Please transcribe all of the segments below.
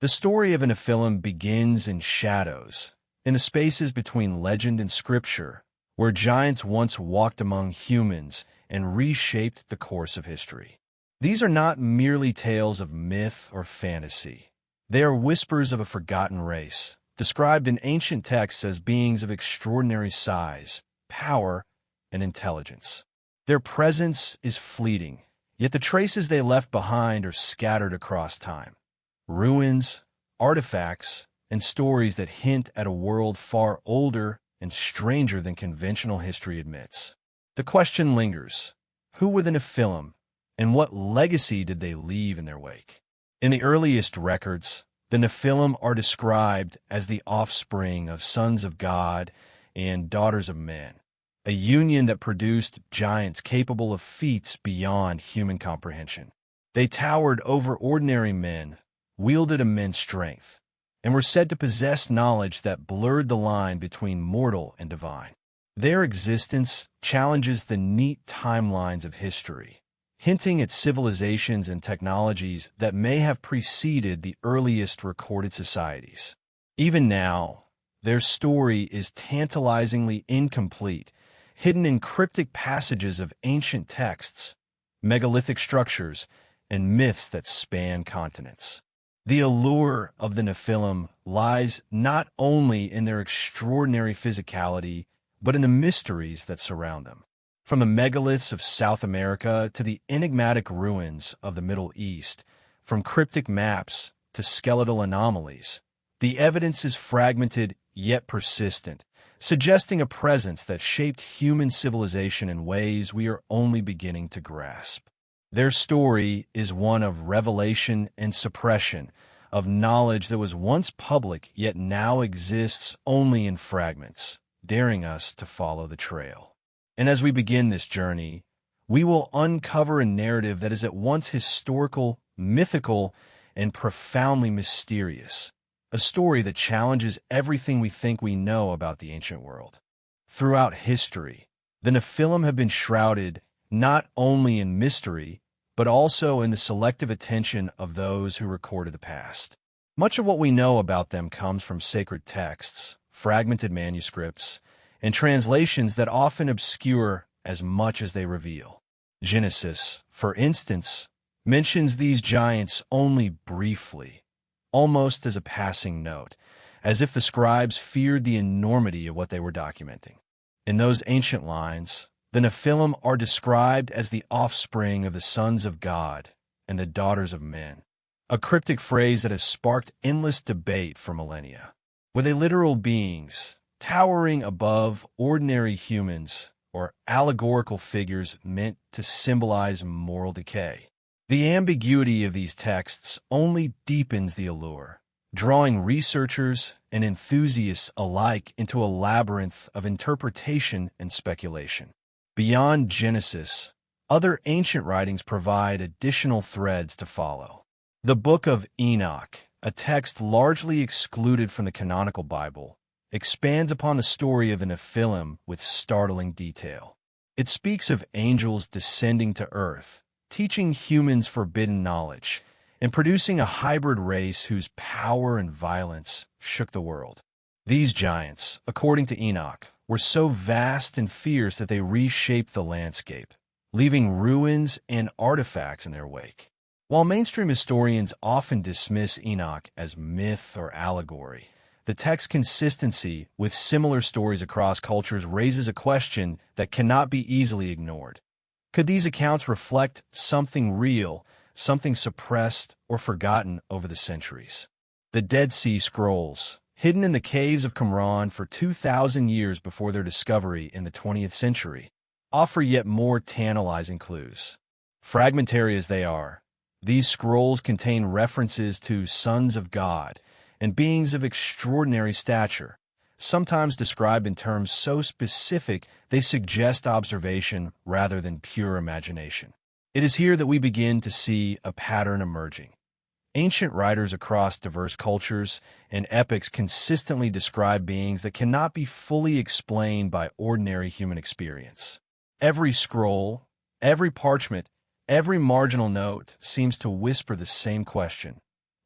The story of a Nephilim begins in shadows, in the spaces between legend and scripture, where giants once walked among humans and reshaped the course of history. These are not merely tales of myth or fantasy. They are whispers of a forgotten race, described in ancient texts as beings of extraordinary size, power, and intelligence. Their presence is fleeting, yet the traces they left behind are scattered across time. Ruins, artifacts, and stories that hint at a world far older and stranger than conventional history admits. The question lingers: who were the Nephilim, and what legacy did they leave in their wake? In the earliest records, the Nephilim are described as the offspring of sons of God and daughters of men, a union that produced giants capable of feats beyond human comprehension. They towered over ordinary men, wielded immense strength, and were said to possess knowledge that blurred the line between mortal and divine. Their existence challenges the neat timelines of history, hinting at civilizations and technologies that may have preceded the earliest recorded societies. Even now, their story is tantalizingly incomplete, hidden in cryptic passages of ancient texts, megalithic structures, and myths that span continents. The allure of the Nephilim lies not only in their extraordinary physicality, but in the mysteries that surround them. From the megaliths of South America to the enigmatic ruins of the Middle East, from cryptic maps to skeletal anomalies, the evidence is fragmented yet persistent, suggesting a presence that shaped human civilization in ways we are only beginning to grasp. Their story is one of revelation and suppression, of knowledge that was once public yet now exists only in fragments, daring us to follow the trail. And as we begin this journey, we will uncover a narrative that is at once historical, mythical, and profoundly mysterious, a story that challenges everything we think we know about the ancient world. Throughout history, the Nephilim have been shrouded not only in mystery, but also in the selective attention of those who recorded the past. Much of what we know about them comes from sacred texts, fragmented manuscripts, and translations that often obscure as much as they reveal. Genesis, for instance, mentions these giants only briefly, almost as a passing note, as if the scribes feared the enormity of what they were documenting. In those ancient lines, the Nephilim are described as the offspring of the sons of God and the daughters of men, a cryptic phrase that has sparked endless debate for millennia. Were they literal beings, towering above ordinary humans, or allegorical figures meant to symbolize moral decay? The ambiguity of these texts only deepens the allure, drawing researchers and enthusiasts alike into a labyrinth of interpretation and speculation. Beyond Genesis, other ancient writings provide additional threads to follow. The Book of Enoch, a text largely excluded from the canonical Bible, expands upon the story of the Nephilim with startling detail. It speaks of angels descending to earth, teaching humans forbidden knowledge, and producing a hybrid race whose power and violence shook the world. These giants, according to Enoch, were so vast and fierce that they reshaped the landscape, leaving ruins and artifacts in their wake. While mainstream historians often dismiss Enoch as myth or allegory, the text's consistency with similar stories across cultures raises a question that cannot be easily ignored. Could these accounts reflect something real, something suppressed or forgotten over the centuries? The Dead Sea Scrolls, hidden in the caves of Qumran for 2,000 years before their discovery in the 20th century, offer yet more tantalizing clues. Fragmentary as they are, these scrolls contain references to sons of God and beings of extraordinary stature, sometimes described in terms so specific they suggest observation rather than pure imagination. It is here that we begin to see a pattern emerging. Ancient writers across diverse cultures and epochs consistently describe beings that cannot be fully explained by ordinary human experience. Every scroll, every parchment, every marginal note seems to whisper the same question: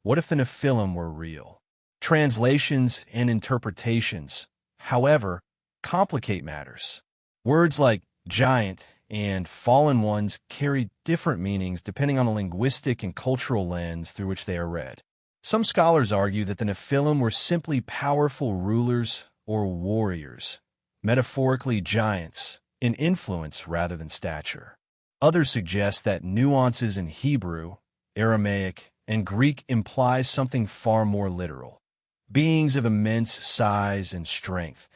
What if the Nephilim were real? Translations and interpretations, however, complicate matters. Words like giant and fallen ones carry different meanings depending on the linguistic and cultural lens through which they are read. Some scholars argue that the Nephilim were simply powerful rulers or warriors, metaphorically giants, in influence rather than stature. Others suggest that nuances in Hebrew, Aramaic, and Greek imply something far more literal. Beings of immense size and strength,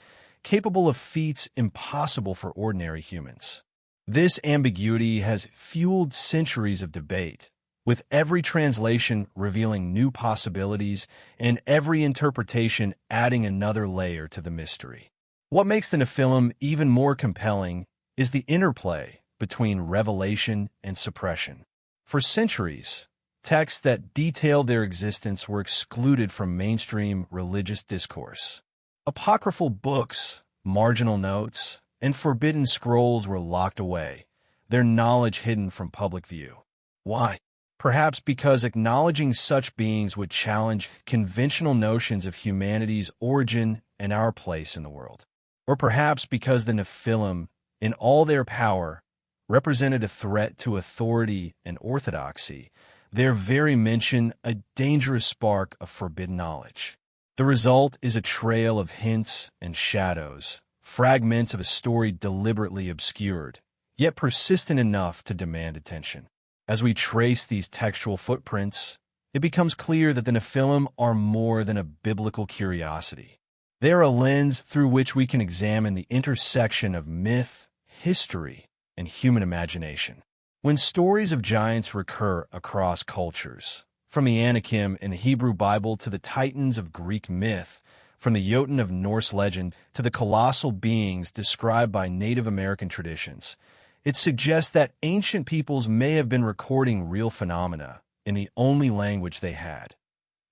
capable of feats impossible for ordinary humans. This ambiguity has fueled centuries of debate, with every translation revealing new possibilities and every interpretation adding another layer to the mystery. What makes the Nephilim even more compelling is the interplay between revelation and suppression. For centuries, texts that detailed their existence were excluded from mainstream religious discourse. Apocryphal books, marginal notes, and forbidden scrolls were locked away, their knowledge hidden from public view. Why? Perhaps because acknowledging such beings would challenge conventional notions of humanity's origin and our place in the world. Or perhaps because the Nephilim, in all their power, represented a threat to authority and orthodoxy, their very mention a dangerous spark of forbidden knowledge. The result is a trail of hints and shadows, fragments of a story deliberately obscured, yet persistent enough to demand attention. As we trace these textual footprints, it becomes clear that the Nephilim are more than a biblical curiosity. They are a lens through which we can examine the intersection of myth, history, and human imagination. When stories of giants recur across cultures, from the Anakim in the Hebrew Bible to the Titans of Greek myth, from the Jotun of Norse legend to the colossal beings described by Native American traditions, it suggests that ancient peoples may have been recording real phenomena in the only language they had,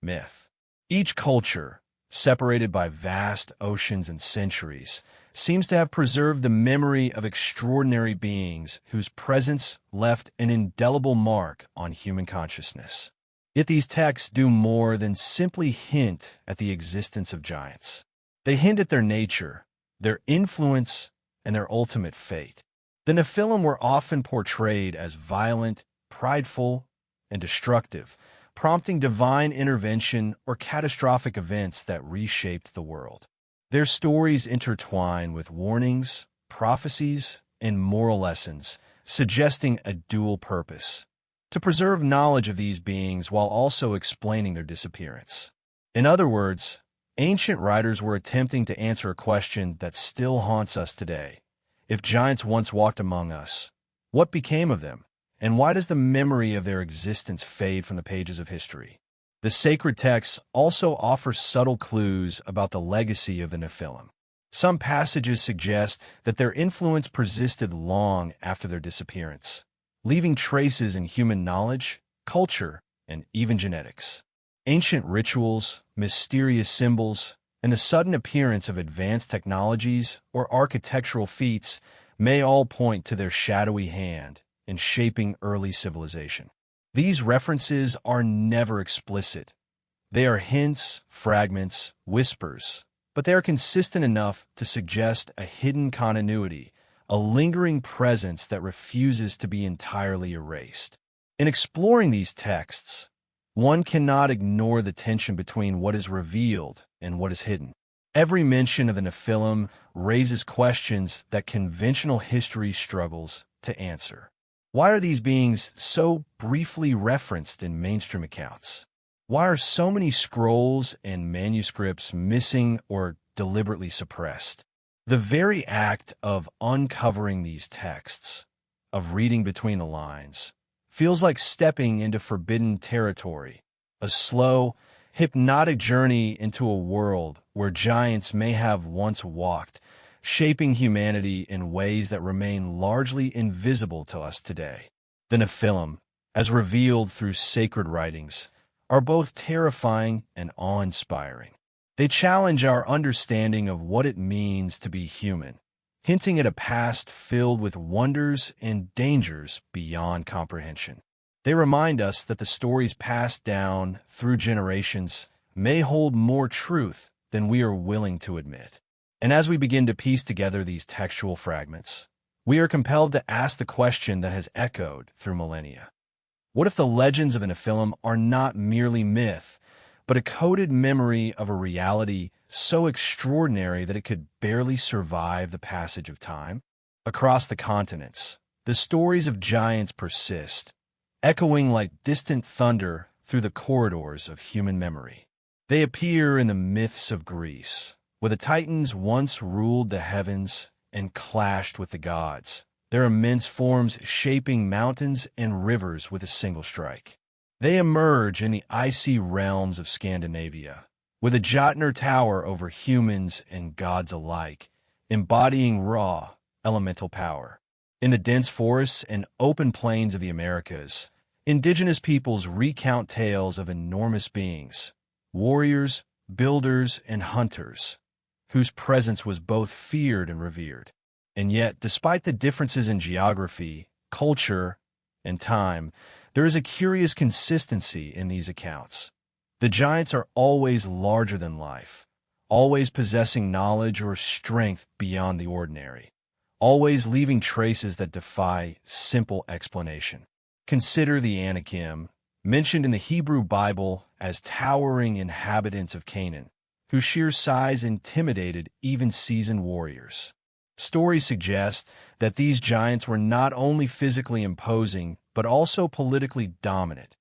myth. Each culture, separated by vast oceans and centuries, seems to have preserved the memory of extraordinary beings whose presence left an indelible mark on human consciousness. Yet these texts do more than simply hint at the existence of giants. They hint at their nature, their influence, and their ultimate fate. The Nephilim were often portrayed as violent, prideful, and destructive, prompting divine intervention or catastrophic events that reshaped the world. Their stories intertwine with warnings, prophecies, and moral lessons, suggesting a dual purpose: to preserve knowledge of these beings while also explaining their disappearance. In other words, ancient writers were attempting to answer a question that still haunts us today. If giants once walked among us, what became of them? And why does the memory of their existence fade from the pages of history? The sacred texts also offer subtle clues about the legacy of the Nephilim. Some passages suggest that their influence persisted long after their disappearance, leaving traces in human knowledge, culture, and even genetics. Ancient rituals, mysterious symbols, and the sudden appearance of advanced technologies or architectural feats may all point to their shadowy hand in shaping early civilization. These references are never explicit. They are hints, fragments, whispers, but they are consistent enough to suggest a hidden continuity, a lingering presence that refuses to be entirely erased. In exploring these texts, one cannot ignore the tension between what is revealed and what is hidden. Every mention of the Nephilim raises questions that conventional history struggles to answer. Why are these beings so briefly referenced in mainstream accounts? Why are so many scrolls and manuscripts missing or deliberately suppressed? The very act of uncovering these texts, of reading between the lines, feels like stepping into forbidden territory, a slow, hypnotic journey into a world where giants may have once walked, shaping humanity in ways that remain largely invisible to us today. The Nephilim, as revealed through sacred writings, are both terrifying and awe-inspiring. They challenge our understanding of what it means to be human, hinting at a past filled with wonders and dangers beyond comprehension. They remind us that the stories passed down through generations may hold more truth than we are willing to admit. And as we begin to piece together these textual fragments, we are compelled to ask the question that has echoed through millennia. What if the legends of the Nephilim are not merely myth, but a coded memory of a reality so extraordinary that it could barely survive the passage of time? Across the continents, the stories of giants persist, echoing like distant thunder through the corridors of human memory. They appear in the myths of Greece, where the Titans once ruled the heavens and clashed with the gods, their immense forms shaping mountains and rivers with a single strike. They emerge in the icy realms of Scandinavia, with a Jotnar tower over humans and gods alike, embodying raw, elemental power. In the dense forests and open plains of the Americas, indigenous peoples recount tales of enormous beings, warriors, builders, and hunters, whose presence was both feared and revered. And yet, despite the differences in geography, culture, and time, there is a curious consistency in these accounts. The giants are always larger than life, always possessing knowledge or strength beyond the ordinary, always leaving traces that defy simple explanation. Consider the Anakim, mentioned in the Hebrew Bible as towering inhabitants of Canaan, whose sheer size intimidated even seasoned warriors. Stories suggest that these giants were not only physically imposing, but also politically dominant,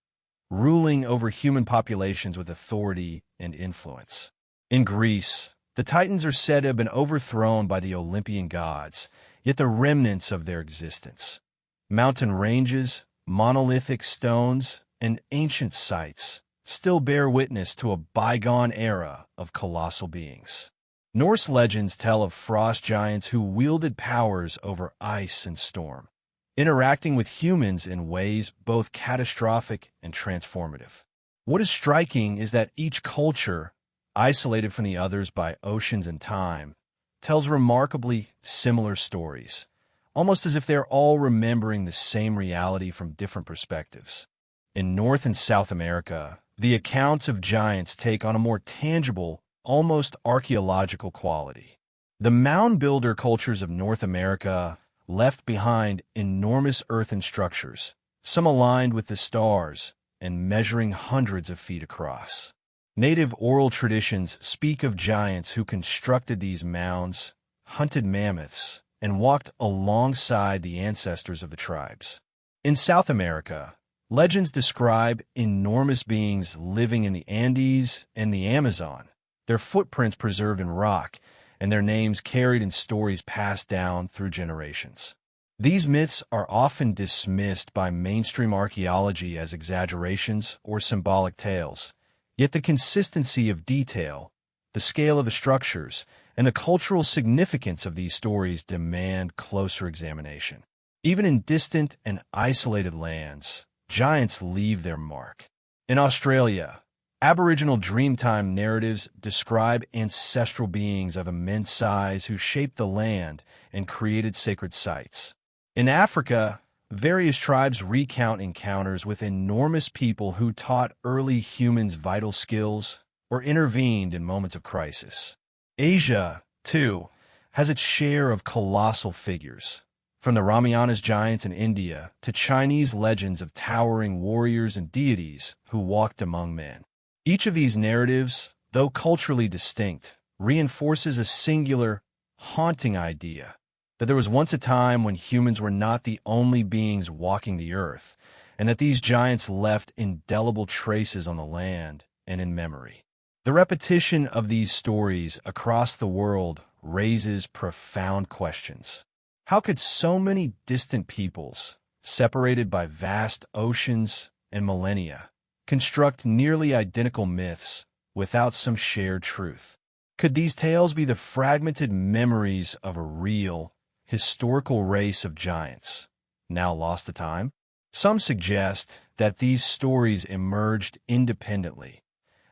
ruling over human populations with authority and influence. In Greece, the Titans are said to have been overthrown by the Olympian gods, yet the remnants of their existence, mountain ranges, monolithic stones, and ancient sites, still bear witness to a bygone era of colossal beings. Norse legends tell of frost giants who wielded powers over ice and storm, interacting with humans in ways both catastrophic and transformative. What is striking is that each culture, isolated from the others by oceans and time, tells remarkably similar stories, almost as if they're all remembering the same reality from different perspectives. In North and South America, the accounts of giants take on a more tangible, almost archaeological quality. The mound builder cultures of North America left behind enormous earthen structures, some aligned with the stars and measuring hundreds of feet across. Native oral traditions speak of giants who constructed these mounds, hunted mammoths, and walked alongside the ancestors of the tribes. In South America, legends describe enormous beings living in the Andes and the Amazon, their footprints preserved in rock, and their names carried in stories passed down through generations. These myths are often dismissed by mainstream archaeology as exaggerations or symbolic tales, yet the consistency of detail, the scale of the structures, and the cultural significance of these stories demand closer examination. Even in distant and isolated lands, giants leave their mark. In Australia, Aboriginal Dreamtime narratives describe ancestral beings of immense size who shaped the land and created sacred sites. In Africa, various tribes recount encounters with enormous people who taught early humans vital skills or intervened in moments of crisis. Asia, too, has its share of colossal figures, from the Ramayana's giants in India to Chinese legends of towering warriors and deities who walked among men. Each of these narratives, though culturally distinct, reinforces a singular, haunting idea that there was once a time when humans were not the only beings walking the earth, and that these giants left indelible traces on the land and in memory. The repetition of these stories across the world raises profound questions. How could so many distant peoples, separated by vast oceans and millennia, construct nearly identical myths without some shared truth? Could these tales be the fragmented memories of a real, historical race of giants, now lost to time? Some suggest that these stories emerged independently,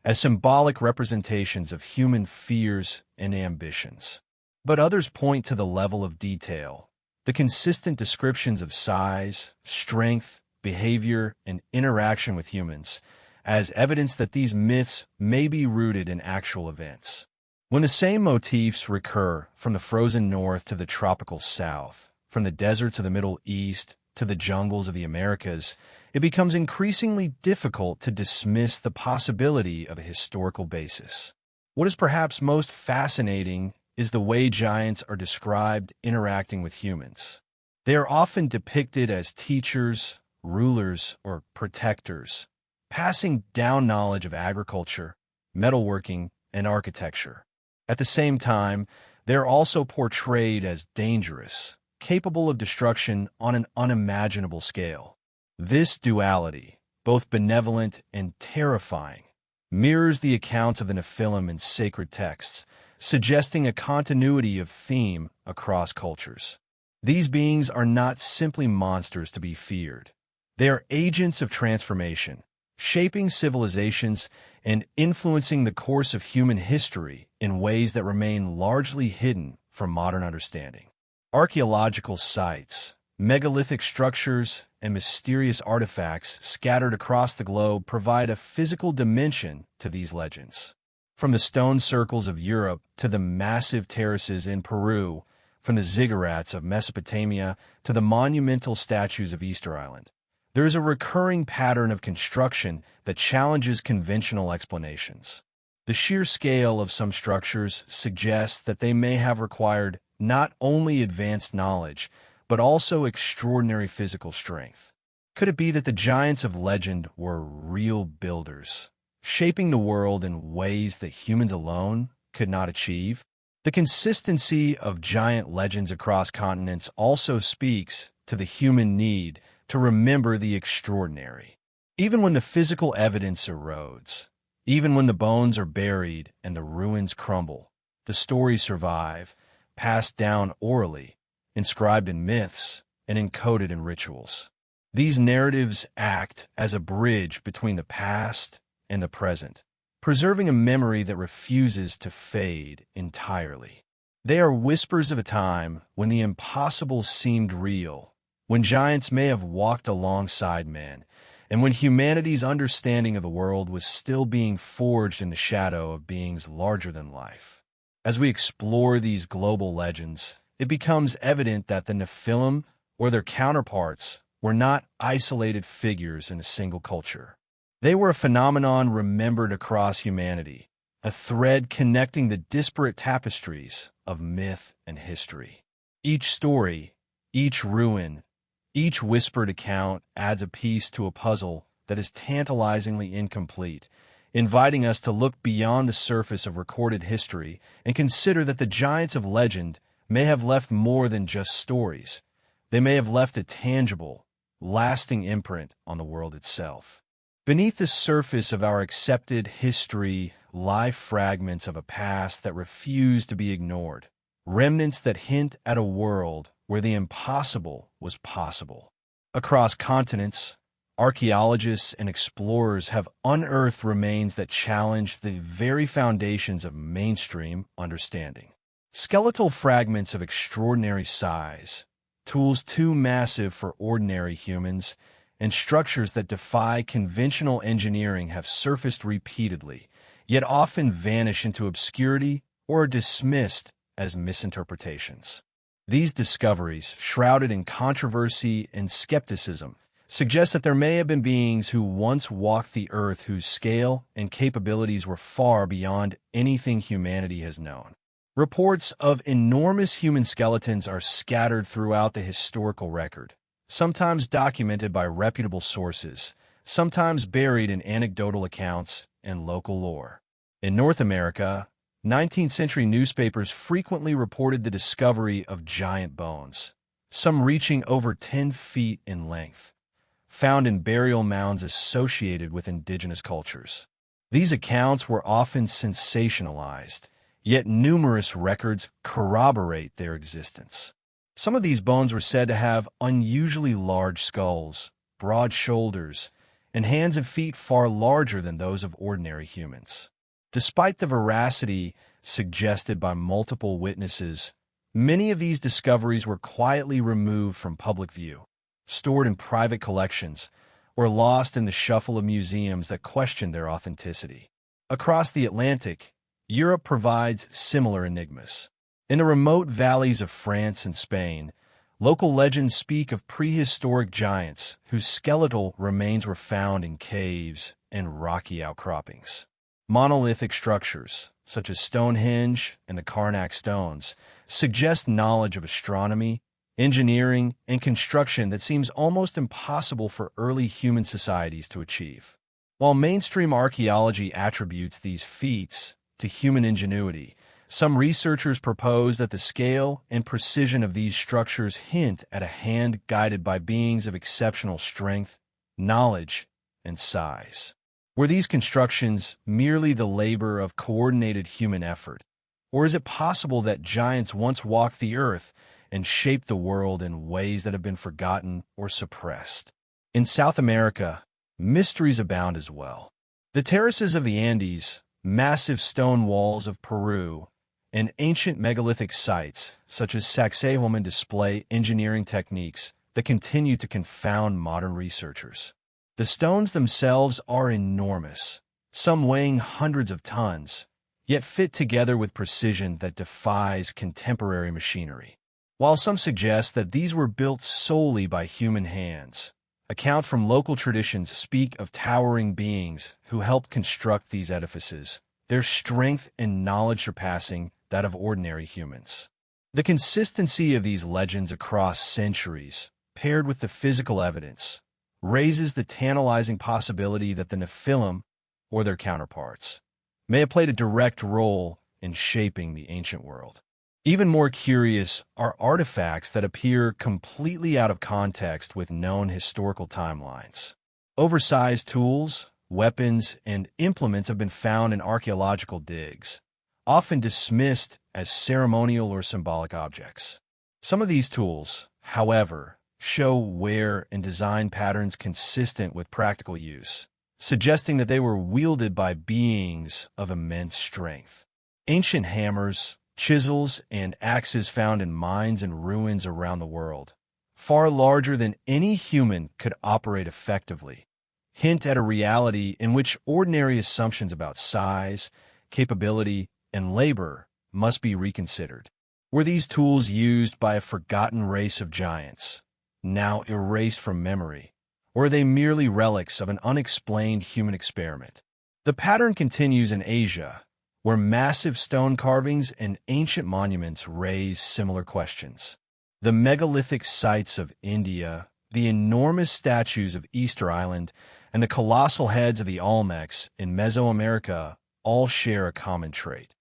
as symbolic representations of human fears and ambitions. But others point to the level of detail, the consistent descriptions of size, strength, behavior, and interaction with humans, as evidence that these myths may be rooted in actual events. When the same motifs recur from the frozen north to the tropical south, from the deserts of the Middle East to the jungles of the Americas, it becomes increasingly difficult to dismiss the possibility of a historical basis. What is perhaps most fascinating is the way giants are described interacting with humans. They are often depicted as teachers, rulers, or protectors, passing down knowledge of agriculture, metalworking, and architecture. At the same time, they are also portrayed as dangerous, capable of destruction on an unimaginable scale. This duality, both benevolent and terrifying, mirrors the accounts of the Nephilim in sacred texts, suggesting a continuity of theme across cultures. These beings are not simply monsters to be feared. They are agents of transformation, shaping civilizations and influencing the course of human history in ways that remain largely hidden from modern understanding. Archaeological sites, megalithic structures, and mysterious artifacts scattered across the globe provide a physical dimension to these legends. From the stone circles of Europe to the massive terraces in Peru, from the ziggurats of Mesopotamia to the monumental statues of Easter Island, there is a recurring pattern of construction that challenges conventional explanations. The sheer scale of some structures suggests that they may have required not only advanced knowledge, but also extraordinary physical strength. Could it be that the giants of legend were real builders, shaping the world in ways that humans alone could not achieve? The consistency of giant legends across continents also speaks to the human need to remember the extraordinary. Even when the physical evidence erodes, even when the bones are buried and the ruins crumble, the stories survive, passed down orally, inscribed in myths, and encoded in rituals. These narratives act as a bridge between the past and the present, preserving a memory that refuses to fade entirely. They are whispers of a time when the impossible seemed real, when giants may have walked alongside men, and when humanity's understanding of the world was still being forged in the shadow of beings larger than life. As we explore these global legends, it becomes evident that the Nephilim, or their counterparts, were not isolated figures in a single culture. They were a phenomenon remembered across humanity, a thread connecting the disparate tapestries of myth and history. Each story, each ruin, each whispered account adds a piece to a puzzle that is tantalizingly incomplete, inviting us to look beyond the surface of recorded history and consider that the giants of legend may have left more than just stories. They may have left a tangible, lasting imprint on the world itself. Beneath the surface of our accepted history lie fragments of a past that refuse to be ignored, remnants that hint at a world where the impossible was possible. Across continents, archaeologists and explorers have unearthed remains that challenge the very foundations of mainstream understanding. Skeletal fragments of extraordinary size, tools too massive for ordinary humans, and structures that defy conventional engineering have surfaced repeatedly, yet often vanish into obscurity or are dismissed as misinterpretations. These discoveries, shrouded in controversy and skepticism, suggest that there may have been beings who once walked the earth whose scale and capabilities were far beyond anything humanity has known. Reports of enormous human skeletons are scattered throughout the historical record, sometimes documented by reputable sources, sometimes buried in anecdotal accounts and local lore. In North America, 19th century newspapers frequently reported the discovery of giant bones, some reaching over 10 feet in length, found in burial mounds associated with indigenous cultures. These accounts were often sensationalized, yet numerous records corroborate their existence. Some of these bones were said to have unusually large skulls, broad shoulders, and hands and feet far larger than those of ordinary humans. Despite the veracity suggested by multiple witnesses, many of these discoveries were quietly removed from public view, stored in private collections, or lost in the shuffle of museums that question their authenticity. Across the Atlantic, Europe provides similar enigmas. In the remote valleys of France and Spain, local legends speak of prehistoric giants whose skeletal remains were found in caves and rocky outcroppings. Monolithic structures, such as Stonehenge and the Karnak stones, suggest knowledge of astronomy, engineering, and construction that seems almost impossible for early human societies to achieve. While mainstream archaeology attributes these feats to human ingenuity, some researchers propose that the scale and precision of these structures hint at a hand guided by beings of exceptional strength, knowledge, and size. Were these constructions merely the labor of coordinated human effort, or is it possible that giants once walked the earth and shaped the world in ways that have been forgotten or suppressed? In South America, mysteries abound as well. The terraces of the Andes, massive stone walls of Peru, and ancient megalithic sites, such as Sacsayhuaman, display engineering techniques that continue to confound modern researchers. The stones themselves are enormous, some weighing hundreds of tons, yet fit together with precision that defies contemporary machinery. While some suggest that these were built solely by human hands, accounts from local traditions speak of towering beings who helped construct these edifices, their strength and knowledge surpassing that of ordinary humans. The consistency of these legends across centuries, paired with the physical evidence, raises the tantalizing possibility that the Nephilim, or their counterparts, may have played a direct role in shaping the ancient world. Even more curious are artifacts that appear completely out of context with known historical timelines. Oversized tools, weapons, and implements have been found in archaeological digs, often dismissed as ceremonial or symbolic objects. Some of these tools, however, show wear and design patterns consistent with practical use, suggesting that they were wielded by beings of immense strength. Ancient hammers, chisels, and axes found in mines and ruins around the world, far larger than any human could operate effectively, hint at a reality in which ordinary assumptions about size, capability, and labor must be reconsidered. Were these tools used by a forgotten race of giants, now erased from memory, or are they merely relics of an unexplained human experiment? The pattern continues in Asia, where massive stone carvings and ancient monuments raise similar questions. The megalithic sites of India, the enormous statues of Easter Island, and the colossal heads of the Olmecs in Mesoamerica all share a common trait.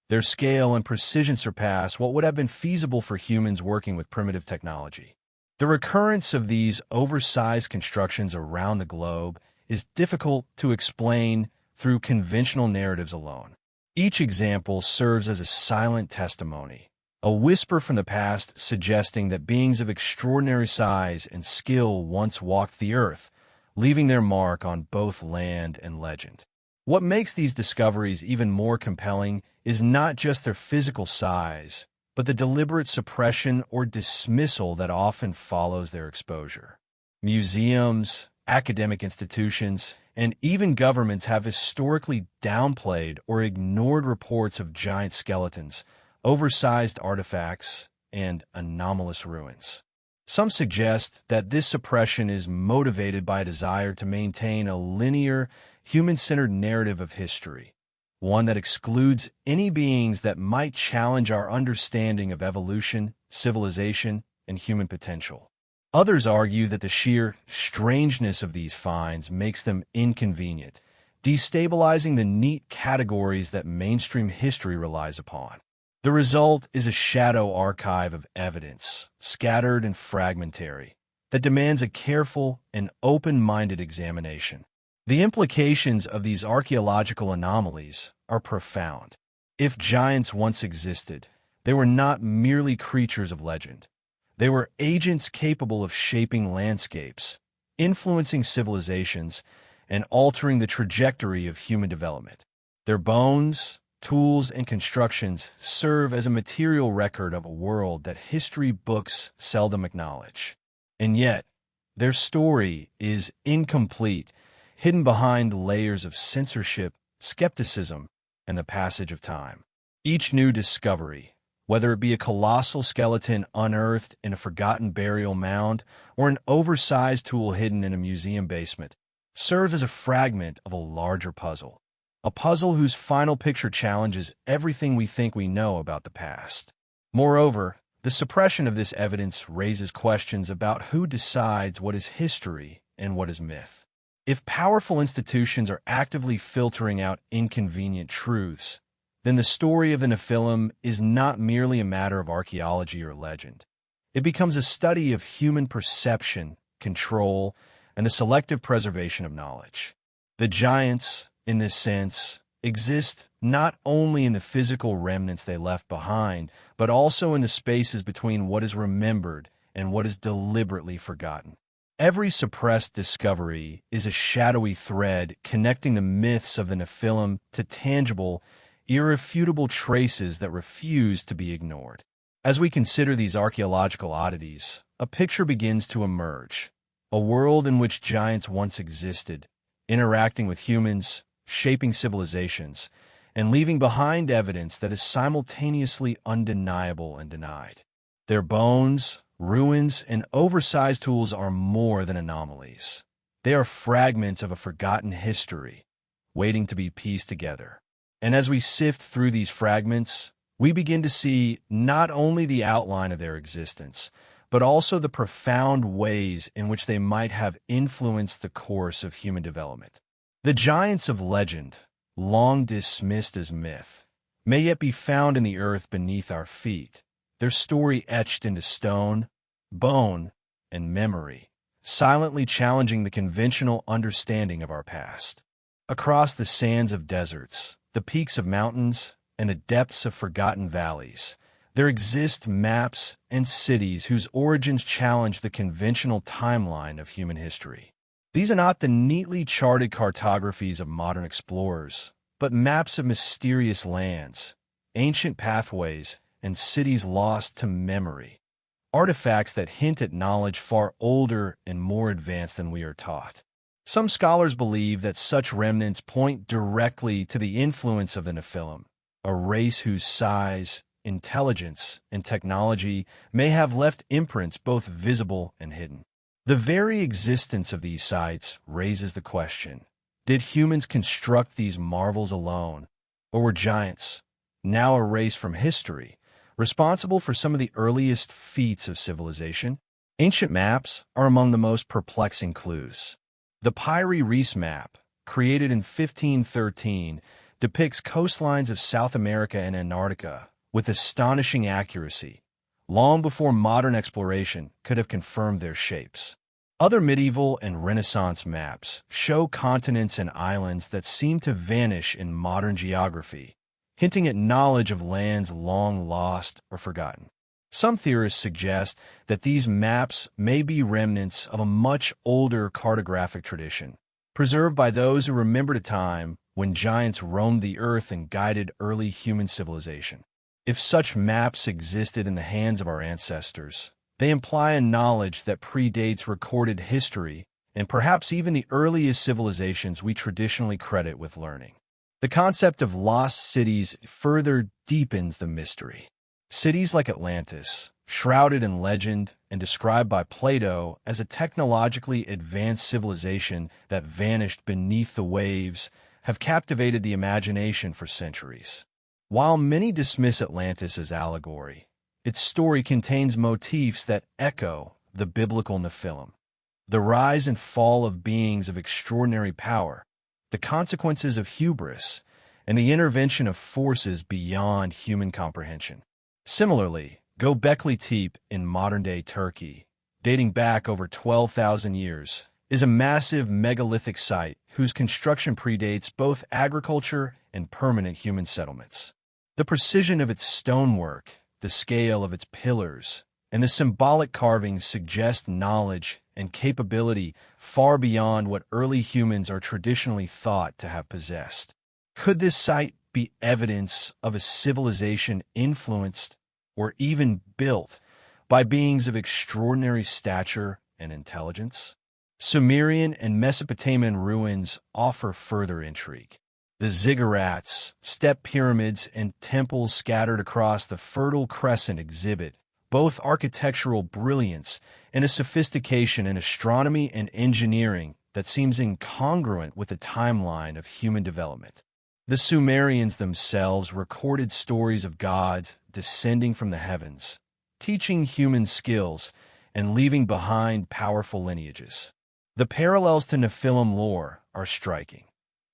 Their scale and precision surpass what would have been feasible for humans working with primitive technology. The recurrence of these oversized constructions around the globe is difficult to explain through conventional narratives alone. Each example serves as a silent testimony, a whisper from the past suggesting that beings of extraordinary size and skill once walked the earth, leaving their mark on both land and legend. What makes these discoveries even more compelling is not just their physical size, but the deliberate suppression or dismissal that often follows their exposure. Museums, academic institutions, and even governments have historically downplayed or ignored reports of giant skeletons, oversized artifacts, and anomalous ruins. Some suggest that this suppression is motivated by a desire to maintain a linear, human-centered narrative of history, one that excludes any beings that might challenge our understanding of evolution, civilization, and human potential. Others argue that the sheer strangeness of these finds makes them inconvenient, destabilizing the neat categories that mainstream history relies upon. The result is a shadow archive of evidence, scattered and fragmentary, that demands a careful and open-minded examination. The implications of these archaeological anomalies are profound. If giants once existed, they were not merely creatures of legend. They were agents capable of shaping landscapes, influencing civilizations, and altering the trajectory of human development. Their bones, tools, and constructions serve as a material record of a world that history books seldom acknowledge. And yet, Their story is incomplete, hidden behind layers of censorship, skepticism, and the passage of time. Each new discovery, whether it be a colossal skeleton unearthed in a forgotten burial mound or an oversized tool hidden in a museum basement, serves as a fragment of a larger puzzle. A puzzle whose final picture challenges everything we think we know about the past. Moreover, the suppression of this evidence raises questions about who decides what is history and what is myth. If powerful institutions are actively filtering out inconvenient truths, then the story of the Nephilim is not merely a matter of archaeology or legend. It becomes a study of human perception, control, and the selective preservation of knowledge. The giants, in this sense, exist not only in the physical remnants they left behind, but also in the spaces between what is remembered and what is deliberately forgotten. Every suppressed discovery is a shadowy thread connecting the myths of the Nephilim to tangible, irrefutable traces that refuse to be ignored. As we consider these archaeological oddities, a picture begins to emerge. A world in which giants once existed, interacting with humans, shaping civilizations, and leaving behind evidence that is simultaneously undeniable and denied. Their bones, ruins, and oversized tools are more than anomalies. They are fragments of a forgotten history, waiting to be pieced together. And as we sift through these fragments, we begin to see not only the outline of their existence, but also the profound ways in which they might have influenced the course of human development. The giants of legend, long dismissed as myth, may yet be found in the earth beneath our feet, their story etched into stone, bone, and memory, silently challenging the conventional understanding of our past. Across the sands of deserts, the peaks of mountains, and the depths of forgotten valleys, there exist maps and cities whose origins challenge the conventional timeline of human history. These are not the neatly charted cartographies of modern explorers, but maps of mysterious lands, ancient pathways, and cities lost to memory. Artifacts that hint at knowledge far older and more advanced than we are taught. Some scholars believe that such remnants point directly to the influence of the Nephilim, a race whose size, intelligence, and technology may have left imprints both visible and hidden. The very existence of these sites raises the question, did humans construct these marvels alone, or were giants, now erased from history, responsible for some of the earliest feats of civilization? Ancient maps are among the most perplexing clues. The Piri Reis map, created in 1513, depicts coastlines of South America and Antarctica with astonishing accuracy, long before modern exploration could have confirmed their shapes. Other medieval and Renaissance maps show continents and islands that seem to vanish in modern geography, hinting at knowledge of lands long lost or forgotten. Some theorists suggest that these maps may be remnants of a much older cartographic tradition, preserved by those who remembered a time when giants roamed the earth and guided early human civilization. If such maps existed in the hands of our ancestors, they imply a knowledge that predates recorded history and perhaps even the earliest civilizations we traditionally credit with learning. The concept of lost cities further deepens the mystery. Cities like Atlantis, shrouded in legend and described by Plato as a technologically advanced civilization that vanished beneath the waves, have captivated the imagination for centuries. While many dismiss Atlantis as allegory, its story contains motifs that echo the biblical Nephilim. The rise and fall of beings of extraordinary power, the consequences of hubris, and the intervention of forces beyond human comprehension. Similarly, Göbekli Tepe in modern-day Turkey, dating back over 12,000 years, is a massive megalithic site whose construction predates both agriculture and permanent human settlements. The precision of its stonework, the scale of its pillars, and the symbolic carvings suggest knowledge and capability far beyond what early humans are traditionally thought to have possessed. Could this site be evidence of a civilization influenced or even built by beings of extraordinary stature and intelligence? Sumerian and Mesopotamian ruins offer further intrigue. The ziggurats, step pyramids, and temples scattered across the Fertile Crescent exhibit both architectural brilliance and a sophistication in astronomy and engineering that seems incongruent with the timeline of human development. The Sumerians themselves recorded stories of gods descending from the heavens, teaching human skills and leaving behind powerful lineages. The parallels to Nephilim lore are striking.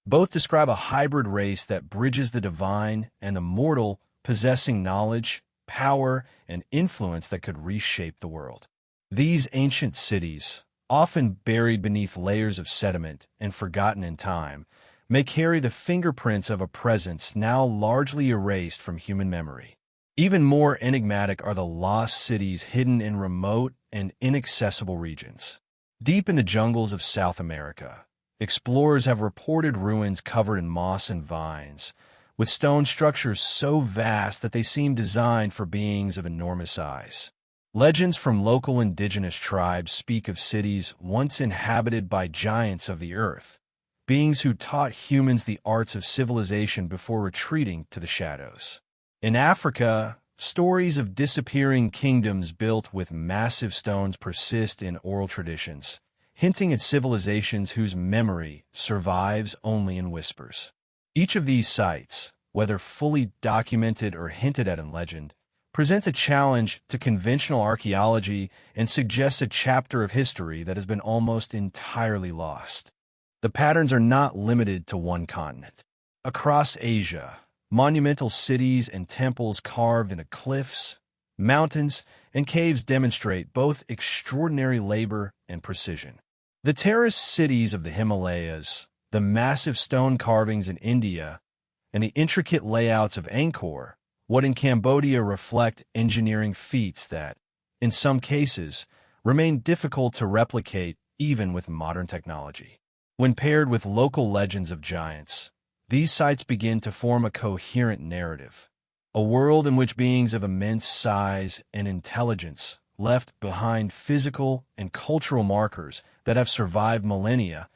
Both describe a hybrid race that bridges the divine and the mortal, possessing knowledge, power, and influence that could reshape the world. These ancient cities, often buried beneath layers of sediment and forgotten in time, may carry the fingerprints of a presence now largely erased from human memory. Even more enigmatic are the lost cities hidden in remote and inaccessible regions. Deep in the jungles of South America, explorers have reported ruins covered in moss and vines, with stone structures so vast that they seem designed for beings of enormous size. Legends from local indigenous tribes speak of cities once inhabited by giants of the earth, beings who taught humans the arts of civilization before retreating to the shadows. In Africa, stories of disappearing kingdoms built with massive stones persist in oral traditions, hinting at civilizations whose memory survives only in whispers. Each of these sites, whether fully documented or hinted at in legend, presents a challenge to conventional archaeology and suggests a chapter of history that has been almost entirely lost. The patterns are not limited to one continent. Across Asia, monumental cities and temples carved into cliffs, mountains, and caves demonstrate both extraordinary labor and precision. The terraced cities of the Himalayas, the massive stone carvings in India, and the intricate layouts of Angkor, what in Cambodia reflect engineering feats that, in some cases, remain difficult to replicate even with modern technology. When paired with local legends of giants, these sites begin to form a coherent narrative, a world in which beings of immense size and intelligence left behind physical and cultural markers that have survived millennia,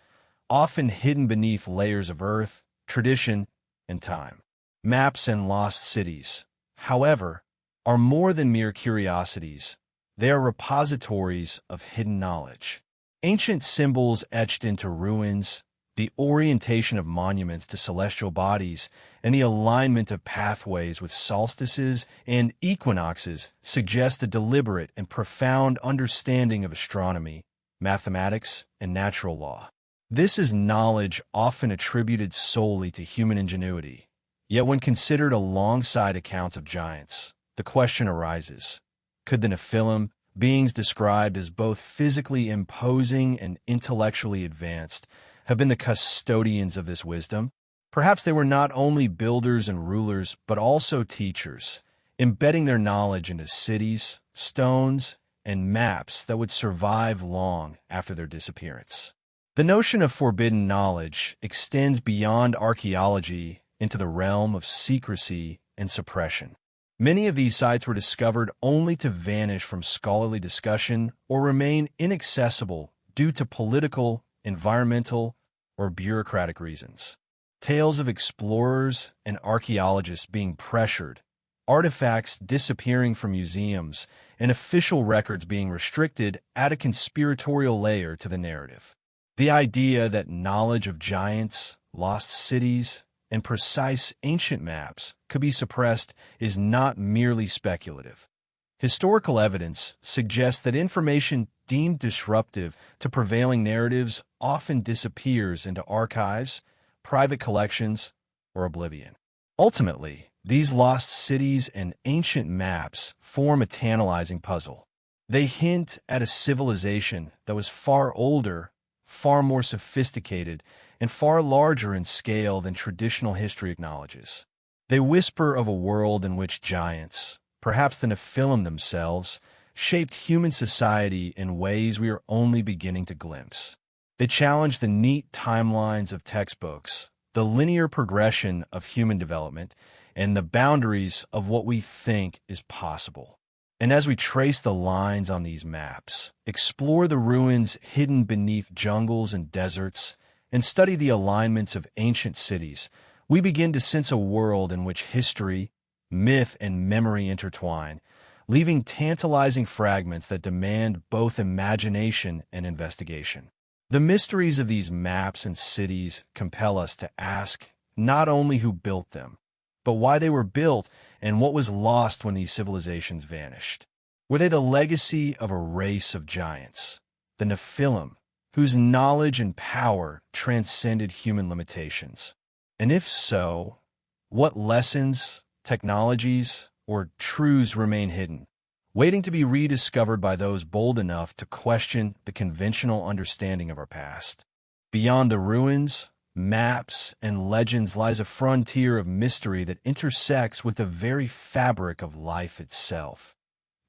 often hidden beneath layers of earth, tradition, and time. Maps and lost cities, however, are more than mere curiosities. They are repositories of hidden knowledge. Ancient symbols etched into ruins, the orientation of monuments to celestial bodies, and the alignment of pathways with solstices and equinoxes suggest a deliberate and profound understanding of astronomy, mathematics, and natural law. This is knowledge often attributed solely to human ingenuity. Yet when considered alongside accounts of giants, the question arises, could the Nephilim, beings described as both physically imposing and intellectually advanced, have been the custodians of this wisdom? Perhaps they were not only builders and rulers, but also teachers, embedding their knowledge into cities, stones, and maps that would survive long after their disappearance. The notion of forbidden knowledge extends beyond archaeology into the realm of secrecy and suppression. Many of these sites were discovered only to vanish from scholarly discussion or remain inaccessible due to political, environmental, or bureaucratic reasons. Tales of explorers and archaeologists being pressured, artifacts disappearing from museums, and official records being restricted add a conspiratorial layer to the narrative. The idea that knowledge of giants, lost cities, and precise ancient maps could be suppressed is not merely speculative. Historical evidence suggests that information deemed disruptive to prevailing narratives often disappears into archives, private collections, or oblivion. Ultimately, these lost cities and ancient maps form a tantalizing puzzle. They hint at a civilization that was far older, far more sophisticated, and far larger in scale than traditional history acknowledges. They whisper of a world in which giants, perhaps the Nephilim themselves, shaped human society in ways we are only beginning to glimpse. They challenge the neat timelines of textbooks, the linear progression of human development, and the boundaries of what we think is possible. And as we trace the lines on these maps, explore the ruins hidden beneath jungles and deserts, and study the alignments of ancient cities, we begin to sense a world in which history, myth, and memory intertwine, leaving tantalizing fragments that demand both imagination and investigation. The mysteries of these maps and cities compel us to ask not only who built them, but why they were built and what was lost when these civilizations vanished. Were they the legacy of a race of giants, the Nephilim, whose knowledge and power transcended human limitations? And if so, what lessons, technologies, or truths remain hidden, waiting to be rediscovered by those bold enough to question the conventional understanding of our past? Beyond the ruins, maps, and legends lies a frontier of mystery that intersects with the very fabric of life itself: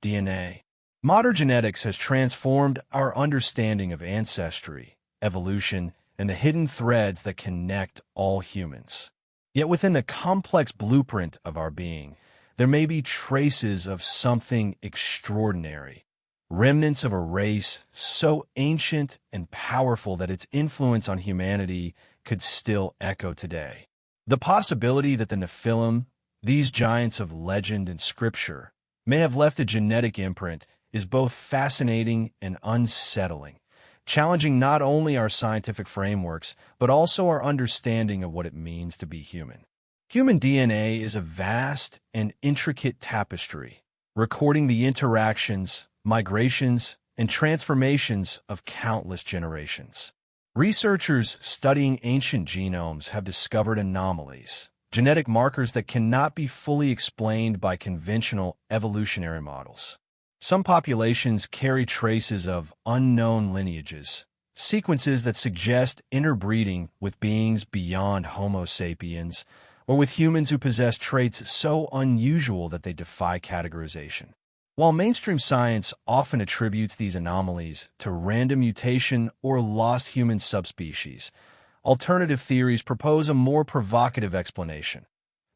DNA. Modern genetics has transformed our understanding of ancestry, evolution, and the hidden threads that connect all humans. Yet within the complex blueprint of our being, there may be traces of something extraordinary, remnants of a race so ancient and powerful that its influence on humanity could still echo today. The possibility that the Nephilim, these giants of legend and scripture, may have left a genetic imprint is both fascinating and unsettling, challenging not only our scientific frameworks, but also our understanding of what it means to be human. Human DNA is a vast and intricate tapestry, recording the interactions, migrations, and transformations of countless generations. Researchers studying ancient genomes have discovered anomalies, genetic markers that cannot be fully explained by conventional evolutionary models. Some populations carry traces of unknown lineages, sequences that suggest interbreeding with beings beyond Homo sapiens, or with humans who possess traits so unusual that they defy categorization. While mainstream science often attributes these anomalies to random mutation or lost human subspecies, alternative theories propose a more provocative explanation: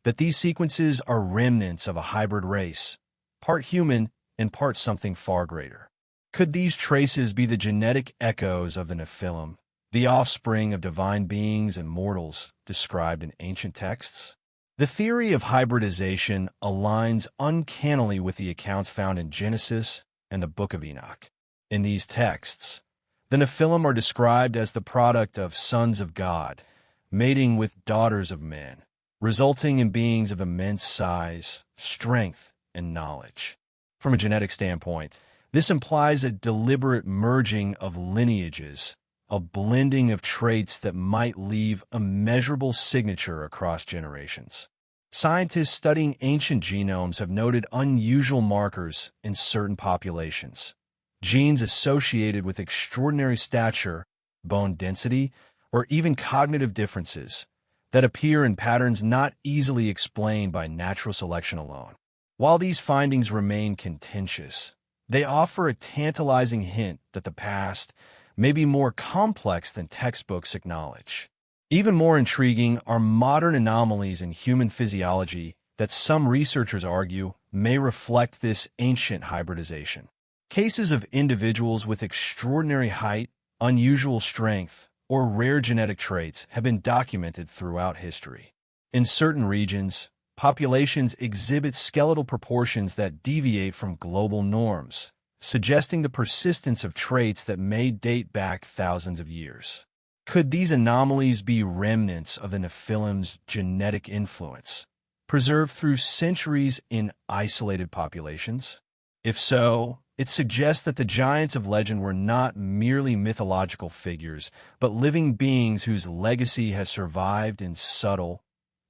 that these sequences are remnants of a hybrid race, part human and part something far greater. Could these traces be the genetic echoes of the Nephilim, the offspring of divine beings and mortals described in ancient texts? The theory of hybridization aligns uncannily with the accounts found in Genesis and the Book of Enoch. In these texts, the Nephilim are described as the product of sons of God, mating with daughters of men, resulting in beings of immense size, strength, and knowledge. From a genetic standpoint, this implies a deliberate merging of lineages, a blending of traits that might leave a measurable signature across generations. Scientists studying ancient genomes have noted unusual markers in certain populations, genes associated with extraordinary stature, bone density, or even cognitive differences that appear in patterns not easily explained by natural selection alone. While these findings remain contentious, they offer a tantalizing hint that the past may be more complex than textbooks acknowledge. Even more intriguing are modern anomalies in human physiology that some researchers argue may reflect this ancient hybridization. Cases of individuals with extraordinary height, unusual strength, or rare genetic traits have been documented throughout history. In certain regions, populations exhibit skeletal proportions that deviate from global norms, suggesting the persistence of traits that may date back thousands of years. Could these anomalies be remnants of the Nephilim's genetic influence, preserved through centuries in isolated populations? If so, it suggests that the giants of legend were not merely mythological figures, but living beings whose legacy has survived in subtle,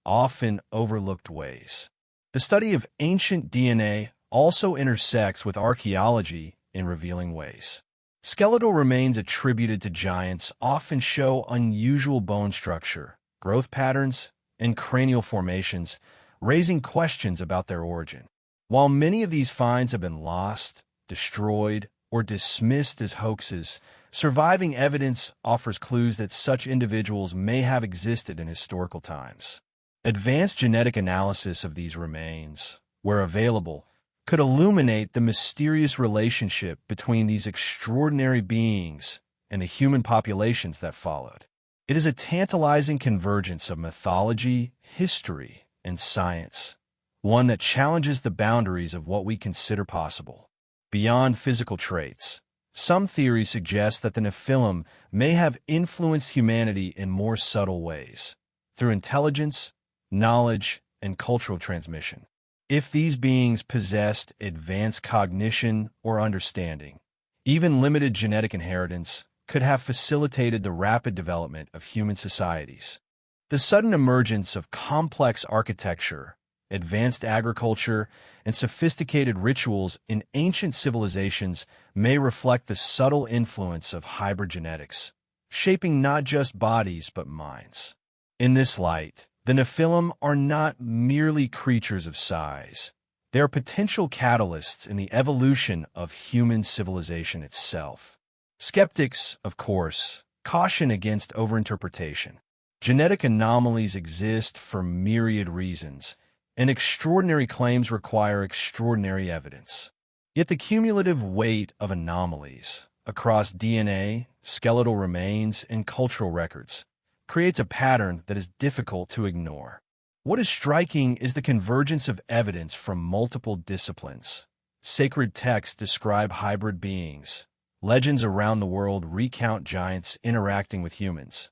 often overlooked ways. The study of ancient DNA also intersects with archaeology in revealing ways. Skeletal remains attributed to giants often show unusual bone structure, growth patterns, and cranial formations, raising questions about their origin. While many of these finds have been lost, destroyed, or dismissed as hoaxes, surviving evidence offers clues that such individuals may have existed in historical times. Advanced genetic analysis of these remains, where available, could illuminate the mysterious relationship between these extraordinary beings and the human populations that followed. It is a tantalizing convergence of mythology, history, and science, one that challenges the boundaries of what we consider possible. Beyond physical traits, some theories suggest that the Nephilim may have influenced humanity in more subtle ways, through intelligence, knowledge, and cultural transmission. If these beings possessed advanced cognition or understanding, even limited genetic inheritance could have facilitated the rapid development of human societies. The sudden emergence of complex architecture, advanced agriculture, and sophisticated rituals in ancient civilizations may reflect the subtle influence of hybrid genetics, shaping not just bodies but minds. In this light, the Nephilim are not merely creatures of size. They are potential catalysts in the evolution of human civilization itself. Skeptics, of course, caution against overinterpretation. Genetic anomalies exist for myriad reasons, and extraordinary claims require extraordinary evidence. Yet the cumulative weight of anomalies across DNA, skeletal remains, and cultural records creates a pattern that is difficult to ignore. What is striking is the convergence of evidence from multiple disciplines. Sacred texts describe hybrid beings. Legends around the world recount giants interacting with humans.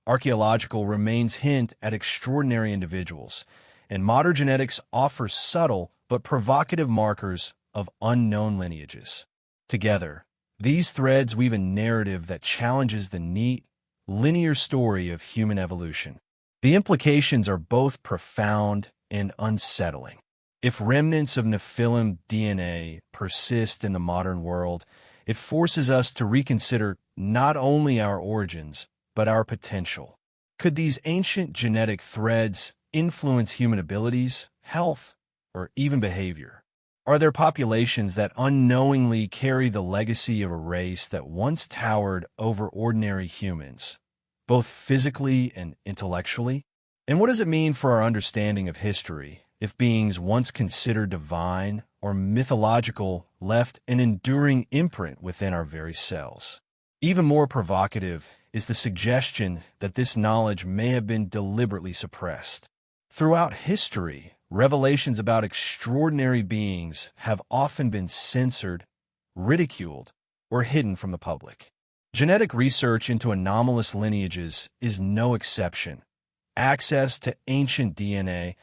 Archaeological remains hint at extraordinary individuals, and modern genetics offers subtle but provocative markers of unknown lineages. Together, these threads weave a narrative that challenges the neat, linear story of human evolution. The implications are both profound and unsettling. If remnants of Nephilim DNA persist in the modern world, it forces us to reconsider not only our origins, but our potential. Could these ancient genetic threads influence human abilities, health, or even behavior? Are there populations that unknowingly carry the legacy of a race that once towered over ordinary humans, both physically and intellectually? And what does it mean for our understanding of history if beings once considered divine or mythological left an enduring imprint within our very cells? Even more provocative is the suggestion that this knowledge may have been deliberately suppressed. Throughout history, revelations about extraordinary beings have often been censored, ridiculed, or hidden from the public. Genetic research into anomalous lineages is no exception. Access to ancient DNA,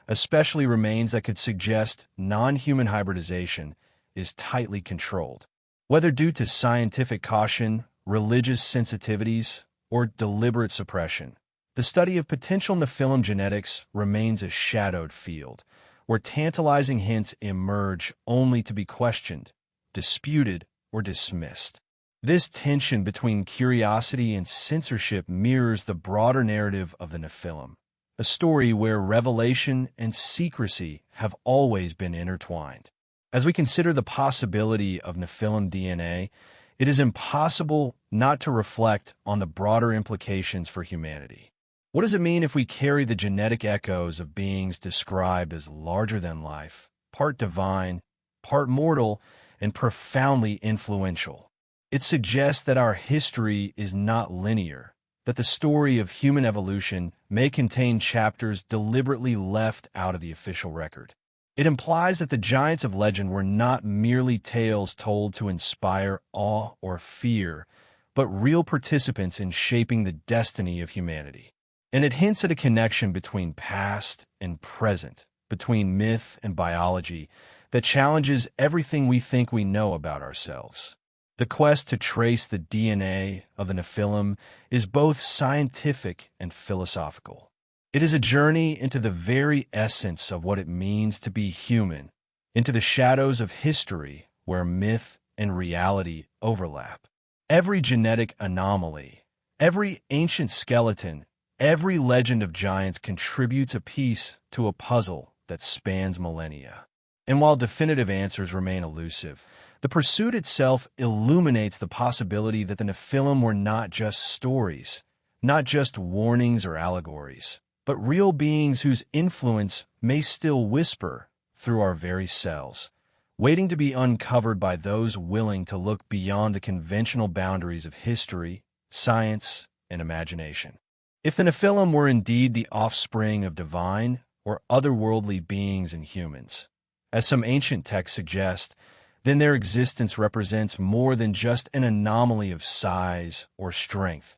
especially remains that could suggest non-human hybridization, is tightly controlled. Whether due to scientific caution, religious sensitivities, or deliberate suppression, the study of potential Nephilim genetics remains a shadowed field, where tantalizing hints emerge only to be questioned, disputed, or dismissed. This tension between curiosity and censorship mirrors the broader narrative of the Nephilim, a story where revelation and secrecy have always been intertwined. As we consider the possibility of Nephilim DNA, it is impossible not to reflect on the broader implications for humanity. What does it mean if we carry the genetic echoes of beings described as larger than life, part divine, part mortal, and profoundly influential? It suggests that our history is not linear, that the story of human evolution may contain chapters deliberately left out of the official record. It implies that the giants of legend were not merely tales told to inspire awe or fear, but real participants in shaping the destiny of humanity. And it hints at a connection between past and present, between myth and biology, that challenges everything we think we know about ourselves. The quest to trace the DNA of the Nephilim is both scientific and philosophical. It is a journey into the very essence of what it means to be human, into the shadows of history where myth and reality overlap. Every genetic anomaly, every ancient skeleton, every legend of giants contributes a piece to a puzzle that spans millennia. And while definitive answers remain elusive, the pursuit itself illuminates the possibility that the Nephilim were not just stories, not just warnings or allegories, but real beings whose influence may still whisper through our very cells, waiting to be uncovered by those willing to look beyond the conventional boundaries of history, science, and imagination. If the Nephilim were indeed the offspring of divine or otherworldly beings and humans, as some ancient texts suggest, then their existence represents more than just an anomaly of size or strength.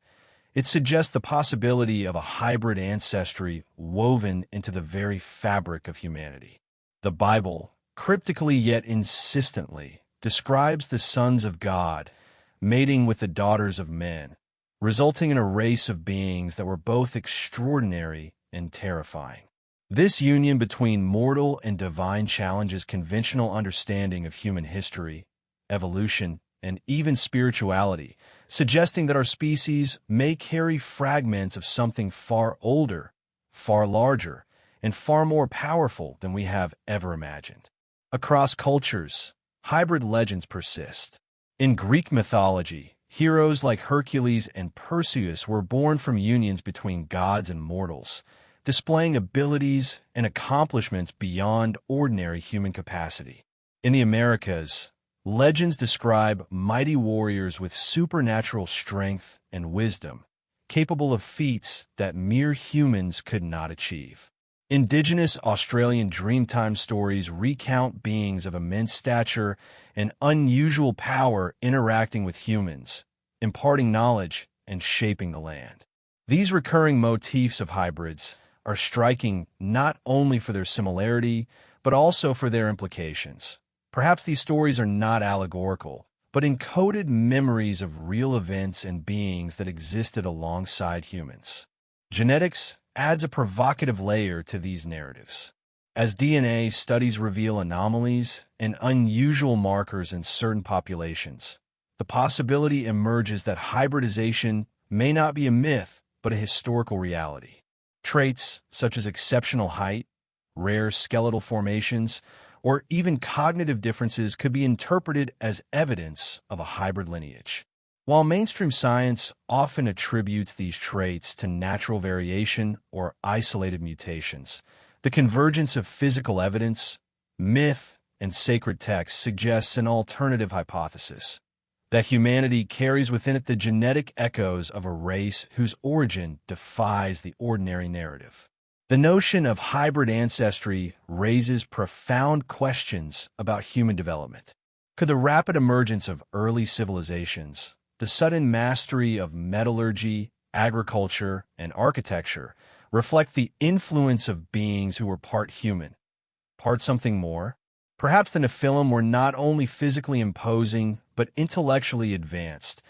It suggests the possibility of a hybrid ancestry woven into the very fabric of humanity. The Bible, cryptically yet insistently, describes the sons of God mating with the daughters of men, resulting in a race of beings that were both extraordinary and terrifying. This union between mortal and divine challenges conventional understanding of human history, evolution, and even spirituality, suggesting that our species may carry fragments of something far older, far larger, and far more powerful than we have ever imagined. Across cultures, hybrid legends persist. In Greek mythology, heroes like Hercules and Perseus were born from unions between gods and mortals, displaying abilities and accomplishments beyond ordinary human capacity. In the Americas, legends describe mighty warriors with supernatural strength and wisdom, capable of feats that mere humans could not achieve. Indigenous Australian Dreamtime stories recount beings of immense stature and unusual power interacting with humans, imparting knowledge and shaping the land. These recurring motifs of hybrids are striking not only for their similarity, but also for their implications. Perhaps these stories are not allegorical, but encoded memories of real events and beings that existed alongside humans. Genetics adds a provocative layer to these narratives. As DNA studies reveal anomalies and unusual markers in certain populations, the possibility emerges that hybridization may not be a myth, but a historical reality. Traits such as exceptional height, rare skeletal formations, or even cognitive differences could be interpreted as evidence of a hybrid lineage. While mainstream science often attributes these traits to natural variation or isolated mutations, the convergence of physical evidence, myth, and sacred texts suggests an alternative hypothesis: that humanity carries within it the genetic echoes of a race whose origin defies the ordinary narrative. The notion of hybrid ancestry raises profound questions about human development. Could the rapid emergence of early civilizations, the sudden mastery of metallurgy, agriculture, and architecture, reflect the influence of beings who were part human, part something more? Perhaps the Nephilim were not only physically imposing, but intellectually advanced,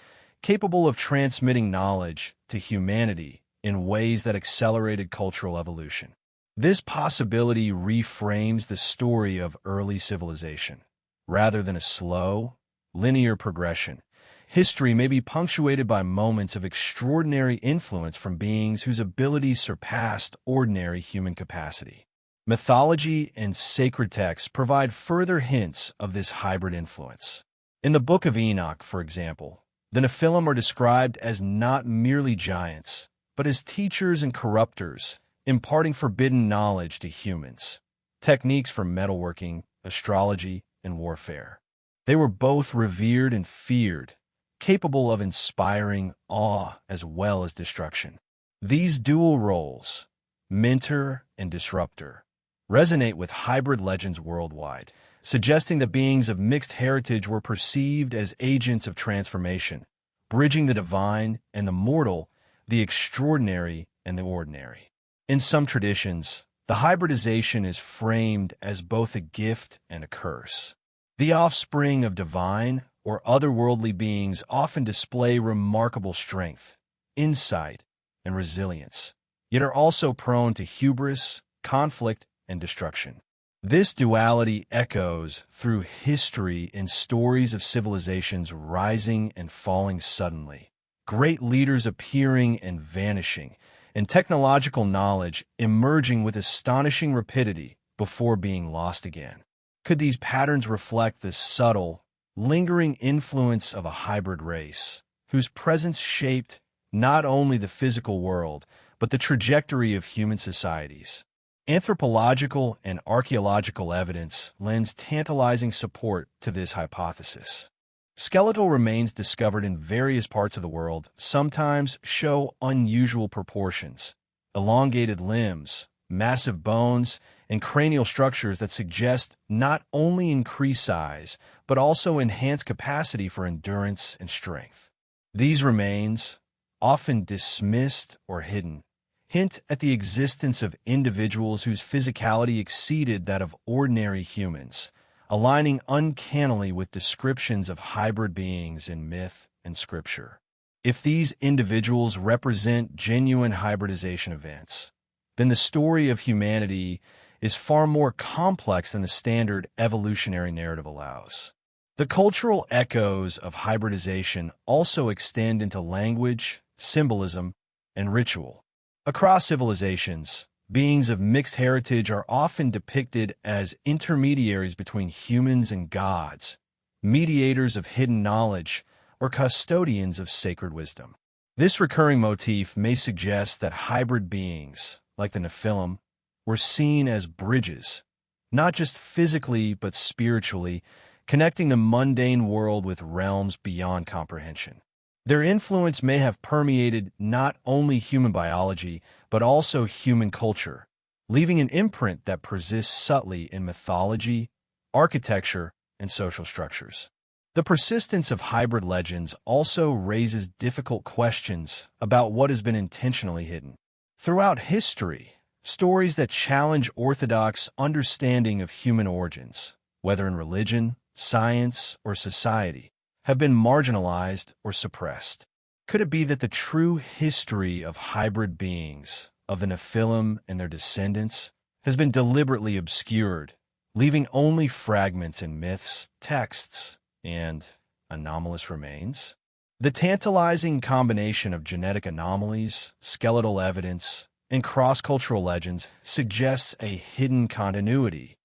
capable of transmitting knowledge to humanity in ways that accelerated cultural evolution. This possibility reframes the story of early civilization. Rather than a slow, linear progression, history may be punctuated by moments of extraordinary influence from beings whose abilities surpassed ordinary human capacity. Mythology and sacred texts provide further hints of this hybrid influence. In the Book of Enoch, for example, the Nephilim are described as not merely giants, but as teachers and corruptors, imparting forbidden knowledge to humans, techniques for metalworking, astrology, and warfare. They were both revered and feared, capable of inspiring awe as well as destruction. These dual roles, mentor and disruptor, resonate with hybrid legends worldwide, suggesting that beings of mixed heritage were perceived as agents of transformation, bridging the divine and the mortal, the extraordinary and the ordinary. In some traditions, the hybridization is framed as both a gift and a curse. The offspring of divine or otherworldly beings often display remarkable strength, insight, and resilience, yet are also prone to hubris, conflict, and destruction. This duality echoes through history in stories of civilizations rising and falling suddenly, great leaders appearing and vanishing, and technological knowledge emerging with astonishing rapidity before being lost again. Could these patterns reflect the subtle, lingering influence of a hybrid race, whose presence shaped not only the physical world, but the trajectory of human societies? Anthropological and archaeological evidence lends tantalizing support to this hypothesis. Skeletal remains discovered in various parts of the world sometimes show unusual proportions, elongated limbs, massive bones, and cranial structures that suggest not only increased size, but also enhanced capacity for endurance and strength. These remains, often dismissed or hidden, hint at the existence of individuals whose physicality exceeded that of ordinary humans, aligning uncannily with descriptions of hybrid beings in myth and scripture. If these individuals represent genuine hybridization events, then the story of humanity is far more complex than the standard evolutionary narrative allows. The cultural echoes of hybridization also extend into language, symbolism, and ritual. Across civilizations, beings of mixed heritage are often depicted as intermediaries between humans and gods, mediators of hidden knowledge, or custodians of sacred wisdom. This recurring motif may suggest that hybrid beings, like the Nephilim, were seen as bridges, not just physically but spiritually, connecting the mundane world with realms beyond comprehension. Their influence may have permeated not only human biology, but also human culture, leaving an imprint that persists subtly in mythology, architecture, and social structures. The persistence of hybrid legends also raises difficult questions about what has been intentionally hidden. Throughout history, stories that challenge orthodox understanding of human origins, whether in religion, science, or society, have been marginalized or suppressed. Could it be that the true history of hybrid beings, of the Nephilim and their descendants, has been deliberately obscured, leaving only fragments in myths, texts, and anomalous remains? The tantalizing combination of genetic anomalies, skeletal evidence, and cross-cultural legends suggests a hidden continuity,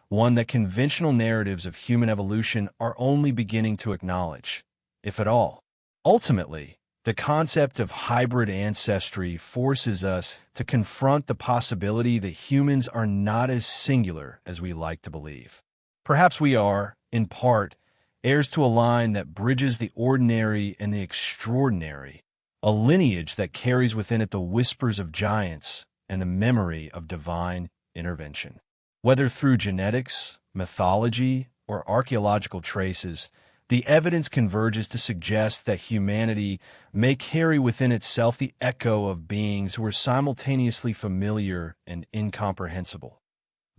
one that conventional narratives of human evolution are only beginning to acknowledge, if at all. Ultimately, the concept of hybrid ancestry forces us to confront the possibility that humans are not as singular as we like to believe. Perhaps we are, in part, heirs to a line that bridges the ordinary and the extraordinary, a lineage that carries within it the whispers of giants and the memory of divine intervention. Whether through genetics, mythology, or archaeological traces, the evidence converges to suggest that humanity may carry within itself the echo of beings who were simultaneously familiar and incomprehensible.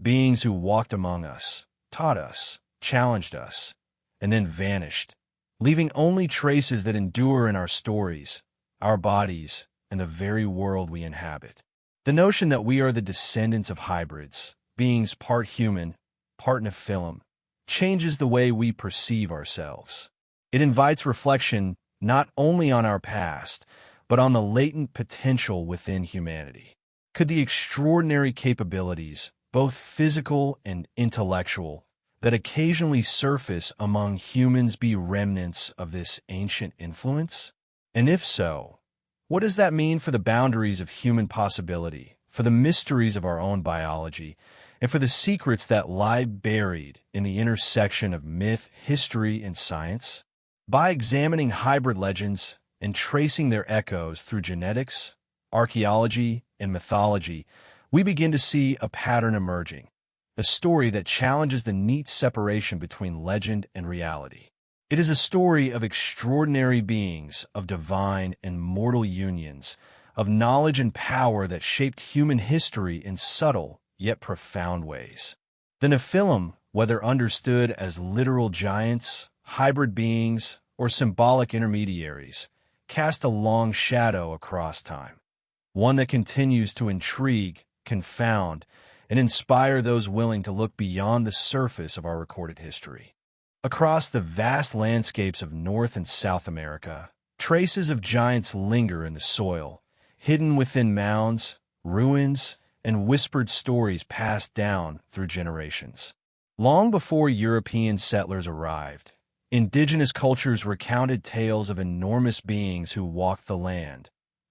Beings who walked among us, taught us, challenged us, and then vanished, leaving only traces that endure in our stories, our bodies, and the very world we inhabit. The notion that we are the descendants of hybrids, beings part human, part Nephilim, changes the way we perceive ourselves. It invites reflection not only on our past, but on the latent potential within humanity. Could the extraordinary capabilities, both physical and intellectual, that occasionally surface among humans be remnants of this ancient influence? And if so, what does that mean for the boundaries of human possibility, for the mysteries of our own biology, and for the secrets that lie buried in the intersection of myth, history, and science? By examining hybrid legends and tracing their echoes through genetics, archaeology, and mythology, we begin to see a pattern emerging, a story that challenges the neat separation between legend and reality. It is a story of extraordinary beings, of divine and mortal unions, of knowledge and power that shaped human history in subtle yet profound ways. The Nephilim, whether understood as literal giants, hybrid beings, or symbolic intermediaries, cast a long shadow across time, one that continues to intrigue, confound, and inspire those willing to look beyond the surface of our recorded history. Across the vast landscapes of North and South America, traces of giants linger in the soil, hidden within mounds, ruins, and whispered stories passed down through generations. Long before European settlers arrived, indigenous cultures recounted tales of enormous beings who walked the land,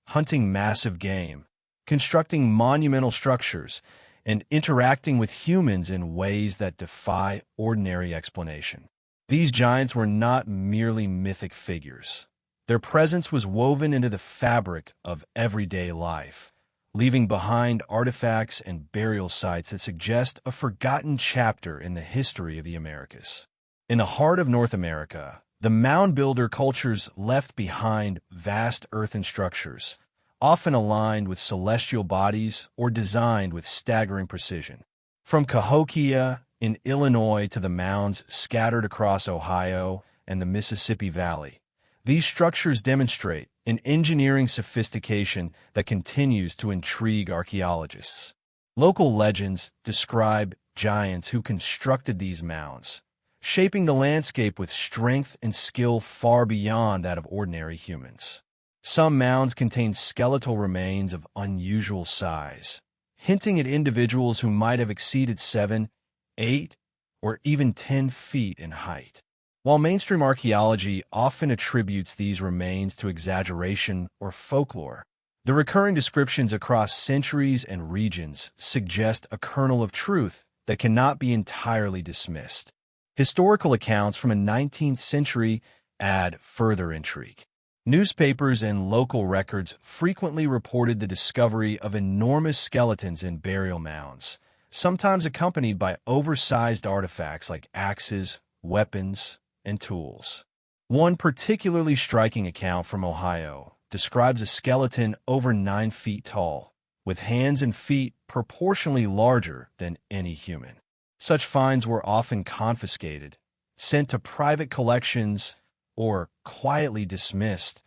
hunting massive game, constructing monumental structures, and interacting with humans in ways that defy ordinary explanation. These giants were not merely mythic figures. Their presence was woven into the fabric of everyday life, leaving behind artifacts and burial sites that suggest a forgotten chapter in the history of the Americas. In the heart of North America, the mound builder cultures left behind vast earthen structures, often aligned with celestial bodies or designed with staggering precision. From Cahokia in Illinois to the mounds scattered across Ohio and the Mississippi Valley, these structures demonstrate an engineering sophistication that continues to intrigue archaeologists. Local legends describe giants who constructed these mounds, shaping the landscape with strength and skill far beyond that of ordinary humans. Some mounds contain skeletal remains of unusual size, hinting at individuals who might have exceeded 7, 8, or even 10 feet in height. While mainstream archaeology often attributes these remains to exaggeration or folklore, the recurring descriptions across centuries and regions suggest a kernel of truth that cannot be entirely dismissed. Historical accounts from the 19th century add further intrigue. Newspapers and local records frequently reported the discovery of enormous skeletons in burial mounds, sometimes accompanied by oversized artifacts like axes, weapons, and tools. One particularly striking account from Ohio describes a skeleton over 9 feet tall, with hands and feet proportionally larger than any human. Such finds were often confiscated, sent to private collections, or quietly dismissed,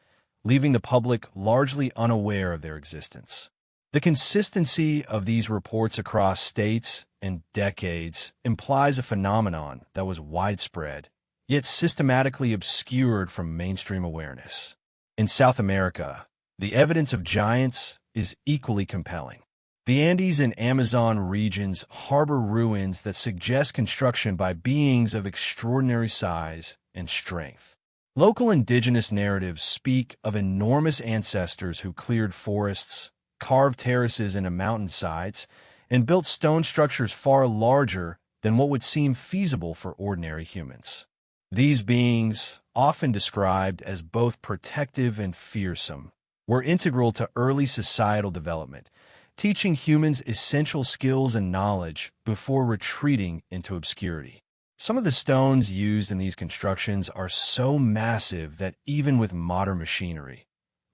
leaving the public largely unaware of their existence. The consistency of these reports across states and decades implies a phenomenon that was widespread, yet systematically obscured from mainstream awareness. In South America, the evidence of giants is equally compelling. The Andes and Amazon regions harbor ruins that suggest construction by beings of extraordinary size and strength. Local indigenous narratives speak of enormous ancestors who cleared forests, carved terraces into mountainsides, and built stone structures far larger than what would seem feasible for ordinary humans. These beings, often described as both protective and fearsome, were integral to early societal development, teaching humans essential skills and knowledge before retreating into obscurity. Some of the stones used in these constructions are so massive that even with modern machinery,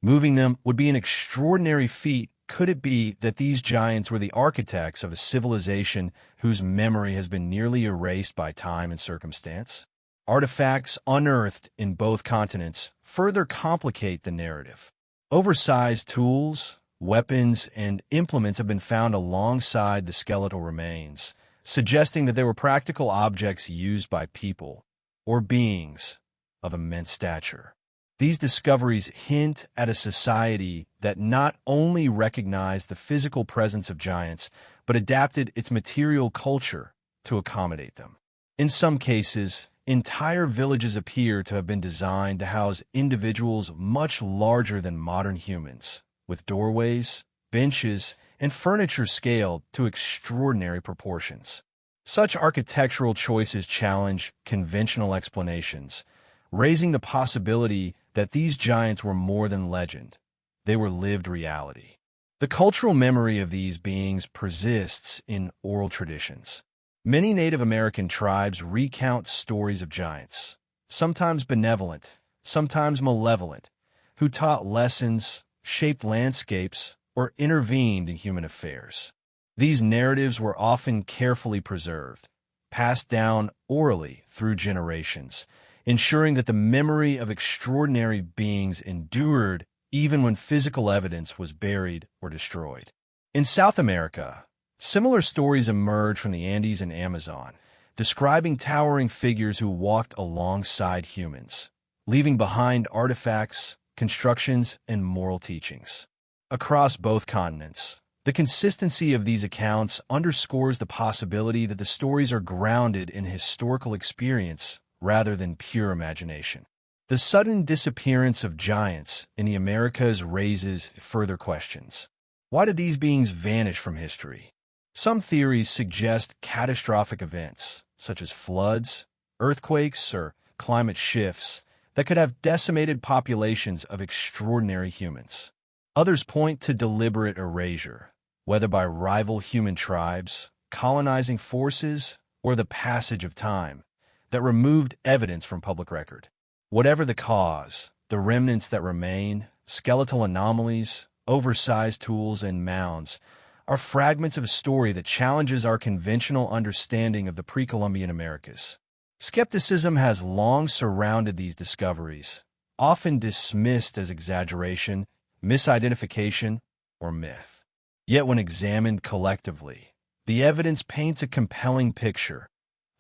moving them would be an extraordinary feat. Could it be that these giants were the architects of a civilization whose memory has been nearly erased by time and circumstance? Artifacts unearthed in both continents further complicate the narrative. Oversized tools, weapons, and implements have been found alongside the skeletal remains, suggesting that they were practical objects used by people or beings of immense stature. These discoveries hint at a society that not only recognized the physical presence of giants, but adapted its material culture to accommodate them. In some cases, entire villages appear to have been designed to house individuals much larger than modern humans, with doorways, benches, and furniture scaled to extraordinary proportions. Such architectural choices challenge conventional explanations, raising the possibility that these giants were more than legend. They were lived reality. The cultural memory of these beings persists in oral traditions. Many Native American tribes recount stories of giants, sometimes benevolent, sometimes malevolent, who taught lessons, shaped landscapes, or intervened in human affairs. These narratives were often carefully preserved, passed down orally through generations, ensuring that the memory of extraordinary beings endured even when physical evidence was buried or destroyed. In South America, similar stories emerge from the Andes and Amazon, describing towering figures who walked alongside humans, leaving behind artifacts, constructions, and moral teachings. Across both continents, the consistency of these accounts underscores the possibility that the stories are grounded in historical experience rather than pure imagination. The sudden disappearance of giants in the Americas raises further questions. Why did these beings vanish from history? Some theories suggest catastrophic events, such as floods, earthquakes, or climate shifts, that could have decimated populations of extraordinary humans. Others point to deliberate erasure, whether by rival human tribes, colonizing forces, or the passage of time, that removed evidence from public record. Whatever the cause, the remnants that remain, skeletal anomalies, oversized tools, and mounds, are fragments of a story that challenges our conventional understanding of the pre-Columbian Americas. Skepticism has long surrounded these discoveries, often dismissed as exaggeration, misidentification, or myth. Yet when examined collectively, the evidence paints a compelling picture.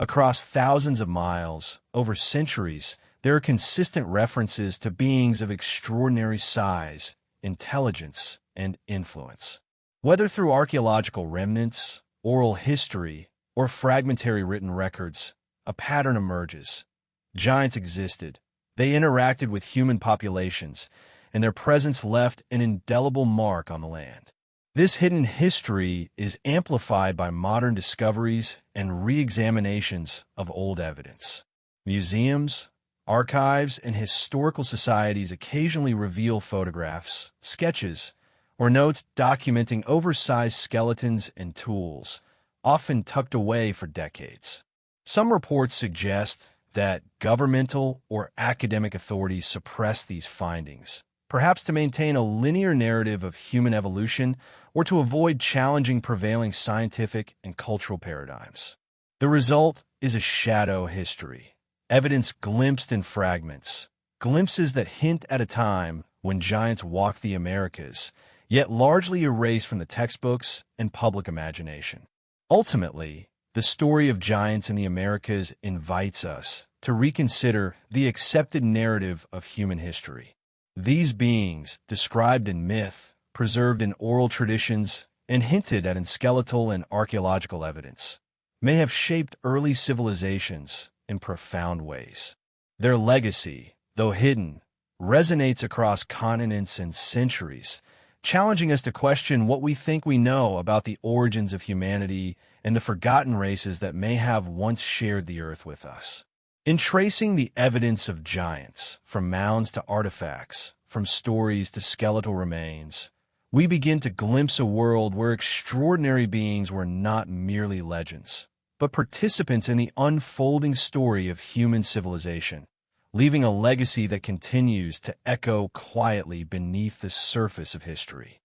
Across thousands of miles, over centuries, there are consistent references to beings of extraordinary size, intelligence, and influence. Whether through archaeological remnants, oral history, or fragmentary written records, a pattern emerges. Giants existed. They interacted with human populations, and their presence left an indelible mark on the land. This hidden history is amplified by modern discoveries and re-examinations of old evidence. Museums, archives, and historical societies occasionally reveal photographs, sketches, or notes documenting oversized skeletons and tools, often tucked away for decades. Some reports suggest that governmental or academic authorities suppress these findings, perhaps to maintain a linear narrative of human evolution or to avoid challenging prevailing scientific and cultural paradigms. The result is a shadow history, evidence glimpsed in fragments, glimpses that hint at a time when giants walked the Americas, yet largely erased from the textbooks and public imagination. Ultimately, the story of giants in the Americas invites us to reconsider the accepted narrative of human history. These beings, described in myth, preserved in oral traditions, and hinted at in skeletal and archaeological evidence, may have shaped early civilizations in profound ways. Their legacy, though hidden, resonates across continents and centuries, challenging us to question what we think we know about the origins of humanity and the forgotten races that may have once shared the earth with us. In tracing the evidence of giants, from mounds to artifacts, from stories to skeletal remains, we begin to glimpse a world where extraordinary beings were not merely legends, but participants in the unfolding story of human civilization, leaving a legacy that continues to echo quietly beneath the surface of history.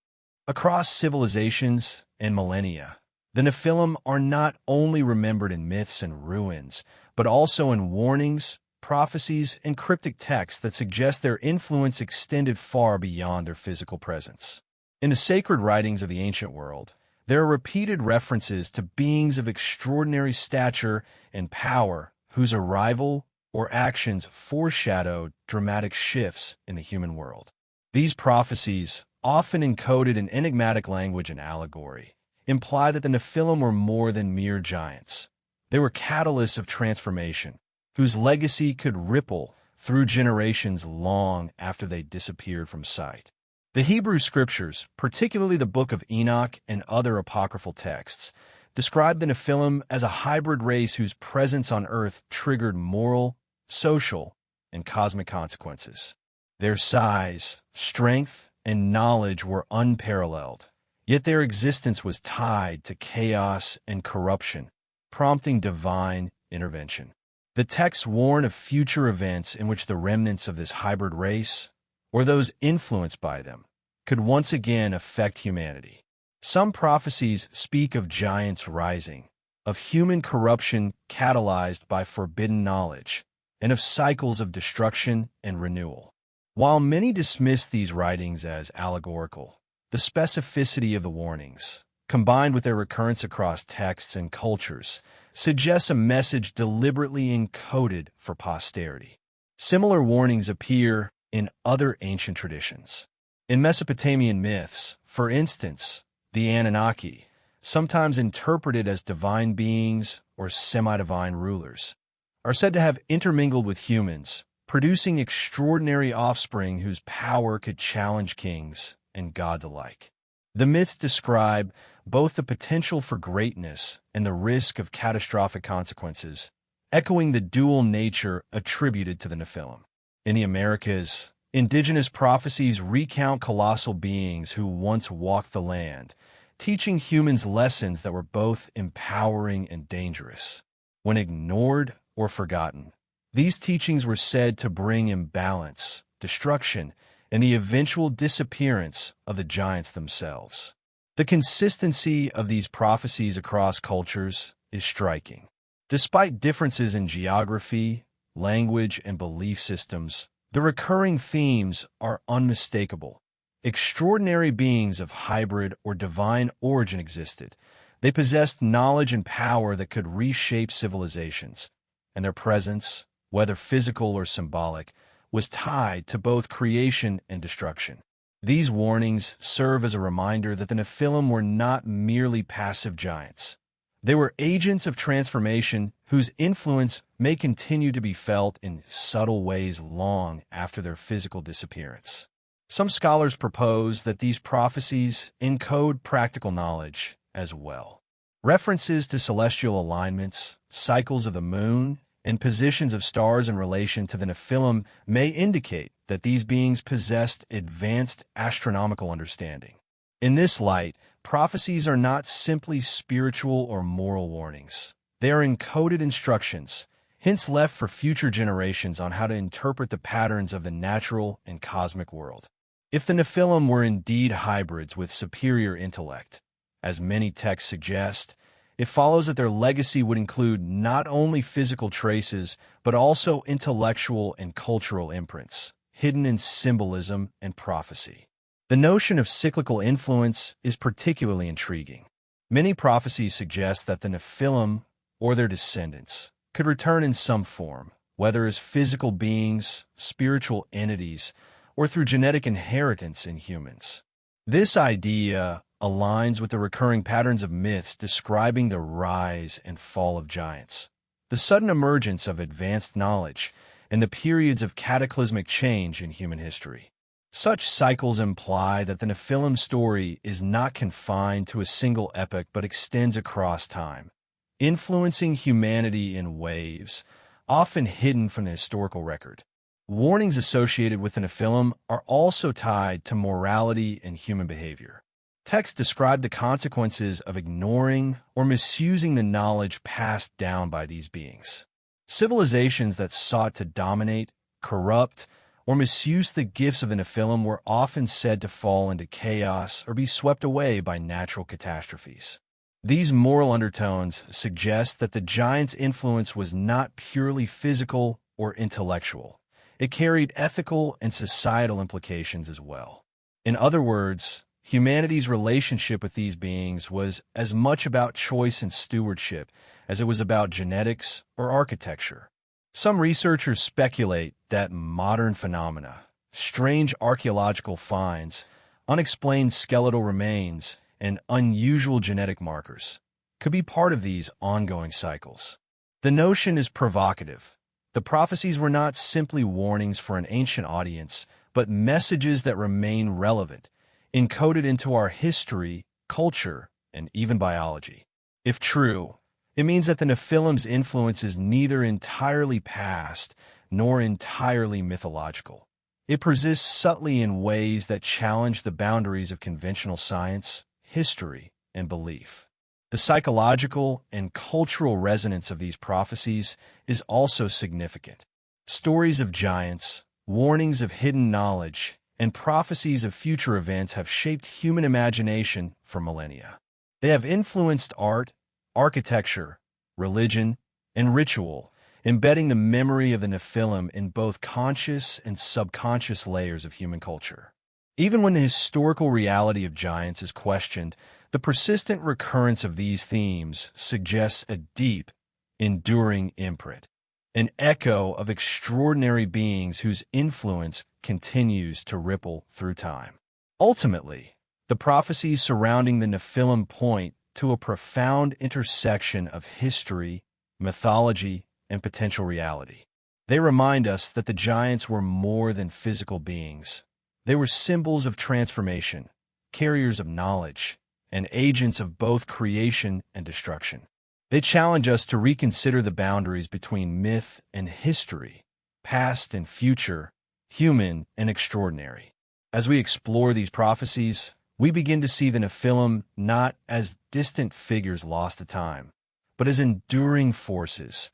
Across civilizations and millennia, the Nephilim are not only remembered in myths and ruins, but also in warnings, prophecies, and cryptic texts that suggest their influence extended far beyond their physical presence. In the sacred writings of the ancient world, there are repeated references to beings of extraordinary stature and power whose arrival or actions foreshadowed dramatic shifts in the human world. These prophecies, often encoded in enigmatic language and allegory, imply that the Nephilim were more than mere giants. They were catalysts of transformation, whose legacy could ripple through generations long after they disappeared from sight. The Hebrew Scriptures, particularly the Book of Enoch and other apocryphal texts, describe the Nephilim as a hybrid race whose presence on Earth triggered moral, social, and cosmic consequences. Their size, strength, and knowledge were unparalleled, yet their existence was tied to chaos and corruption, prompting divine intervention. The texts warn of future events in which the remnants of this hybrid race, or those influenced by them, could once again affect humanity. Some prophecies speak of giants rising, of human corruption catalyzed by forbidden knowledge, and of cycles of destruction and renewal. While many dismiss these writings as allegorical, the specificity of the warnings, combined with their recurrence across texts and cultures, suggests a message deliberately encoded for posterity. Similar warnings appear in other ancient traditions. In Mesopotamian myths, for instance, the Anunnaki, sometimes interpreted as divine beings or semi-divine rulers, are said to have intermingled with humans, producing extraordinary offspring whose power could challenge kings and gods alike. The myths describe both the potential for greatness and the risk of catastrophic consequences, echoing the dual nature attributed to the Nephilim. In the Americas, indigenous prophecies recount colossal beings who once walked the land, teaching humans lessons that were both empowering and dangerous. When ignored or forgotten, these teachings were said to bring imbalance, destruction, and the eventual disappearance of the giants themselves. The consistency of these prophecies across cultures is striking. Despite differences in geography, language, and belief systems, the recurring themes are unmistakable. Extraordinary beings of hybrid or divine origin existed. They possessed knowledge and power that could reshape civilizations, and their presence, whether physical or symbolic, was tied to both creation and destruction. These warnings serve as a reminder that the Nephilim were not merely passive giants. They were agents of transformation whose influence may continue to be felt in subtle ways long after their physical disappearance. Some scholars propose that these prophecies encode practical knowledge as well. References to celestial alignments, cycles of the moon, and positions of stars in relation to the Nephilim may indicate that these beings possessed advanced astronomical understanding. In this light, prophecies are not simply spiritual or moral warnings. They are encoded instructions, hints left for future generations on how to interpret the patterns of the natural and cosmic world. If the Nephilim were indeed hybrids with superior intellect, as many texts suggest, it follows that their legacy would include not only physical traces, but also intellectual and cultural imprints, hidden in symbolism and prophecy. The notion of cyclical influence is particularly intriguing. Many prophecies suggest that the Nephilim, or their descendants, could return in some form, whether as physical beings, spiritual entities, or through genetic inheritance in humans. This idea aligns with the recurring patterns of myths describing the rise and fall of giants, the sudden emergence of advanced knowledge, and the periods of cataclysmic change in human history. Such cycles imply that the Nephilim story is not confined to a single epoch but extends across time, influencing humanity in waves, often hidden from the historical record. Warnings associated with the Nephilim are also tied to morality and human behavior. Texts describe the consequences of ignoring or misusing the knowledge passed down by these beings. Civilizations that sought to dominate, corrupt, or misuse the gifts of the Nephilim were often said to fall into chaos or be swept away by natural catastrophes. These moral undertones suggest that the giants' influence was not purely physical or intellectual. It carried ethical and societal implications as well. In other words, humanity's relationship with these beings was as much about choice and stewardship as it was about genetics or architecture. Some researchers speculate that modern phenomena, strange archaeological finds, unexplained skeletal remains, and unusual genetic markers could be part of these ongoing cycles. The notion is provocative. The prophecies were not simply warnings for an ancient audience, but messages that remain relevant, encoded into our history, culture, and even biology. If true, it means that the Nephilim's influence is neither entirely past nor entirely mythological. It persists subtly in ways that challenge the boundaries of conventional science, history, and belief. The psychological and cultural resonance of these prophecies is also significant. Stories of giants, warnings of hidden knowledge, and prophecies of future events have shaped human imagination for millennia. They have influenced art, architecture, religion, and ritual, embedding the memory of the Nephilim in both conscious and subconscious layers of human culture. Even when the historical reality of giants is questioned, the persistent recurrence of these themes suggests a deep, enduring imprint, an echo of extraordinary beings whose influence continues to ripple through time. Ultimately, the prophecies surrounding the Nephilim point to a profound intersection of history, mythology, and potential reality. They remind us that the giants were more than physical beings. They were symbols of transformation, carriers of knowledge, and agents of both creation and destruction. They challenge us to reconsider the boundaries between myth and history, past and future, human and extraordinary. As we explore these prophecies, we begin to see the Nephilim not as distant figures lost to time, but as enduring forces,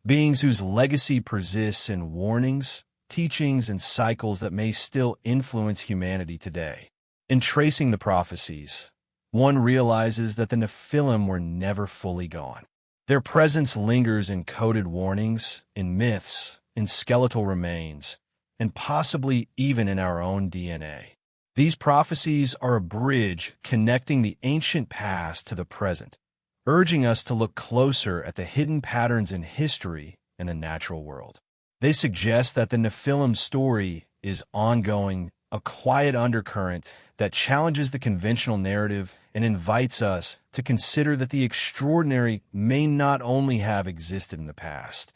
beings whose legacy persists in warnings, teachings, and cycles that may still influence humanity today. In tracing the prophecies, one realizes that the Nephilim were never fully gone. Their presence lingers in coded warnings, in myths, in skeletal remains, and possibly even in our own DNA. These prophecies are a bridge connecting the ancient past to the present, urging us to look closer at the hidden patterns in history and the natural world. They suggest that the Nephilim story is ongoing, a quiet undercurrent that challenges the conventional narrative and invites us to consider that the extraordinary may not only have existed in the past,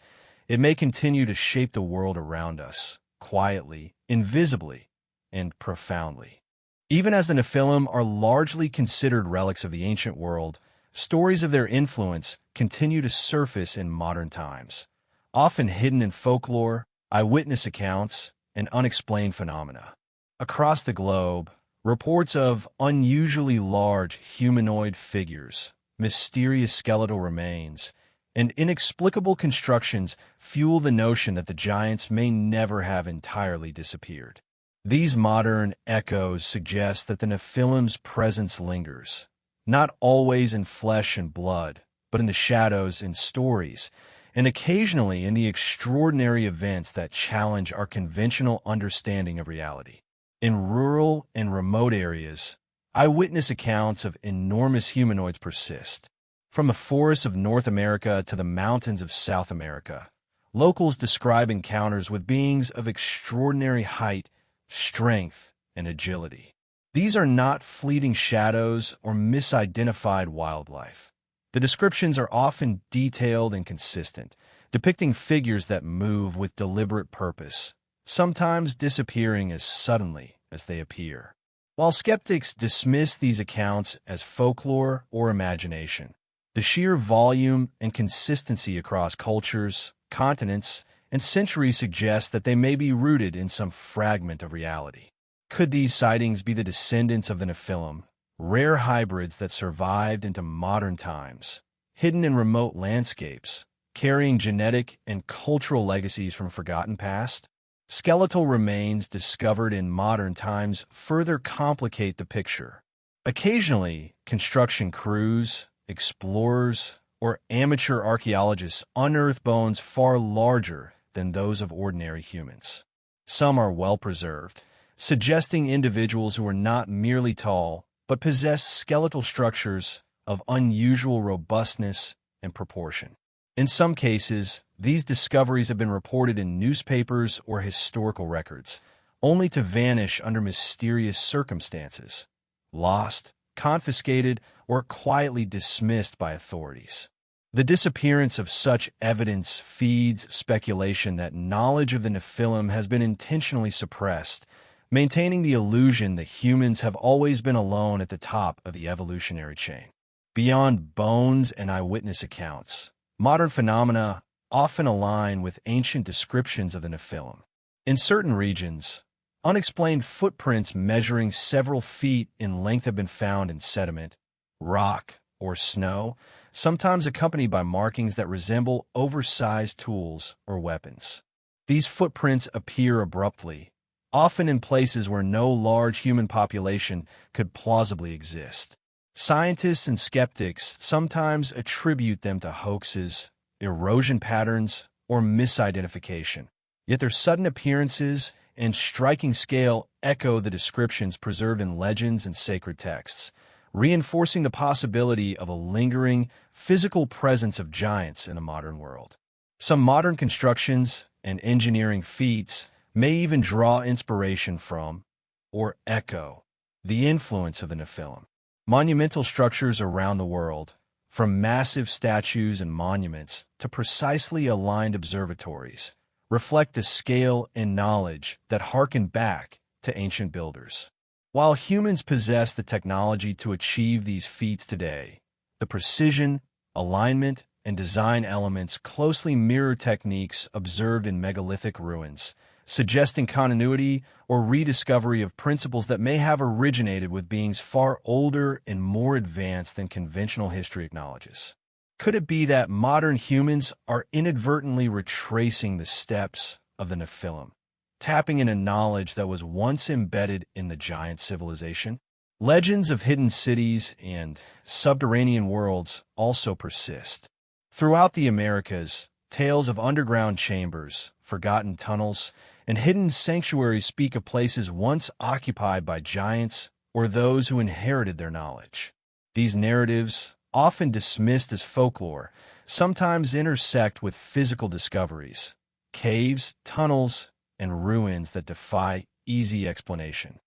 it may continue to shape the world around us, quietly, invisibly, and profoundly. Even as the Nephilim are largely considered relics of the ancient world, stories of their influence continue to surface in modern times, often hidden in folklore, eyewitness accounts, and unexplained phenomena. Across the globe, reports of unusually large humanoid figures, mysterious skeletal remains, and inexplicable constructions fuel the notion that the giants may never have entirely disappeared. These modern echoes suggest that the Nephilim's presence lingers, not always in flesh and blood, but in the shadows and stories, and occasionally in the extraordinary events that challenge our conventional understanding of reality. In rural and remote areas, eyewitness accounts of enormous humanoids persist. From the forests of North America to the mountains of South America, locals describe encounters with beings of extraordinary height, strength, and agility. These are not fleeting shadows or misidentified wildlife. The descriptions are often detailed and consistent, depicting figures that move with deliberate purpose, sometimes disappearing as suddenly as they appear. While skeptics dismiss these accounts as folklore or imagination, the sheer volume and consistency across cultures, continents, and centuries suggest that they may be rooted in some fragment of reality. Could these sightings be the descendants of the Nephilim, rare hybrids that survived into modern times, hidden in remote landscapes, carrying genetic and cultural legacies from forgotten past? Skeletal remains discovered in modern times further complicate the picture. Occasionally, construction crews, explorers, or amateur archaeologists unearth bones far larger than those of ordinary humans. Some are well preserved, suggesting individuals who are not merely tall, but possess skeletal structures of unusual robustness and proportion. In some cases, these discoveries have been reported in newspapers or historical records, only to vanish under mysterious circumstances, lost, confiscated, or quietly dismissed by authorities. The disappearance of such evidence feeds speculation that knowledge of the Nephilim has been intentionally suppressed, maintaining the illusion that humans have always been alone at the top of the evolutionary chain. Beyond bones and eyewitness accounts, modern phenomena often align with ancient descriptions of the Nephilim. In certain regions, unexplained footprints measuring several feet in length have been found in sediment, rock, or snow, sometimes accompanied by markings that resemble oversized tools or weapons. These footprints appear abruptly, often in places where no large human population could plausibly exist. Scientists and skeptics sometimes attribute them to hoaxes, erosion patterns, or misidentification. Yet their sudden appearances and striking scale echo the descriptions preserved in legends and sacred texts, reinforcing the possibility of a lingering, physical presence of giants in the modern world. Some modern constructions and engineering feats may even draw inspiration from, or echo, the influence of the Nephilim. Monumental structures around the world, from massive statues and monuments to precisely aligned observatories, reflect a scale and knowledge that harken back to ancient builders. While humans possess the technology to achieve these feats today, the precision, alignment, and design elements closely mirror techniques observed in megalithic ruins, suggesting continuity or rediscovery of principles that may have originated with beings far older and more advanced than conventional history acknowledges. Could it be that modern humans are inadvertently retracing the steps of the Nephilim, tapping into knowledge that was once embedded in the giant civilization? Legends of hidden cities and subterranean worlds also persist. Throughout the Americas, tales of underground chambers, forgotten tunnels, and hidden sanctuaries speak of places once occupied by giants or those who inherited their knowledge. These narratives, often dismissed as folklore, sometimes intersect with physical discoveries, caves, tunnels, and ruins that defy easy explanation.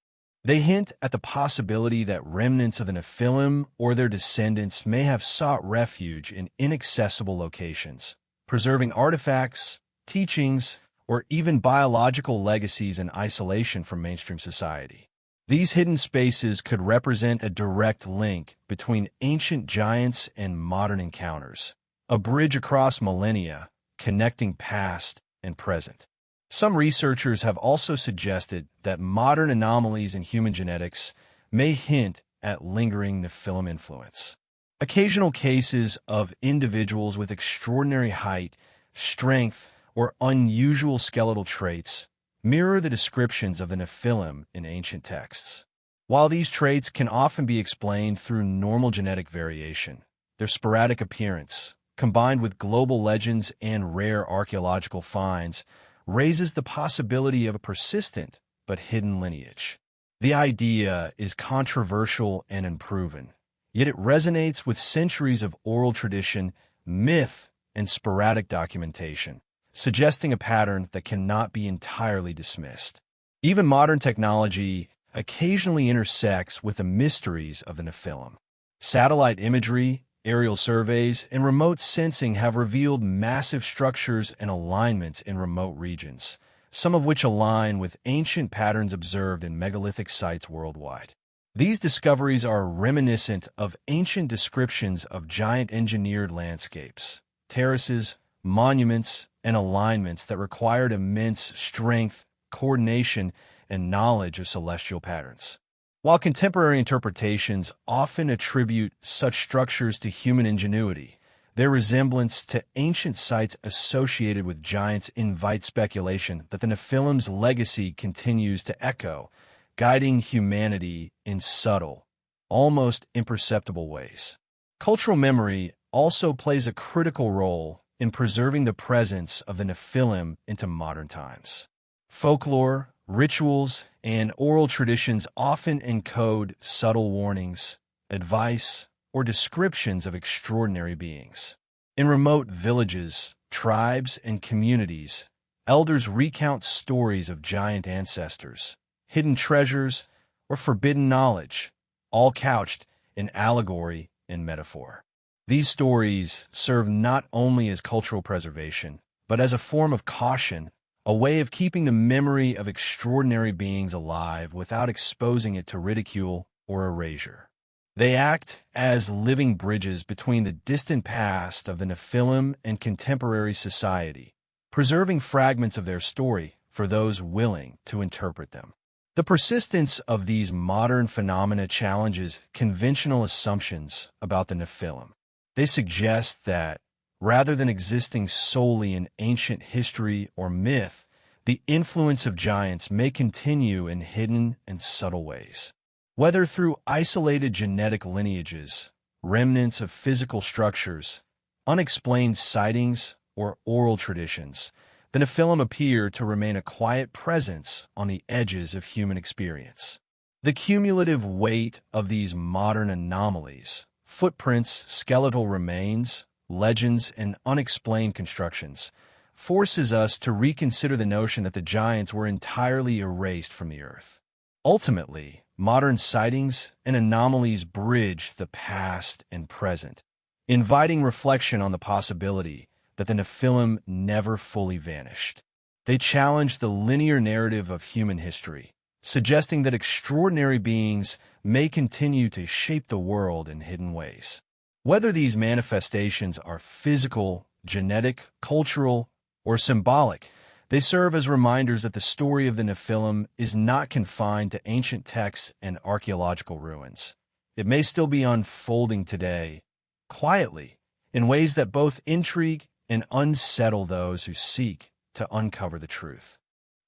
They hint at the possibility that remnants of the Nephilim or their descendants may have sought refuge in inaccessible locations, preserving artifacts, teachings, or even biological legacies in isolation from mainstream society. These hidden spaces could represent a direct link between ancient giants and modern encounters, a bridge across millennia connecting past and present. Some researchers have also suggested that modern anomalies in human genetics may hint at lingering Nephilim influence. Occasional cases of individuals with extraordinary height, strength, or unusual skeletal traits mirror the descriptions of the Nephilim in ancient texts. While these traits can often be explained through normal genetic variation, their sporadic appearance, combined with global legends and rare archaeological finds, raises the possibility of a persistent but hidden lineage. The idea is controversial and unproven, yet it resonates with centuries of oral tradition, myth, and sporadic documentation, suggesting a pattern that cannot be entirely dismissed. Even modern technology occasionally intersects with the mysteries of the Nephilim. Satellite imagery, aerial surveys, and remote sensing have revealed massive structures and alignments in remote regions, some of which align with ancient patterns observed in megalithic sites worldwide. These discoveries are reminiscent of ancient descriptions of giant engineered landscapes, terraces, monuments, and alignments that required immense strength, coordination, and knowledge of celestial patterns. While contemporary interpretations often attribute such structures to human ingenuity, their resemblance to ancient sites associated with giants invite speculation that the Nephilim's legacy continues to echo, guiding humanity in subtle, almost imperceptible ways. Cultural memory also plays a critical role in preserving the presence of the Nephilim into modern times. Folklore, rituals, and oral traditions often encode subtle warnings, advice, or descriptions of extraordinary beings. In remote villages, tribes, and communities, elders recount stories of giant ancestors, hidden treasures, or forbidden knowledge, all couched in allegory and metaphor. These stories serve not only as cultural preservation, but as a form of caution, a way of keeping the memory of extraordinary beings alive without exposing it to ridicule or erasure. They act as living bridges between the distant past of the Nephilim and contemporary society, preserving fragments of their story for those willing to interpret them. The persistence of these modern phenomena challenges conventional assumptions about the Nephilim. They suggest that, rather than existing solely in ancient history or myth, the influence of giants may continue in hidden and subtle ways. Whether through isolated genetic lineages, remnants of physical structures, unexplained sightings, or oral traditions, the Nephilim appear to remain a quiet presence on the edges of human experience. The cumulative weight of these modern anomalies, footprints, skeletal remains, legends, and unexplained constructions, forces us to reconsider the notion that the giants were entirely erased from the earth. Ultimately, modern sightings and anomalies bridge the past and present, inviting reflection on the possibility that the Nephilim never fully vanished. They challenge the linear narrative of human history, suggesting that extraordinary beings may continue to shape the world in hidden ways. Whether these manifestations are physical, genetic, cultural, or symbolic, they serve as reminders that the story of the Nephilim is not confined to ancient texts and archaeological ruins. It may still be unfolding today, quietly, in ways that both intrigue and unsettle those who seek to uncover the truth.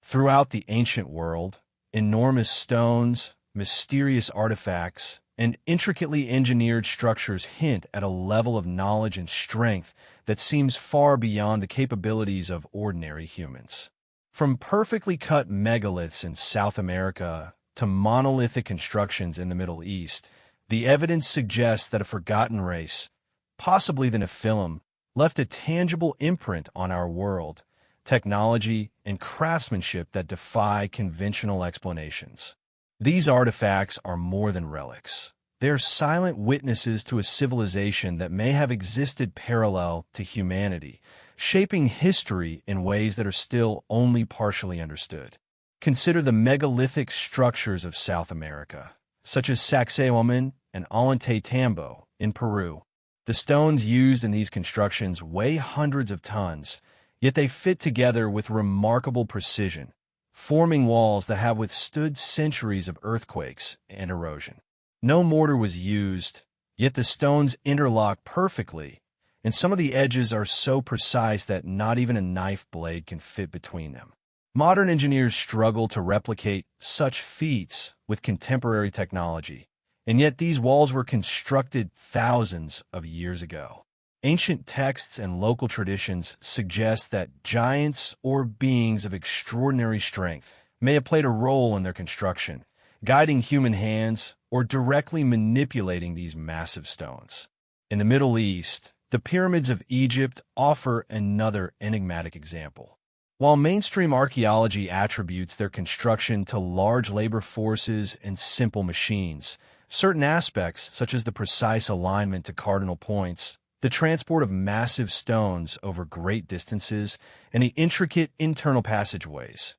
Throughout the ancient world, enormous stones, mysterious artifacts, and intricately engineered structures hint at a level of knowledge and strength that seems far beyond the capabilities of ordinary humans. From perfectly cut megaliths in South America to monolithic constructions in the Middle East, the evidence suggests that a forgotten race, possibly the Nephilim, left a tangible imprint on our world, technology, and craftsmanship that defy conventional explanations. These artifacts are more than relics. They are silent witnesses to a civilization that may have existed parallel to humanity, shaping history in ways that are still only partially understood. Consider the megalithic structures of South America, such as Sacsayhuaman and Ollantaytambo in Peru. The stones used in these constructions weigh hundreds of tons, yet they fit together with remarkable precision, forming walls that have withstood centuries of earthquakes and erosion. No mortar was used, yet the stones interlock perfectly, and some of the edges are so precise that not even a knife blade can fit between them. Modern engineers struggle to replicate such feats with contemporary technology, and yet these walls were constructed thousands of years ago. Ancient texts and local traditions suggest that giants or beings of extraordinary strength may have played a role in their construction, guiding human hands or directly manipulating these massive stones. In the Middle East, the pyramids of Egypt offer another enigmatic example. While mainstream archaeology attributes their construction to large labor forces and simple machines, certain aspects, such as the precise alignment to cardinal points, the transport of massive stones over great distances, and the intricate internal passageways,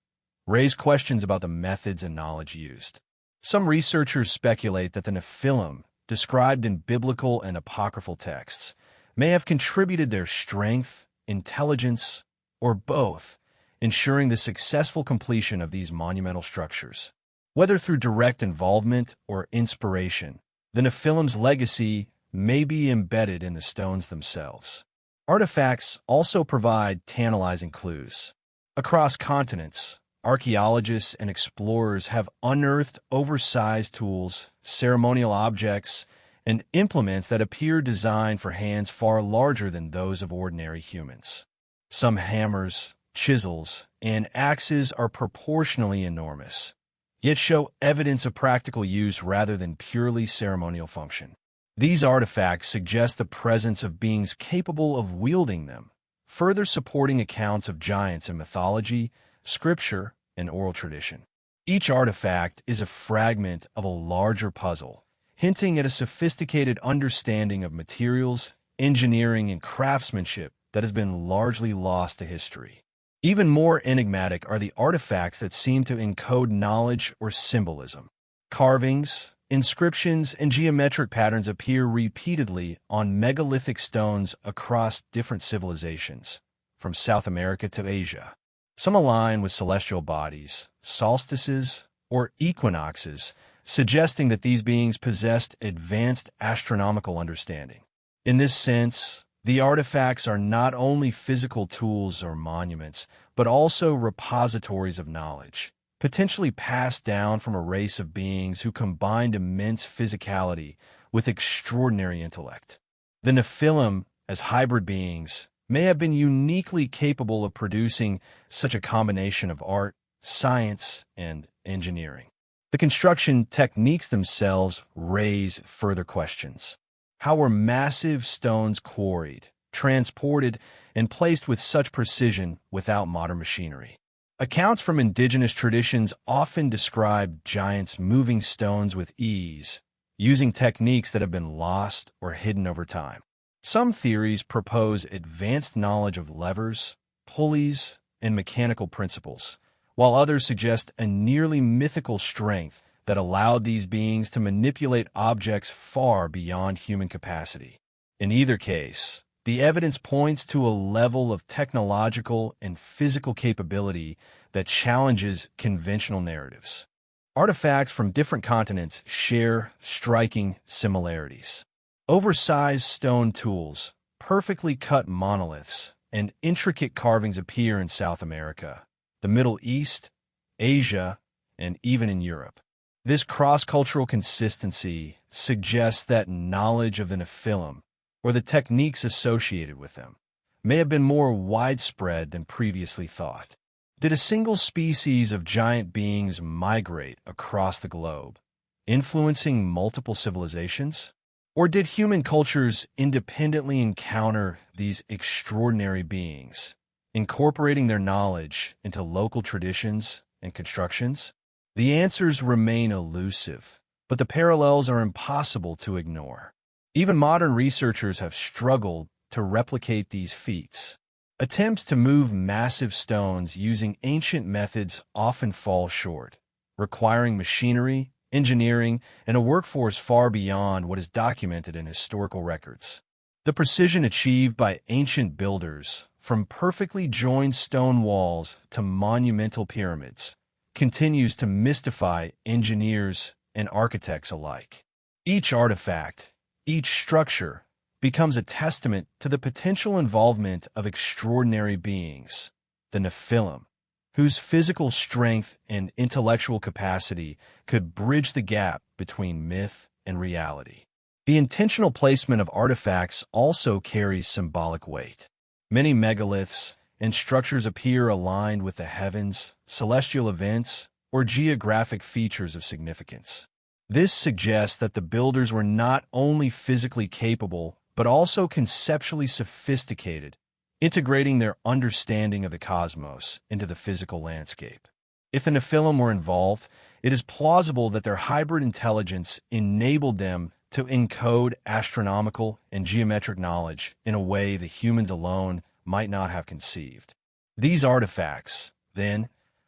raise questions about the methods and knowledge used. Some researchers speculate that the Nephilim, described in biblical and apocryphal texts, may have contributed their strength, intelligence, or both, ensuring the successful completion of these monumental structures. Whether through direct involvement or inspiration, the Nephilim's legacy may be embedded in the stones themselves. Artifacts also provide tantalizing clues. Across continents, archaeologists and explorers have unearthed oversized tools, ceremonial objects, and implements that appear designed for hands far larger than those of ordinary humans. Some hammers, chisels, and axes are proportionally enormous, yet show evidence of practical use rather than purely ceremonial function. These artifacts suggest the presence of beings capable of wielding them, further supporting accounts of giants in mythology, scripture, and oral tradition. Each artifact is a fragment of a larger puzzle, hinting at a sophisticated understanding of materials, engineering, and craftsmanship that has been largely lost to history. Even more enigmatic are the artifacts that seem to encode knowledge or symbolism. Carvings, inscriptions, and geometric patterns appear repeatedly on megalithic stones across different civilizations, from South America to Asia. Some align with celestial bodies, solstices, or equinoxes, suggesting that these beings possessed advanced astronomical understanding. In this sense, the artifacts are not only physical tools or monuments, but also repositories of knowledge, potentially passed down from a race of beings who combined immense physicality with extraordinary intellect. The Nephilim, as hybrid beings, may have been uniquely capable of producing such a combination of art, science, and engineering. The construction techniques themselves raise further questions. How were massive stones quarried, transported, and placed with such precision without modern machinery? Accounts from indigenous traditions often describe giants moving stones with ease, using techniques that have been lost or hidden over time. Some theories propose advanced knowledge of levers, pulleys, and mechanical principles, while others suggest a nearly mythical strength that allowed these beings to manipulate objects far beyond human capacity. In either case, the evidence points to a level of technological and physical capability that challenges conventional narratives. Artifacts from different continents share striking similarities. Oversized stone tools, perfectly cut monoliths, and intricate carvings appear in South America, the Middle East, Asia, and even in Europe. This cross-cultural consistency suggests that knowledge of the Nephilim, or the techniques associated with them, may have been more widespread than previously thought. Did a single species of giant beings migrate across the globe, influencing multiple civilizations? Or did human cultures independently encounter these extraordinary beings, incorporating their knowledge into local traditions and constructions? The answers remain elusive, but the parallels are impossible to ignore. Even modern researchers have struggled to replicate these feats. Attempts to move massive stones using ancient methods often fall short, requiring machinery, engineering, and a workforce far beyond what is documented in historical records. The precision achieved by ancient builders, from perfectly joined stone walls to monumental pyramids, continues to mystify engineers and architects alike. Each artifact, each structure, becomes a testament to the potential involvement of extraordinary beings, the Nephilim, whose physical strength and intellectual capacity could bridge the gap between myth and reality. The intentional placement of artifacts also carries symbolic weight. Many megaliths and structures appear aligned with the heavens, celestial events, or geographic features of significance. This suggests that the builders were not only physically capable, but also conceptually sophisticated, integrating their understanding of the cosmos into the physical landscape. If the Nephilim were involved, it is plausible that their hybrid intelligence enabled them to encode astronomical and geometric knowledge in a way the humans alone might not have conceived. These artifacts, then,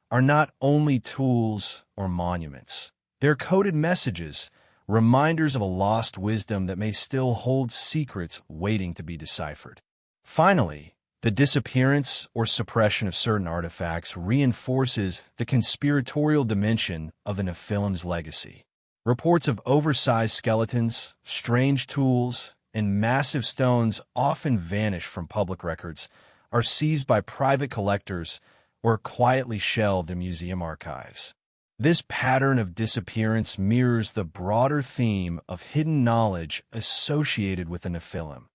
are not only tools or monuments. They're coded messages, reminders of a lost wisdom that may still hold secrets waiting to be deciphered. Finally, the disappearance or suppression of certain artifacts reinforces the conspiratorial dimension of the Nephilim's legacy. Reports of oversized skeletons, strange tools, and massive stones often vanish from public records, are seized by private collectors, or quietly shelved in museum archives. This pattern of disappearance mirrors the broader theme of hidden knowledge associated with the Nephilim,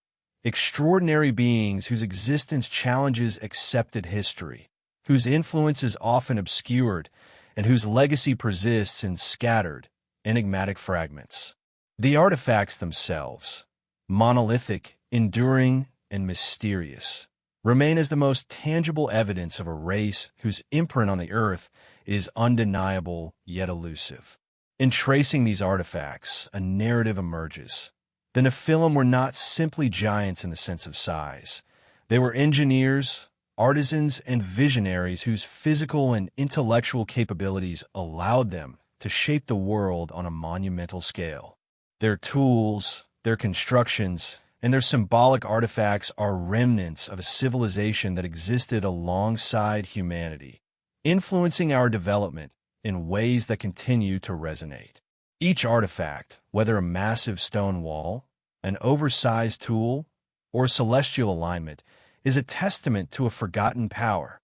extraordinary beings whose existence challenges accepted history, whose influence is often obscured, and whose legacy persists in scattered, enigmatic fragments. The artifacts themselves, monolithic, enduring, and mysterious, remain as the most tangible evidence of a race whose imprint on the earth is undeniable yet elusive. In tracing these artifacts, a narrative emerges. The Nephilim were not simply giants in the sense of size. They were engineers, artisans, and visionaries whose physical and intellectual capabilities allowed them to shape the world on a monumental scale. Their tools, their constructions, and their symbolic artifacts are remnants of a civilization that existed alongside humanity, influencing our development in ways that continue to resonate. Each artifact, whether a massive stone wall, an oversized tool, or celestial alignment, is a testament to a forgotten power,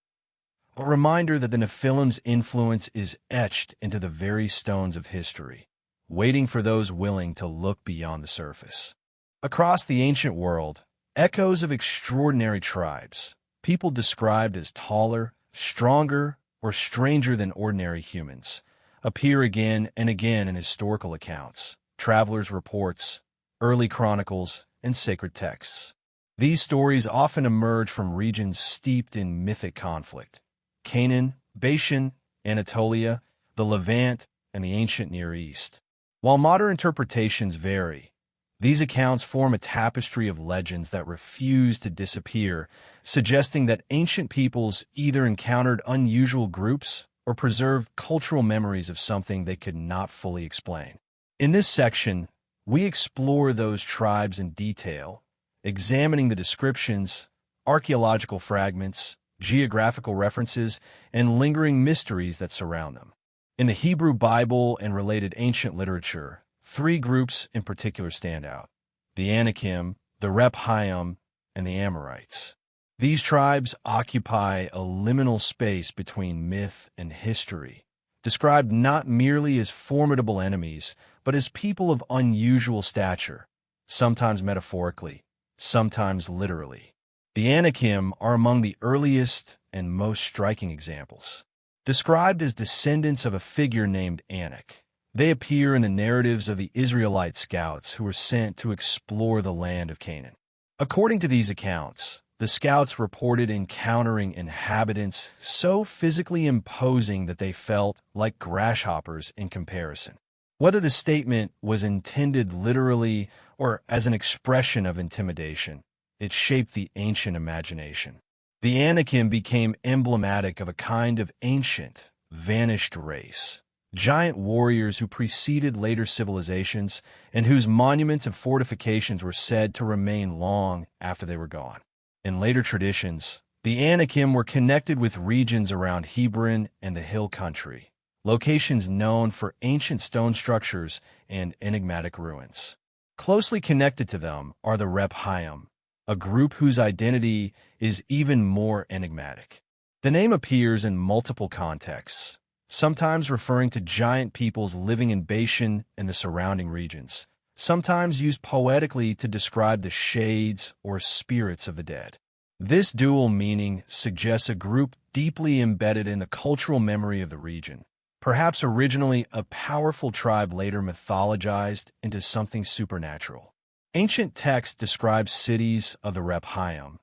a reminder that the Nephilim's influence is etched into the very stones of history, waiting for those willing to look beyond the surface. Across the ancient world, echoes of extraordinary tribes, people described as taller, stronger, or stranger than ordinary humans, appear again and again in historical accounts, travelers' reports, early chronicles, and sacred texts. These stories often emerge from regions steeped in mythic conflict: Canaan, Bashan, Anatolia, the Levant, and the ancient Near East. While modern interpretations vary, these accounts form a tapestry of legends that refuse to disappear, suggesting that ancient peoples either encountered unusual groups or preserve cultural memories of something they could not fully explain. In this section, we explore those tribes in detail, examining the descriptions, archaeological fragments, geographical references, and lingering mysteries that surround them. In the Hebrew Bible and related ancient literature, three groups in particular stand out: the Anakim, the Rephaim, and the Amorites. These tribes occupy a liminal space between myth and history, described not merely as formidable enemies, but as people of unusual stature, sometimes metaphorically, sometimes literally. The Anakim are among the earliest and most striking examples. Described as descendants of a figure named Anak, they appear in the narratives of the Israelite scouts who were sent to explore the land of Canaan. According to these accounts, the scouts reported encountering inhabitants so physically imposing that they felt like grasshoppers in comparison. Whether the statement was intended literally or as an expression of intimidation, it shaped the ancient imagination. The Anakim became emblematic of a kind of ancient, vanished race, giant warriors who preceded later civilizations and whose monuments and fortifications were said to remain long after they were gone. In later traditions, the Anakim were connected with regions around Hebron and the Hill Country, locations known for ancient stone structures and enigmatic ruins. Closely connected to them are the Rephaim, a group whose identity is even more enigmatic. The name appears in multiple contexts, sometimes referring to giant peoples living in Bashan and the surrounding regions, sometimes used poetically to describe the shades or spirits of the dead. This dual meaning suggests a group deeply embedded in the cultural memory of the region, perhaps originally a powerful tribe later mythologized into something supernatural. Ancient texts describe cities of the Rephaim,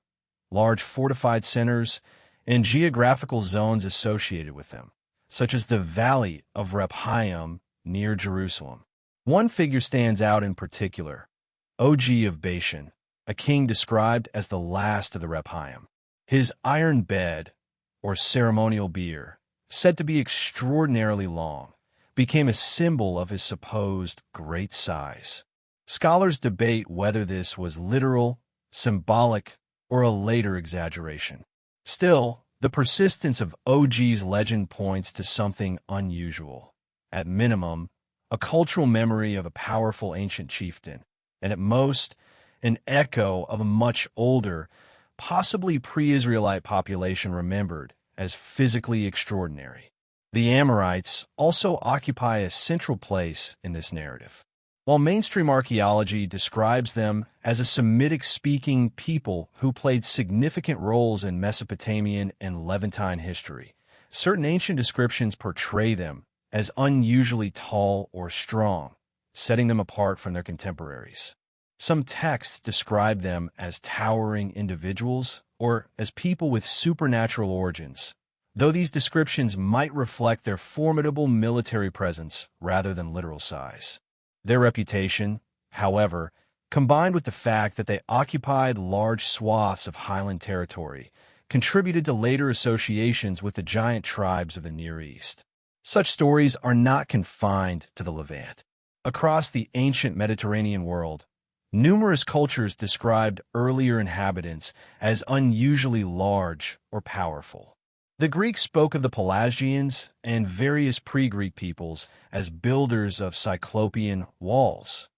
large fortified centers, and geographical zones associated with them, such as the Valley of Rephaim near Jerusalem. One figure stands out in particular, Og of Bashan, a king described as the last of the Rephaim. His iron bed, or ceremonial bier, said to be extraordinarily long, became a symbol of his supposed great size. Scholars debate whether this was literal, symbolic, or a later exaggeration. Still, the persistence of Og's legend points to something unusual. At minimum, a cultural memory of a powerful ancient chieftain, and at most, an echo of a much older, possibly pre-Israelite population remembered as physically extraordinary. The Amorites also occupy a central place in this narrative. While mainstream archaeology describes them as a Semitic-speaking people who played significant roles in Mesopotamian and Levantine history, certain ancient descriptions portray them as unusually tall or strong, setting them apart from their contemporaries. Some texts describe them as towering individuals or as people with supernatural origins, though these descriptions might reflect their formidable military presence rather than literal size. Their reputation, however, combined with the fact that they occupied large swaths of highland territory, contributed to later associations with the giant tribes of the Near East. Such stories are not confined to the Levant. Across the ancient Mediterranean world, numerous cultures described earlier inhabitants as unusually large or powerful. The Greeks spoke of the Pelasgians and various pre-Greek peoples as builders of cyclopean walls,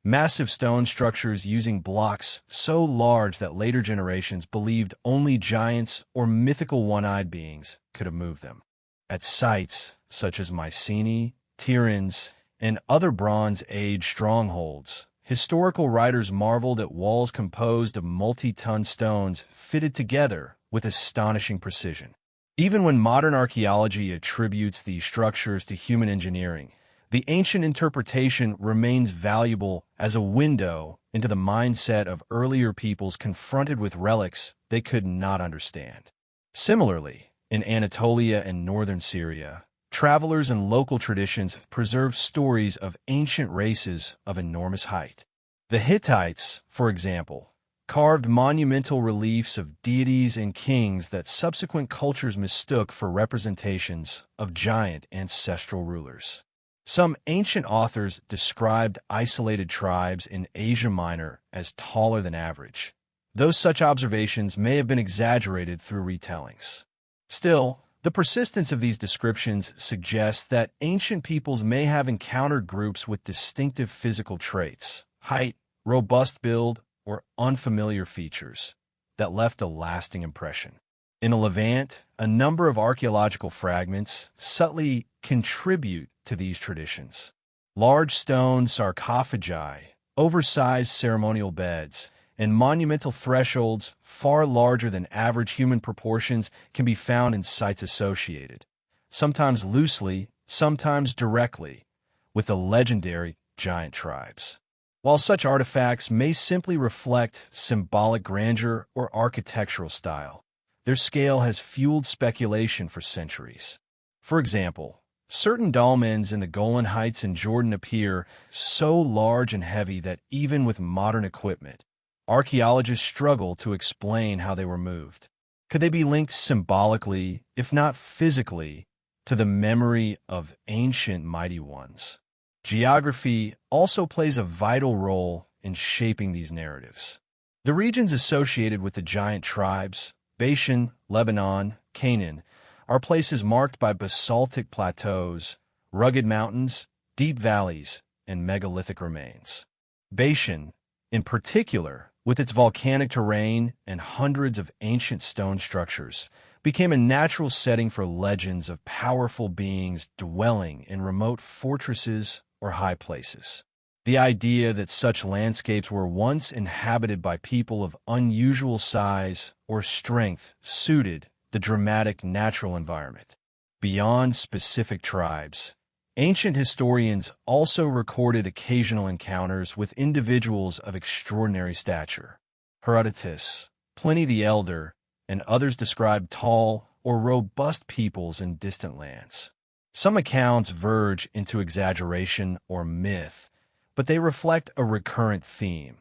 massive stone structures using blocks so large that later generations believed only giants or mythical one-eyed beings could have moved them. At sites such as Mycenae, Tiryns, and other Bronze Age strongholds, historical writers marveled at walls composed of multi-ton stones fitted together with astonishing precision. Even when modern archaeology attributes these structures to human engineering, the ancient interpretation remains valuable as a window into the mindset of earlier peoples confronted with relics they could not understand. Similarly, in Anatolia and northern Syria, travelers and local traditions preserve stories of ancient races of enormous height. The Hittites, for example, carved monumental reliefs of deities and kings that subsequent cultures mistook for representations of giant ancestral rulers. Some ancient authors described isolated tribes in Asia Minor as taller than average, though such observations may have been exaggerated through retellings. Still, the persistence of these descriptions suggests that ancient peoples may have encountered groups with distinctive physical traits, height, robust build, or unfamiliar features that left a lasting impression. In the Levant, a number of archaeological fragments subtly contribute to these traditions. Large stone sarcophagi, oversized ceremonial beds, and monumental thresholds far larger than average human proportions can be found in sites associated, sometimes loosely, sometimes directly, with the legendary giant tribes. While such artifacts may simply reflect symbolic grandeur or architectural style, their scale has fueled speculation for centuries. For example, certain dolmens in the Golan Heights in Jordan appear so large and heavy that even with modern equipment, archaeologists struggle to explain how they were moved. Could they be linked symbolically, if not physically, to the memory of ancient mighty ones? Geography also plays a vital role in shaping these narratives. The regions associated with the giant tribes, Bashan, Lebanon, Canaan, are places marked by basaltic plateaus, rugged mountains, deep valleys, and megalithic remains. Bashan, in particular, with its volcanic terrain and hundreds of ancient stone structures, became a natural setting for legends of powerful beings dwelling in remote fortresses or high places. The idea that such landscapes were once inhabited by people of unusual size or strength suited the dramatic natural environment. Beyond specific tribes, ancient historians also recorded occasional encounters with individuals of extraordinary stature. Herodotus, Pliny the Elder, and others described tall or robust peoples in distant lands. Some accounts verge into exaggeration or myth, but they reflect a recurrent theme.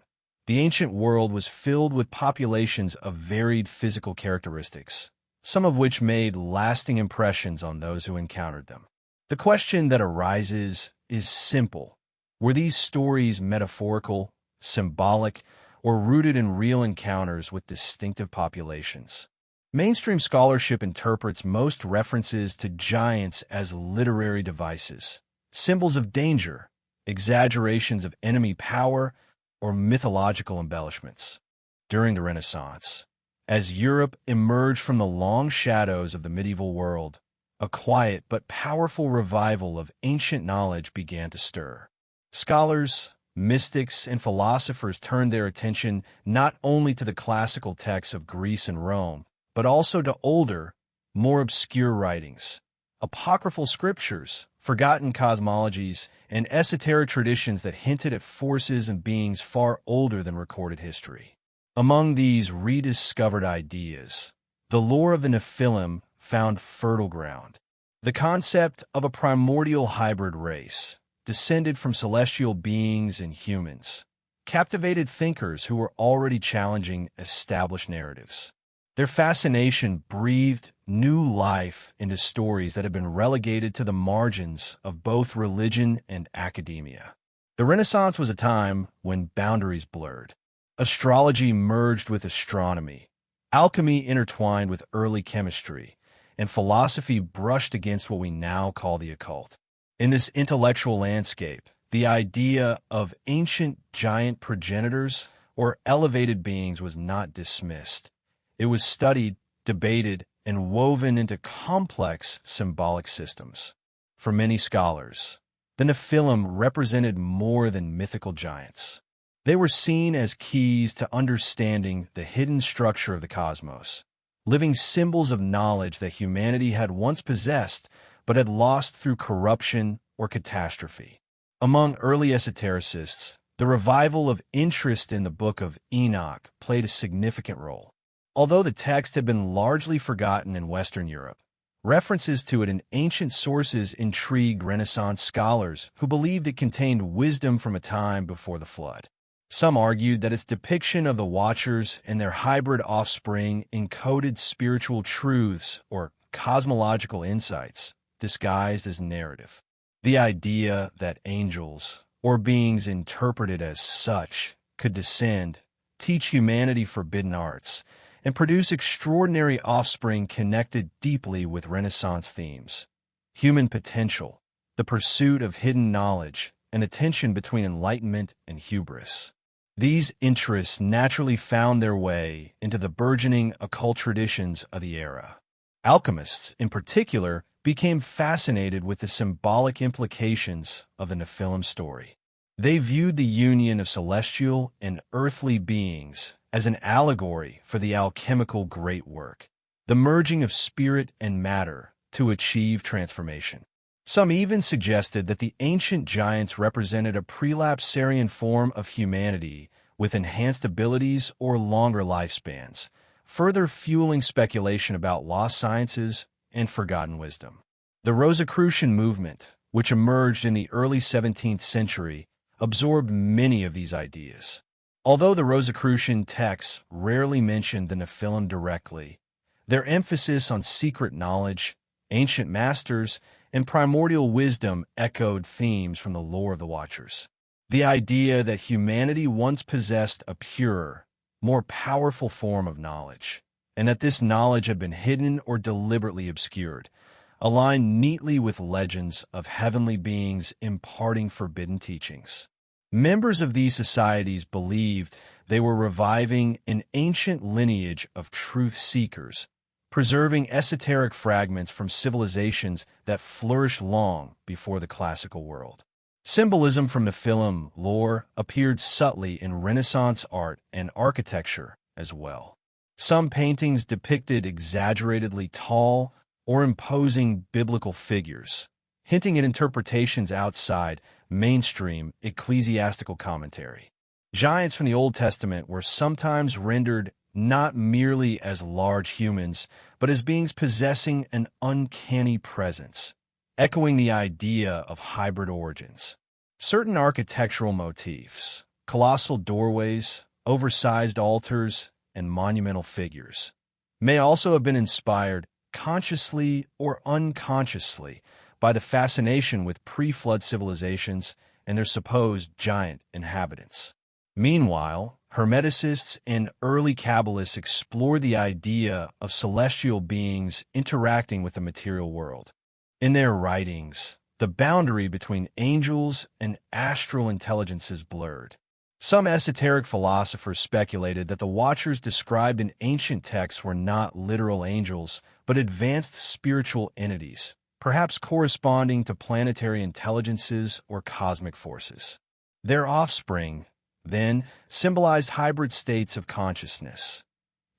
The ancient world was filled with populations of varied physical characteristics, some of which made lasting impressions on those who encountered them. The question that arises is simple. Were these stories metaphorical, symbolic, or rooted in real encounters with distinctive populations? Mainstream scholarship interprets most references to giants as literary devices, symbols of danger, exaggerations of enemy power, or mythological embellishments. During the Renaissance, as Europe emerged from the long shadows of the medieval world, a quiet but powerful revival of ancient knowledge began to stir. Scholars, mystics, and philosophers turned their attention not only to the classical texts of Greece and Rome, but also to older, more obscure writings, apocryphal scriptures, forgotten cosmologies, and esoteric traditions that hinted at forces and beings far older than recorded history. Among these rediscovered ideas, the lore of the Nephilim found fertile ground. The concept of a primordial hybrid race, descended from celestial beings and humans, captivated thinkers who were already challenging established narratives. Their fascination breathed new life into stories that had been relegated to the margins of both religion and academia. The Renaissance was a time when boundaries blurred. Astrology merged with astronomy, alchemy intertwined with early chemistry, and philosophy brushed against what we now call the occult. In this intellectual landscape, the idea of ancient giant progenitors or elevated beings was not dismissed. It was studied, debated, and woven into complex symbolic systems. For many scholars, the Nephilim represented more than mythical giants. They were seen as keys to understanding the hidden structure of the cosmos, living symbols of knowledge that humanity had once possessed but had lost through corruption or catastrophe. Among early esotericists, the revival of interest in the Book of Enoch played a significant role. Although the text had been largely forgotten in Western Europe, references to it in ancient sources intrigued Renaissance scholars who believed it contained wisdom from a time before the flood. Some argued that its depiction of the Watchers and their hybrid offspring encoded spiritual truths or cosmological insights disguised as narrative. The idea that angels, or beings interpreted as such, could descend, teach humanity forbidden arts, and produce extraordinary offspring connected deeply with Renaissance themes. Human potential, the pursuit of hidden knowledge, and a tension between enlightenment and hubris. These interests naturally found their way into the burgeoning occult traditions of the era. Alchemists, in particular, became fascinated with the symbolic implications of the Nephilim story. They viewed the union of celestial and earthly beings as an allegory for the alchemical great work, the merging of spirit and matter to achieve transformation. Some even suggested that the ancient giants represented a prelapsarian form of humanity with enhanced abilities or longer lifespans, further fueling speculation about lost sciences and forgotten wisdom. The Rosicrucian movement, which emerged in the early 17th century, absorbed many of these ideas. Although the Rosicrucian texts rarely mentioned the Nephilim directly, their emphasis on secret knowledge, ancient masters, and primordial wisdom echoed themes from the lore of the Watchers. The idea that humanity once possessed a purer, more powerful form of knowledge, and that this knowledge had been hidden or deliberately obscured, aligned neatly with legends of heavenly beings imparting forbidden teachings. Members of these societies believed they were reviving an ancient lineage of truth seekers, preserving esoteric fragments from civilizations that flourished long before the classical world. Symbolism from Nephilim lore appeared subtly in Renaissance art and architecture as well. Some paintings depicted exaggeratedly tall or imposing biblical figures, hinting at interpretations outside mainstream ecclesiastical commentary. Giants from the Old Testament were sometimes rendered not merely as large humans, but as beings possessing an uncanny presence, echoing the idea of hybrid origins. Certain architectural motifs, colossal doorways, oversized altars, and monumental figures, may also have been inspired, consciously or unconsciously, by the fascination with pre-flood civilizations and their supposed giant inhabitants. Meanwhile, Hermeticists and early Kabbalists explored the idea of celestial beings interacting with the material world. In their writings, the boundary between angels and astral intelligences blurred. Some esoteric philosophers speculated that the Watchers described in ancient texts were not literal angels, but advanced spiritual entities, perhaps corresponding to planetary intelligences or cosmic forces. Their offspring, then, symbolized hybrid states of consciousness,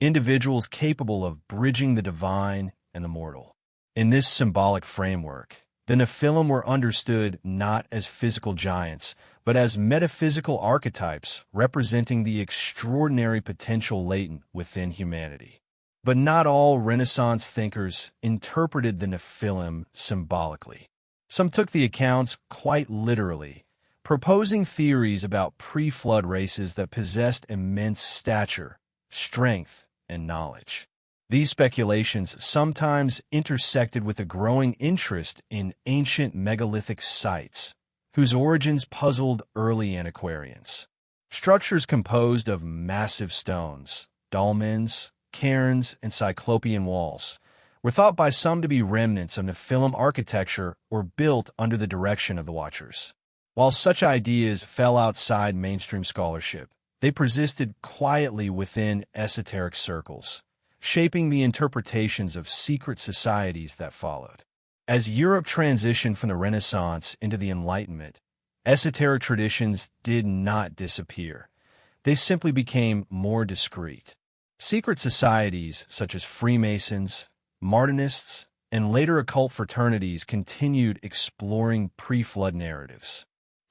individuals capable of bridging the divine and the mortal. In this symbolic framework, the Nephilim were understood not as physical giants, but as metaphysical archetypes representing the extraordinary potential latent within humanity. But not all Renaissance thinkers interpreted the Nephilim symbolically. Some took the accounts quite literally, proposing theories about pre-flood races that possessed immense stature, strength, and knowledge. These speculations sometimes intersected with a growing interest in ancient megalithic sites, whose origins puzzled early antiquarians. Structures composed of massive stones, dolmens, cairns, and cyclopean walls were thought by some to be remnants of Nephilim architecture or built under the direction of the Watchers. While such ideas fell outside mainstream scholarship, they persisted quietly within esoteric circles, shaping the interpretations of secret societies that followed. As Europe transitioned from the Renaissance into the Enlightenment, esoteric traditions did not disappear. They simply became more discreet. Secret societies such as Freemasons, Martinists, and later occult fraternities continued exploring pre-flood narratives.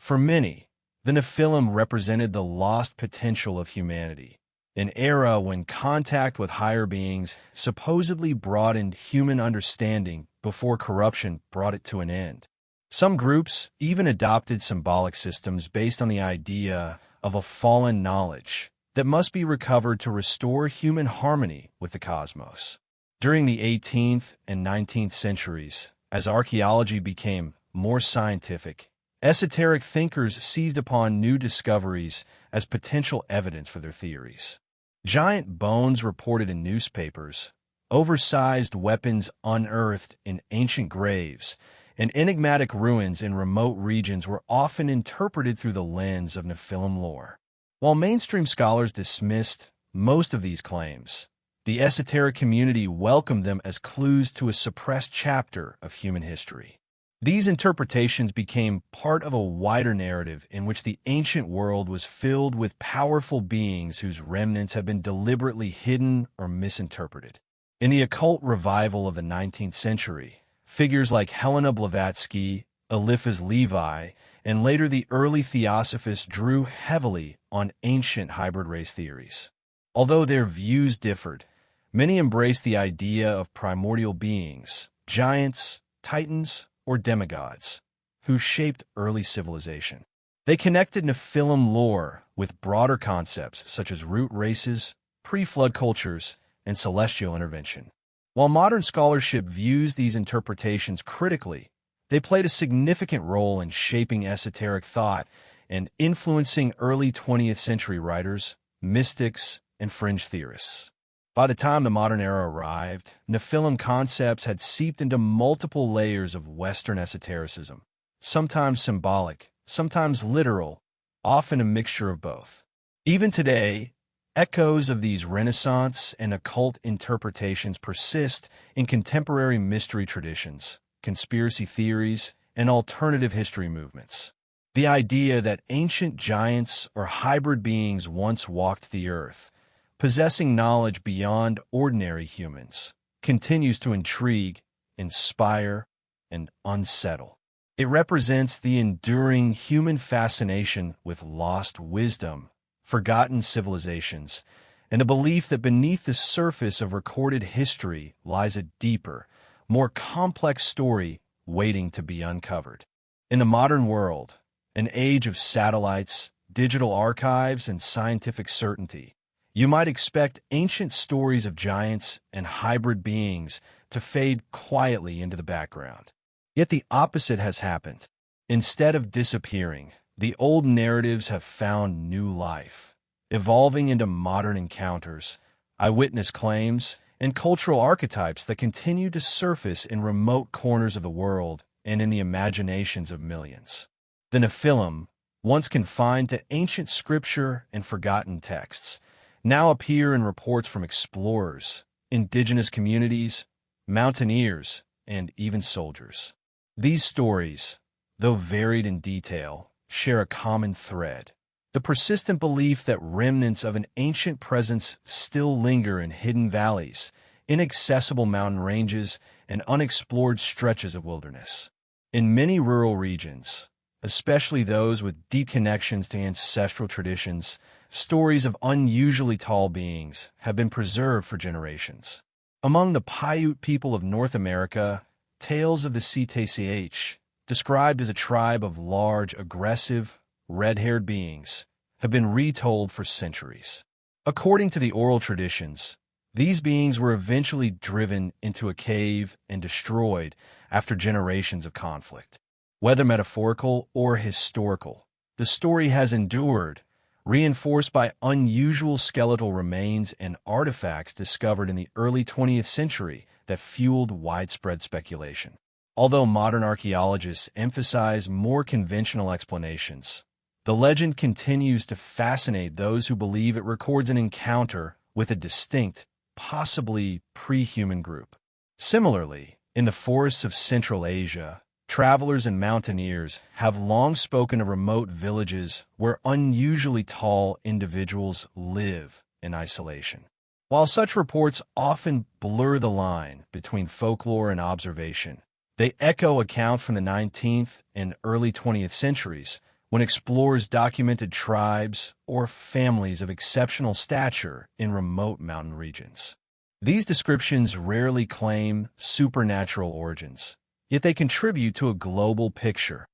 For many, the Nephilim represented the lost potential of humanity, an era when contact with higher beings supposedly broadened human understanding before corruption brought it to an end. Some groups even adopted symbolic systems based on the idea of a fallen knowledge that must be recovered to restore human harmony with the cosmos. During the 18th and 19th centuries, as archaeology became more scientific, esoteric thinkers seized upon new discoveries as potential evidence for their theories. Giant bones reported in newspapers, oversized weapons unearthed in ancient graves, and enigmatic ruins in remote regions were often interpreted through the lens of Nephilim lore. While mainstream scholars dismissed most of these claims, the esoteric community welcomed them as clues to a suppressed chapter of human history. These interpretations became part of a wider narrative in which the ancient world was filled with powerful beings whose remnants had been deliberately hidden or misinterpreted. In the occult revival of the 19th century, figures like Helena Blavatsky, Eliphas Levi, and later the early theosophists drew heavily on ancient hybrid race theories. Although their views differed, many embraced the idea of primordial beings, giants, titans, or demigods, who shaped early civilization. They connected Nephilim lore with broader concepts such as root races, pre-flood cultures, and celestial intervention. While modern scholarship views these interpretations critically, they played a significant role in shaping esoteric thought and influencing early 20th century writers, mystics, and fringe theorists. By the time the modern era arrived, Nephilim concepts had seeped into multiple layers of Western esotericism, sometimes symbolic, sometimes literal, often a mixture of both. Even today, echoes of these Renaissance and occult interpretations persist in contemporary mystery traditions, conspiracy theories, and alternative history movements. The idea that ancient giants or hybrid beings once walked the earth, possessing knowledge beyond ordinary humans, continues to intrigue, inspire, and unsettle. It represents the enduring human fascination with lost wisdom, forgotten civilizations, and a belief that beneath the surface of recorded history lies a deeper, more complex story waiting to be uncovered. In the modern world, an age of satellites, digital archives, and scientific certainty, you might expect ancient stories of giants and hybrid beings to fade quietly into the background. Yet the opposite has happened. Instead of disappearing, the old narratives have found new life, evolving into modern encounters, eyewitness claims, and cultural archetypes that continue to surface in remote corners of the world and in the imaginations of millions. The Nephilim, once confined to ancient scripture and forgotten texts, now appear in reports from explorers, indigenous communities, mountaineers, and even soldiers. These stories, though varied in detail, share a common thread: the persistent belief that remnants of an ancient presence still linger in hidden valleys, inaccessible mountain ranges, and unexplored stretches of wilderness. In many rural regions, especially those with deep connections to ancestral traditions, stories of unusually tall beings have been preserved for generations. Among the Paiute people of North America, tales of the CTCH, described as a tribe of large, aggressive, red-haired beings, have been retold for centuries. According to the oral traditions, these beings were eventually driven into a cave and destroyed after generations of conflict. Whether metaphorical or historical, the story has endured, reinforced by unusual skeletal remains and artifacts discovered in the early 20th century that fueled widespread speculation. Although modern archaeologists emphasize more conventional explanations, the legend continues to fascinate those who believe it records an encounter with a distinct, possibly pre-human group. Similarly, in the forests of Central Asia, travelers and mountaineers have long spoken of remote villages where unusually tall individuals live in isolation. While such reports often blur the line between folklore and observation, they echo accounts from the 19th and early 20th centuries when explorers documented tribes or families of exceptional stature in remote mountain regions. These descriptions rarely claim supernatural origins, yet they contribute to a global picture.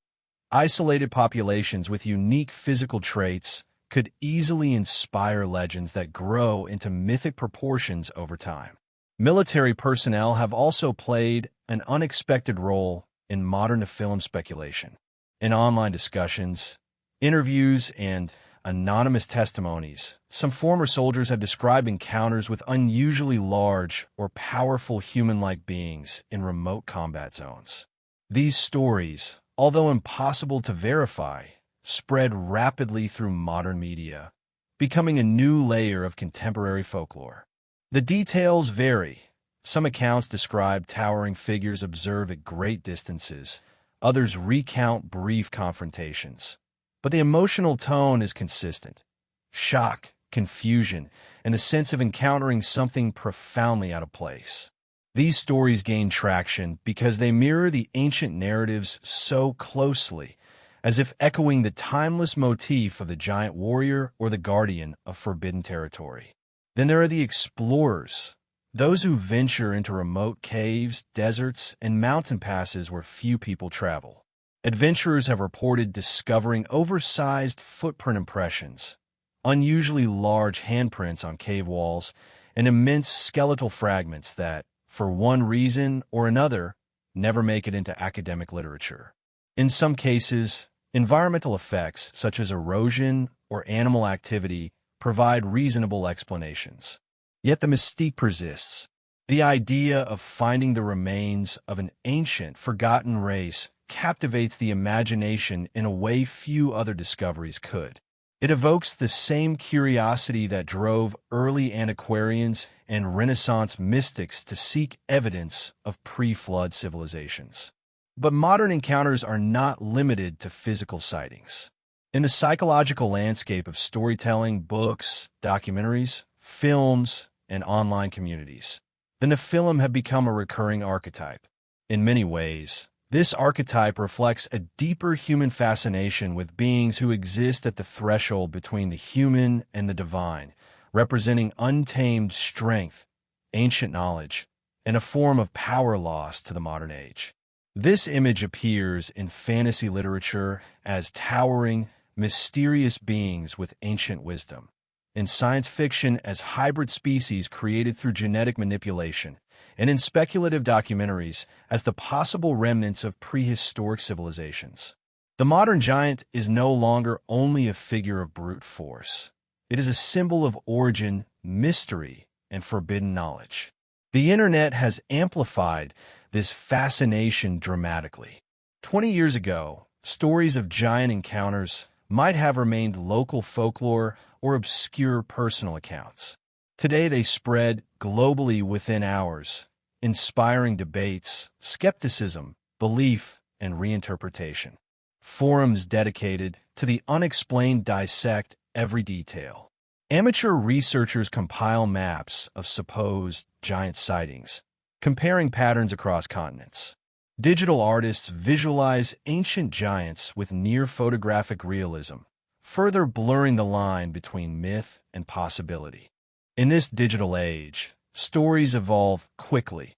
Isolated populations with unique physical traits, could easily inspire legends that grow into mythic proportions over time. Military personnel have also played an unexpected role in modern Nephilim speculation. In online discussions, interviews, and anonymous testimonies, some former soldiers have described encounters with unusually large or powerful human-like beings in remote combat zones. These stories, although impossible to verify, spread rapidly through modern media, becoming a new layer of contemporary folklore. The details vary. Some accounts describe towering figures observed at great distances. Others recount brief confrontations. But the emotional tone is consistent. Shock, confusion, and a sense of encountering something profoundly out of place. These stories gain traction because they mirror the ancient narratives so closely, as if echoing the timeless motif of the giant warrior or the guardian of forbidden territory. Then there are the explorers, those who venture into remote caves, deserts, and mountain passes where few people travel. Adventurers have reported discovering oversized footprint impressions, unusually large handprints on cave walls, and immense skeletal fragments that, for one reason or another, never make it into academic literature. In some cases, environmental effects such as erosion or animal activity provide reasonable explanations. Yet the mystique persists. The idea of finding the remains of an ancient, forgotten race captivates the imagination in a way few other discoveries could. It evokes the same curiosity that drove early antiquarians and Renaissance mystics to seek evidence of pre-flood civilizations. But modern encounters are not limited to physical sightings. In the psychological landscape of storytelling, books, documentaries, films, and online communities, the Nephilim have become a recurring archetype. In many ways, this archetype reflects a deeper human fascination with beings who exist at the threshold between the human and the divine, representing untamed strength, ancient knowledge, and a form of power lost to the modern age. This image appears in fantasy literature as towering, mysterious beings with ancient wisdom, in science fiction as hybrid species created through genetic manipulation, and in speculative documentaries as the possible remnants of prehistoric civilizations. The modern giant is no longer only a figure of brute force. It is a symbol of origin, mystery, and forbidden knowledge. The internet has amplified this fascination dramatically. 20 years ago, stories of giant encounters might have remained local folklore or obscure personal accounts. Today they spread globally within hours, inspiring debates, skepticism, belief, and reinterpretation. Forums dedicated to the unexplained dissect every detail. Amateur researchers compile maps of supposed giant sightings, comparing patterns across continents. Digital artists visualize ancient giants with near-photographic realism, further blurring the line between myth and possibility. In this digital age, stories evolve quickly,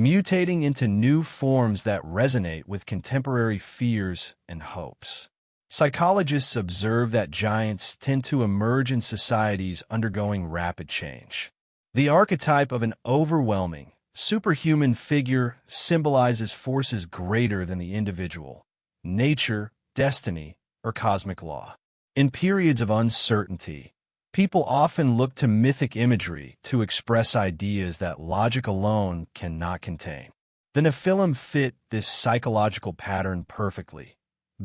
mutating into new forms that resonate with contemporary fears and hopes. Psychologists observe that giants tend to emerge in societies undergoing rapid change. The archetype of an overwhelming, superhuman figure symbolizes forces greater than the individual, nature, destiny, or cosmic law. In periods of uncertainty, people often look to mythic imagery to express ideas that logic alone cannot contain. The Nephilim fit this psychological pattern perfectly.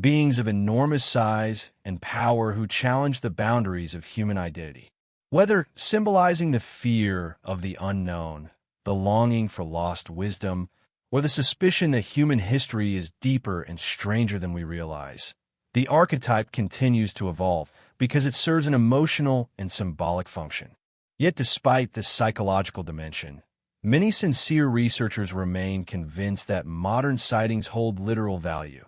Beings of enormous size and power who challenge the boundaries of human identity. Whether symbolizing the fear of the unknown, the longing for lost wisdom, or the suspicion that human history is deeper and stranger than we realize, the archetype continues to evolve because it serves an emotional and symbolic function. Yet despite this psychological dimension, many sincere researchers remain convinced that modern sightings hold literal value,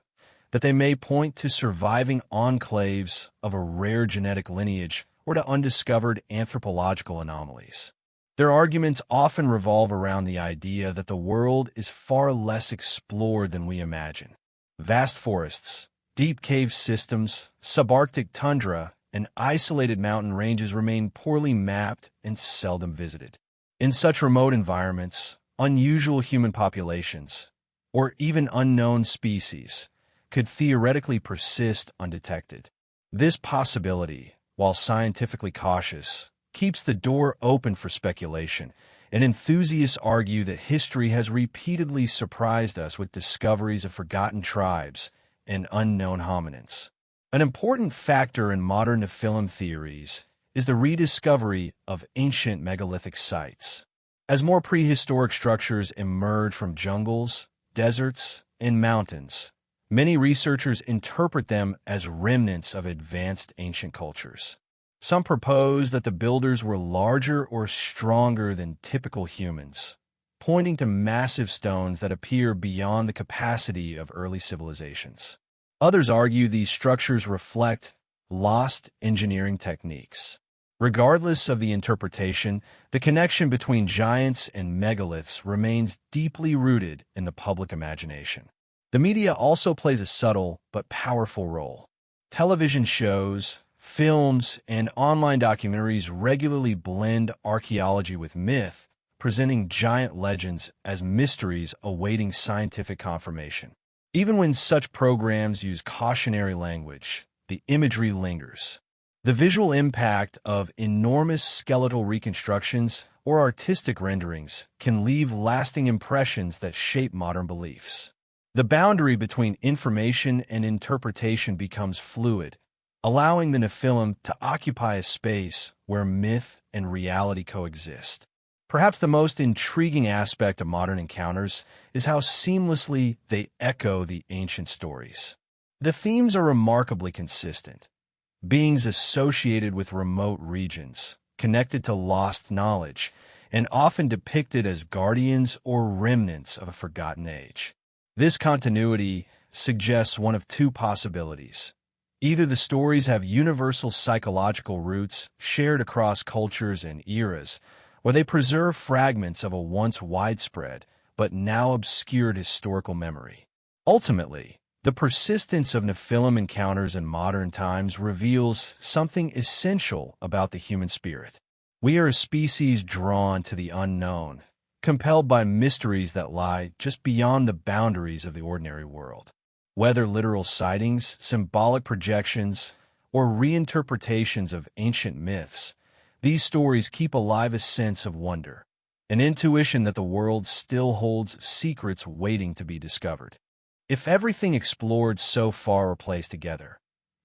that they may point to surviving enclaves of a rare genetic lineage or to undiscovered anthropological anomalies. Their arguments often revolve around the idea that the world is far less explored than we imagine. Vast forests, deep cave systems, subarctic tundra, and isolated mountain ranges remain poorly mapped and seldom visited. In such remote environments, unusual human populations, or even unknown species, could theoretically persist undetected. This possibility, while scientifically cautious, keeps the door open for speculation, and enthusiasts argue that history has repeatedly surprised us with discoveries of forgotten tribes and unknown hominins. An important factor in modern Nephilim theories is the rediscovery of ancient megalithic sites. As more prehistoric structures emerge from jungles, deserts, and mountains, many researchers interpret them as remnants of advanced ancient cultures. Some propose that the builders were larger or stronger than typical humans, pointing to massive stones that appear beyond the capacity of early civilizations. Others argue these structures reflect lost engineering techniques. Regardless of the interpretation, the connection between giants and megaliths remains deeply rooted in the public imagination. The media also plays a subtle but powerful role. Television shows, films, and online documentaries regularly blend archaeology with myth, presenting giant legends as mysteries awaiting scientific confirmation. Even when such programs use cautionary language, the imagery lingers. The visual impact of enormous skeletal reconstructions or artistic renderings can leave lasting impressions that shape modern beliefs. The boundary between information and interpretation becomes fluid, allowing the Nephilim to occupy a space where myth and reality coexist. Perhaps the most intriguing aspect of modern encounters is how seamlessly they echo the ancient stories. The themes are remarkably consistent. Beings associated with remote regions, connected to lost knowledge, and often depicted as guardians or remnants of a forgotten age. This continuity suggests one of two possibilities. Either the stories have universal psychological roots shared across cultures and eras, or they preserve fragments of a once widespread but now obscured historical memory. Ultimately, the persistence of Nephilim encounters in modern times reveals something essential about the human spirit. We are a species drawn to the unknown, compelled by mysteries that lie just beyond the boundaries of the ordinary world. Whether literal sightings, symbolic projections, or reinterpretations of ancient myths, these stories keep alive a sense of wonder, an intuition that the world still holds secrets waiting to be discovered. If everything explored so far were placed together,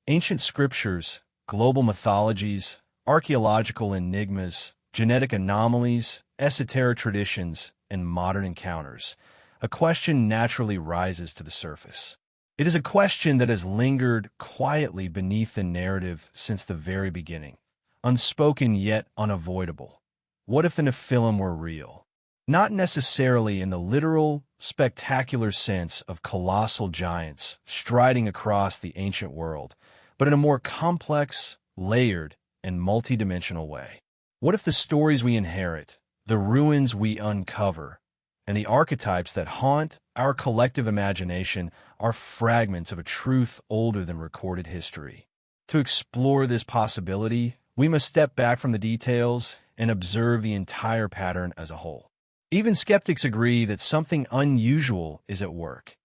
ancient scriptures, global mythologies, archaeological enigmas, genetic anomalies, esoteric traditions, and modern encounters, a question naturally rises to the surface. It is a question that has lingered quietly beneath the narrative since the very beginning, unspoken yet unavoidable. What if the Nephilim were real? Not necessarily in the literal, spectacular sense of colossal giants striding across the ancient world, but in a more complex, layered, and multidimensional way. What if the stories we inherit, the ruins we uncover, and the archetypes that haunt our collective imagination are fragments of a truth older than recorded history? To explore this possibility, we must step back from the details and observe the entire pattern as a whole. Even skeptics agree that something unusual is at work.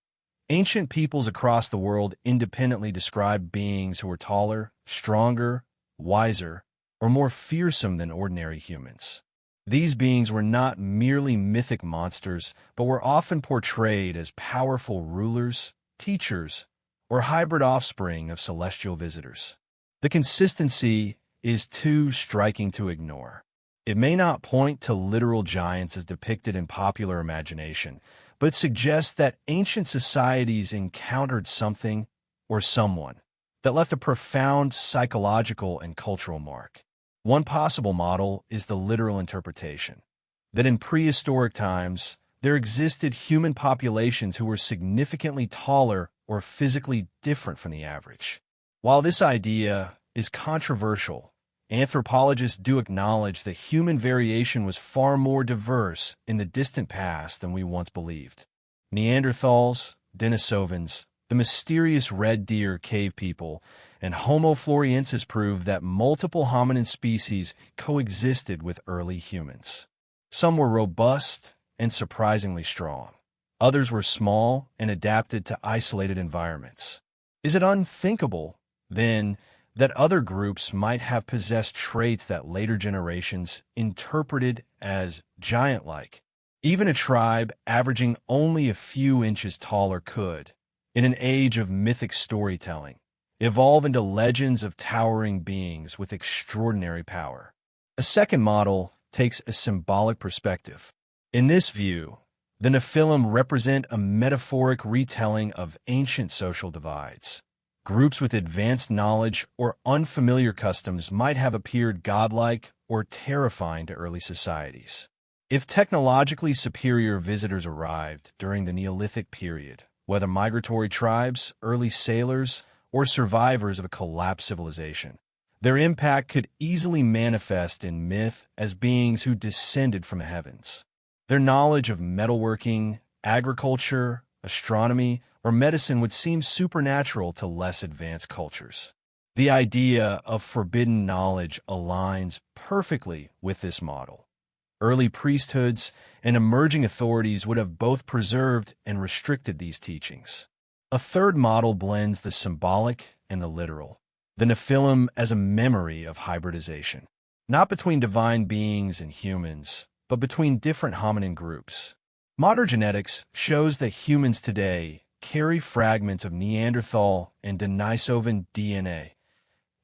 Ancient peoples across the world independently describe beings who were taller, stronger, wiser, or more fearsome than ordinary humans. These beings were not merely mythic monsters, but were often portrayed as powerful rulers, teachers, or hybrid offspring of celestial visitors. The consistency is too striking to ignore. It may not point to literal giants as depicted in popular imagination, but suggests that ancient societies encountered something or someone that left a profound psychological and cultural mark. One possible model is the literal interpretation, that in prehistoric times, there existed human populations who were significantly taller or physically different from the average. While this idea is controversial, anthropologists do acknowledge that human variation was far more diverse in the distant past than we once believed. Neanderthals, Denisovans, the the mysterious red deer cave people, and Homo floresiensis prove that multiple hominin species coexisted with early humans. Some were robust and surprisingly strong. Others were small and adapted to isolated environments. Is it unthinkable, then, that other groups might have possessed traits that later generations interpreted as giant-like? Even a tribe averaging only a few inches taller could, in an age of mythic storytelling, evolve into legends of towering beings with extraordinary power. A second model takes a symbolic perspective. In this view, the Nephilim represent a metaphoric retelling of ancient social divides. Groups with advanced knowledge or unfamiliar customs might have appeared godlike or terrifying to early societies. If technologically superior visitors arrived during the Neolithic period, whether migratory tribes, early sailors, or survivors of a collapsed civilization, their impact could easily manifest in myth as beings who descended from the heavens. Their knowledge of metalworking, agriculture, astronomy, or medicine would seem supernatural to less advanced cultures. The idea of forbidden knowledge aligns perfectly with this model. Early priesthoods and emerging authorities would have both preserved and restricted these teachings. A third model blends the symbolic and the literal, the Nephilim as a memory of hybridization, not between divine beings and humans, but between different hominin groups. Modern genetics shows that humans today carry fragments of Neanderthal and Denisovan DNA,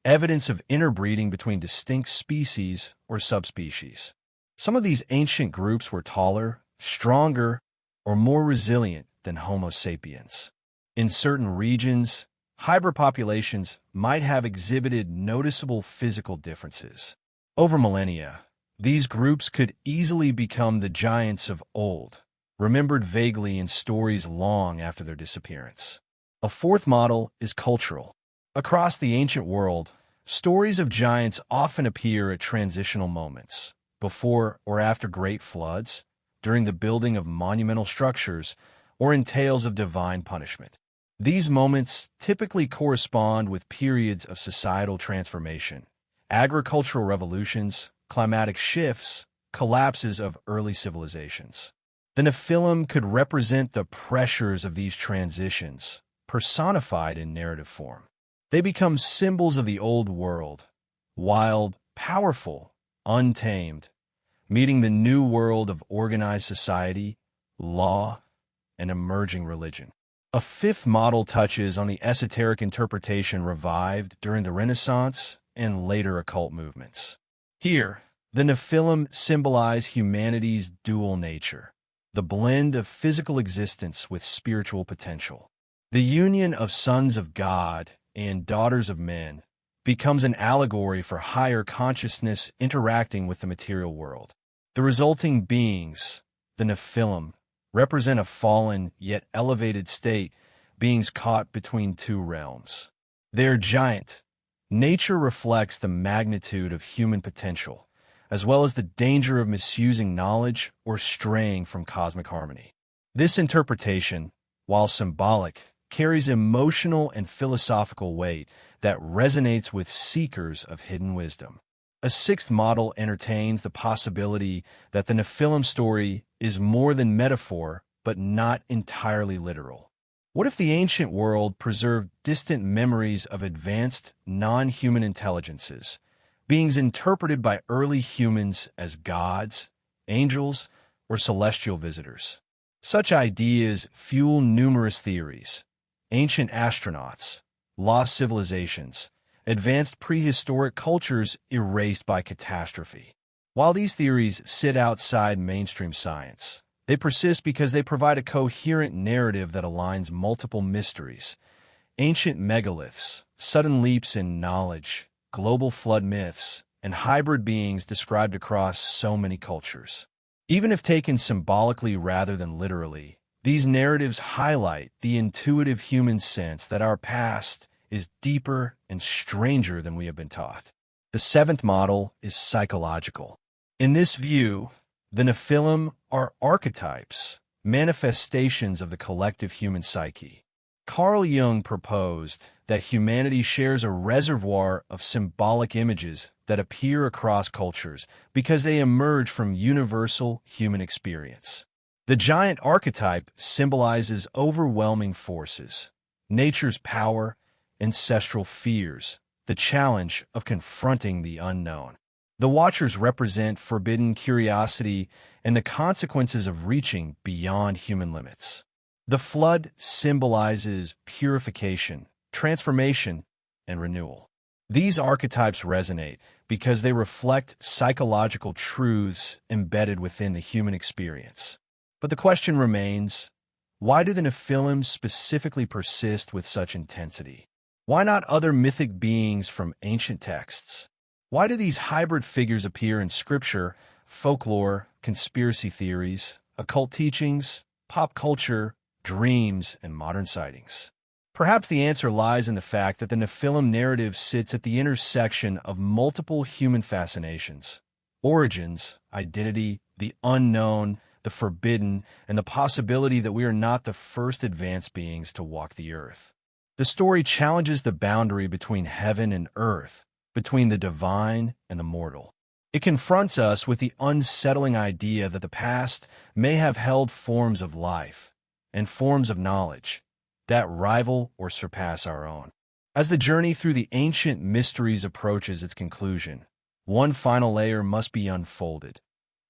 evidence of interbreeding between distinct species or subspecies. Some of these ancient groups were taller, stronger, or more resilient than Homo sapiens. In certain regions, hybrid populations might have exhibited noticeable physical differences. Over millennia, these groups could easily become the giants of old, remembered vaguely in stories long after their disappearance. A fourth model is cultural. Across the ancient world, stories of giants often appear at transitional moments, before or after great floods, during the building of monumental structures, or in tales of divine punishment. These moments typically correspond with periods of societal transformation, agricultural revolutions, climatic shifts, collapses of early civilizations. The Nephilim could represent the pressures of these transitions, personified in narrative form. They become symbols of the old world, wild, powerful, untamed, meeting the new world of organized society, law, and emerging religion. A fifth model touches on the esoteric interpretation revived during the Renaissance and later occult movements. Here, the Nephilim symbolize humanity's dual nature, the blend of physical existence with spiritual potential. The union of sons of God and daughters of men becomes an allegory for higher consciousness interacting with the material world. The resulting beings, the Nephilim, represent a fallen yet elevated state, beings caught between two realms. They are giant. Nature reflects the magnitude of human potential, as well as the danger of misusing knowledge or straying from cosmic harmony. This interpretation, while symbolic, carries emotional and philosophical weight that resonates with seekers of hidden wisdom. A sixth model entertains the possibility that the Nephilim story is more than metaphor, but not entirely literal. What if the ancient world preserved distant memories of advanced, non-human intelligences, beings interpreted by early humans as gods, angels, or celestial visitors? Such ideas fuel numerous theories: ancient astronauts, lost civilizations, advanced prehistoric cultures erased by catastrophe. While these theories sit outside mainstream science, they persist because they provide a coherent narrative that aligns multiple mysteries: ancient megaliths, sudden leaps in knowledge, global flood myths, and hybrid beings described across so many cultures. Even if taken symbolically rather than literally, these narratives highlight the intuitive human sense that our past is deeper and stranger than we have been taught. The seventh model is psychological. In this view, the Nephilim are archetypes, manifestations of the collective human psyche. Carl Jung proposed that humanity shares a reservoir of symbolic images that appear across cultures because they emerge from universal human experience. The giant archetype symbolizes overwhelming forces, nature's power, ancestral fears, the challenge of confronting the unknown. The Watchers represent forbidden curiosity and the consequences of reaching beyond human limits. The Flood symbolizes purification, transformation, and renewal. These archetypes resonate because they reflect psychological truths embedded within the human experience. But the question remains, why do the Nephilim specifically persist with such intensity? Why not other mythic beings from ancient texts? Why do these hybrid figures appear in scripture, folklore, conspiracy theories, occult teachings, pop culture, dreams, and modern sightings? Perhaps the answer lies in the fact that the Nephilim narrative sits at the intersection of multiple human fascinations: origins, identity, the unknown, the forbidden, and the possibility that we are not the first advanced beings to walk the earth. The story challenges the boundary between heaven and earth, between the divine and the mortal. It confronts us with the unsettling idea that the past may have held forms of life and forms of knowledge that rival or surpass our own. As the journey through the ancient mysteries approaches its conclusion, one final layer must be unfolded: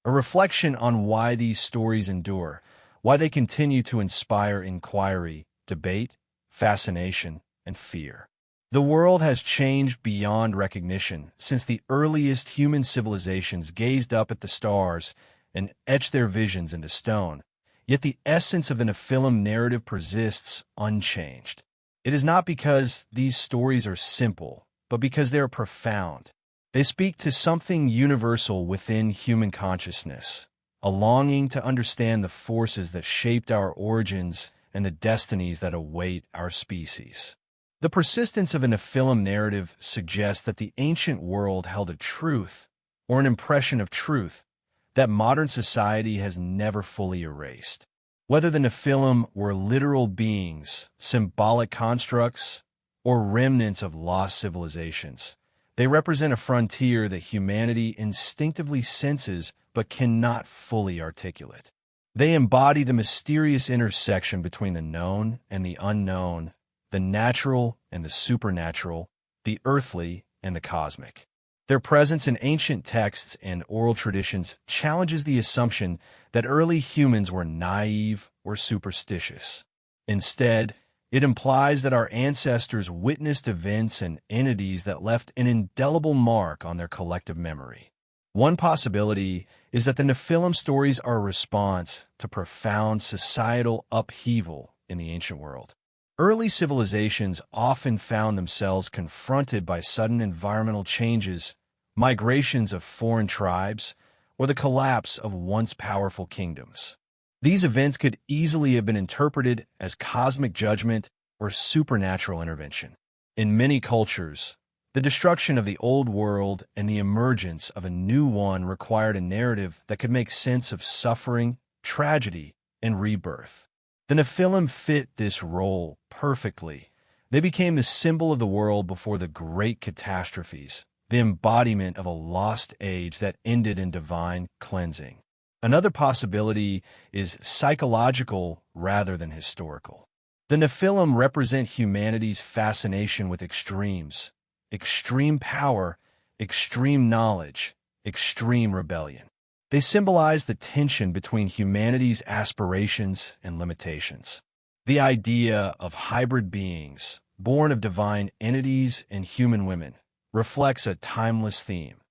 a reflection on why these stories endure, why they continue to inspire inquiry, debate, fascination, and fear. The world has changed beyond recognition since the earliest human civilizations gazed up at the stars and etched their visions into stone. Yet the essence of the Nephilim narrative persists unchanged. It is not because these stories are simple, but because they are profound. They speak to something universal within human consciousness, a longing to understand the forces that shaped our origins and the destinies that await our species. The persistence of a Nephilim narrative suggests that the ancient world held a truth, or an impression of truth, that modern society has never fully erased. Whether the Nephilim were literal beings, symbolic constructs, or remnants of lost civilizations, they represent a frontier that humanity instinctively senses but cannot fully articulate. They embody the mysterious intersection between the known and the unknown, the natural and the supernatural, the earthly and the cosmic. Their presence in ancient texts and oral traditions challenges the assumption that early humans were naive or superstitious. Instead, it implies that our ancestors witnessed events and entities that left an indelible mark on their collective memory. One possibility is that the Nephilim stories are a response to profound societal upheaval in the ancient world. Early civilizations often found themselves confronted by sudden environmental changes, migrations of foreign tribes, or the collapse of once powerful kingdoms. These events could easily have been interpreted as cosmic judgment or supernatural intervention. In many cultures, the destruction of the old world and the emergence of a new one required a narrative that could make sense of suffering, tragedy, and rebirth. The Nephilim fit this role perfectly. They became the symbol of the world before the great catastrophes, the embodiment of a lost age that ended in divine cleansing. Another possibility is psychological rather than historical. The Nephilim represent humanity's fascination with extremes: extreme power, extreme knowledge, extreme rebellion. They symbolize the tension between humanity's aspirations and limitations. The idea of hybrid beings, born of divine entities and human women, reflects a timeless theme: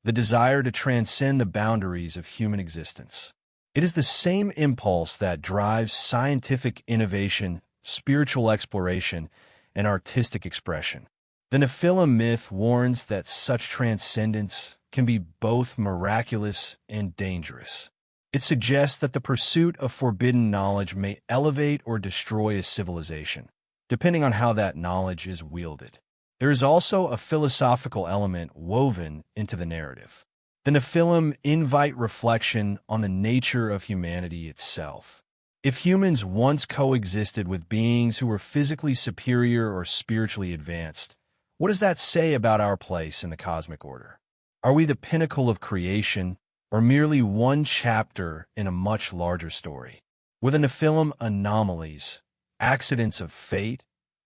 the desire to transcend the boundaries of human existence. It is the same impulse that drives scientific innovation, spiritual exploration, and artistic expression. The Nephilim myth warns that such transcendence can be both miraculous and dangerous. It suggests that the pursuit of forbidden knowledge may elevate or destroy a civilization, depending on how that knowledge is wielded. There is also a philosophical element woven into the narrative. The Nephilim invite reflection on the nature of humanity itself. If humans once coexisted with beings who were physically superior or spiritually advanced, what does that say about our place in the cosmic order? Are we the pinnacle of creation, or merely one chapter in a much larger story? Were the Nephilim anomalies, accidents of fate,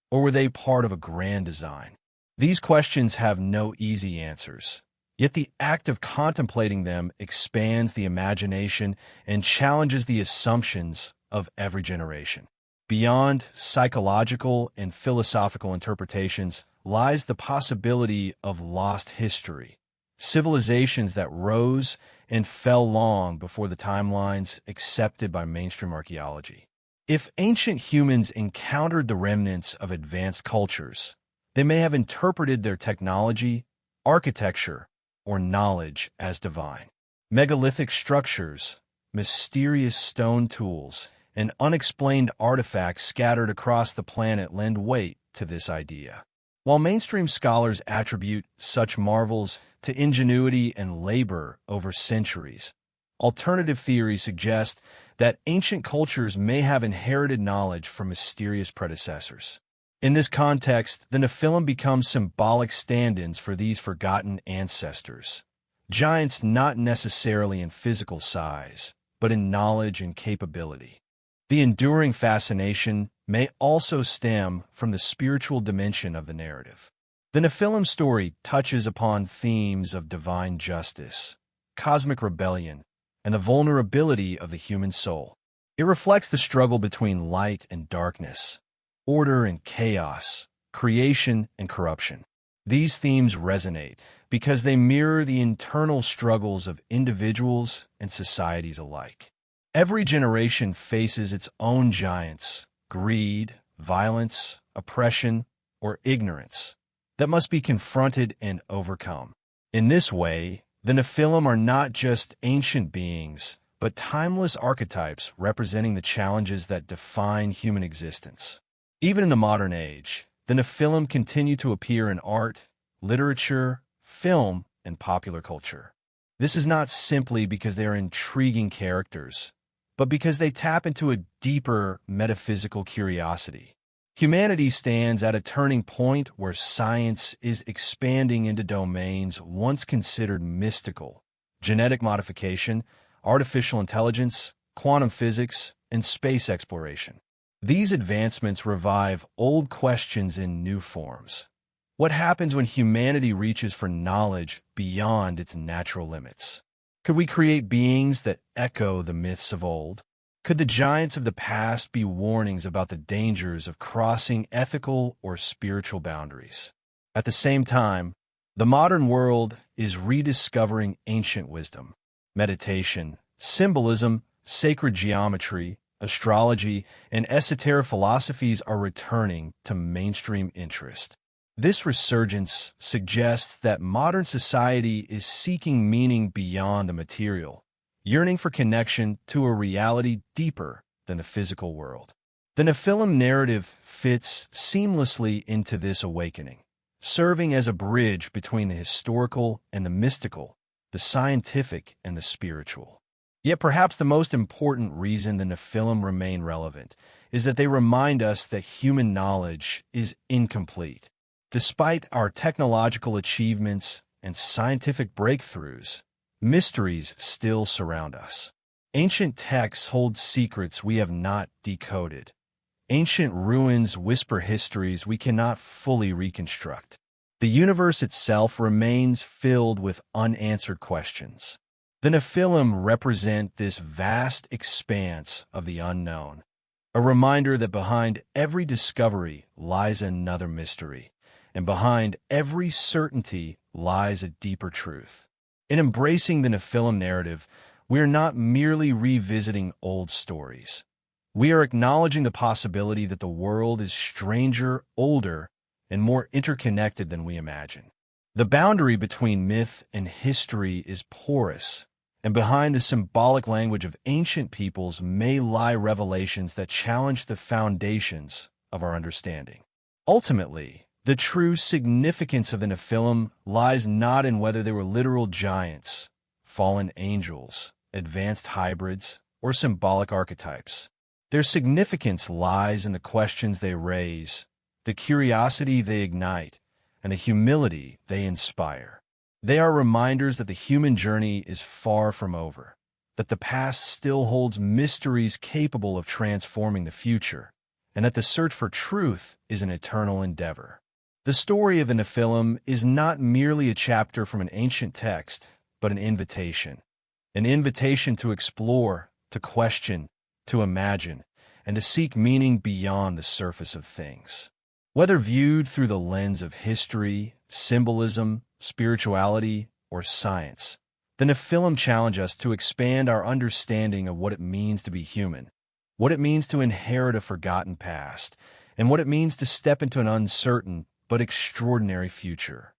or were they part of a grand design? These questions have no easy answers, yet the act of contemplating them expands the imagination and challenges the assumptions of every generation. Beyond psychological and philosophical interpretations lies the possibility of lost history, civilizations that rose and fell long before the timelines accepted by mainstream archaeology. If ancient humans encountered the remnants of advanced cultures, they may have interpreted their technology, architecture, or knowledge as divine. Megalithic structures, mysterious stone tools, and unexplained artifacts scattered across the planet lend weight to this idea. While mainstream scholars attribute such marvels to ingenuity and labor over centuries, alternative theories suggest that ancient cultures may have inherited knowledge from mysterious predecessors. In this context, the Nephilim become symbolic stand-ins for these forgotten ancestors, giants not necessarily in physical size, but in knowledge and capability. The enduring fascination may also stem from the spiritual dimension of the narrative. The Nephilim story touches upon themes of divine justice, cosmic rebellion, and the vulnerability of the human soul. It reflects the struggle between light and darkness, order and chaos, creation and corruption. These themes resonate because they mirror the internal struggles of individuals and societies alike. Every generation faces its own giants, greed, violence, oppression, or ignorance, that must be confronted and overcome. In this way, the Nephilim are not just ancient beings, but timeless archetypes representing the challenges that define human existence. Even in the modern age, the Nephilim continue to appear in art, literature, film, and popular culture. This is not simply because they are intriguing characters, but because they tap into a deeper metaphysical curiosity. Humanity stands at a turning point where science is expanding into domains once considered mystical: genetic modification, artificial intelligence, quantum physics, and space exploration. These advancements revive old questions in new forms. What happens when humanity reaches for knowledge beyond its natural limits? Could we create beings that echo the myths of old? Could the giants of the past be warnings about the dangers of crossing ethical or spiritual boundaries? At the same time, the modern world is rediscovering ancient wisdom. Meditation, symbolism, sacred geometry, astrology, and esoteric philosophies are returning to mainstream interest. This resurgence suggests that modern society is seeking meaning beyond the material, yearning for connection to a reality deeper than the physical world. The Nephilim narrative fits seamlessly into this awakening, serving as a bridge between the historical and the mystical, the scientific and the spiritual. Yet perhaps the most important reason the Nephilim remain relevant is that they remind us that human knowledge is incomplete. Despite our technological achievements and scientific breakthroughs, mysteries still surround us. Ancient texts hold secrets we have not decoded. Ancient ruins whisper histories we cannot fully reconstruct. The universe itself remains filled with unanswered questions. The Nephilim represent this vast expanse of the unknown, a reminder that behind every discovery lies another mystery, and behind every certainty lies a deeper truth. In embracing the Nephilim narrative, we are not merely revisiting old stories. We are acknowledging the possibility that the world is stranger, older, and more interconnected than we imagine. The boundary between myth and history is porous, and behind the symbolic language of ancient peoples may lie revelations that challenge the foundations of our understanding. Ultimately, the true significance of the Nephilim lies not in whether they were literal giants, fallen angels, advanced hybrids, or symbolic archetypes. Their significance lies in the questions they raise, the curiosity they ignite, and the humility they inspire. They are reminders that the human journey is far from over, that the past still holds mysteries capable of transforming the future, and that the search for truth is an eternal endeavor. The story of the Nephilim is not merely a chapter from an ancient text, but an invitation to explore, to question, to imagine, and to seek meaning beyond the surface of things. Whether viewed through the lens of history, symbolism, spirituality, or science, the Nephilim challenge us to expand our understanding of what it means to be human, what it means to inherit a forgotten past, and what it means to step into an uncertain but extraordinary future.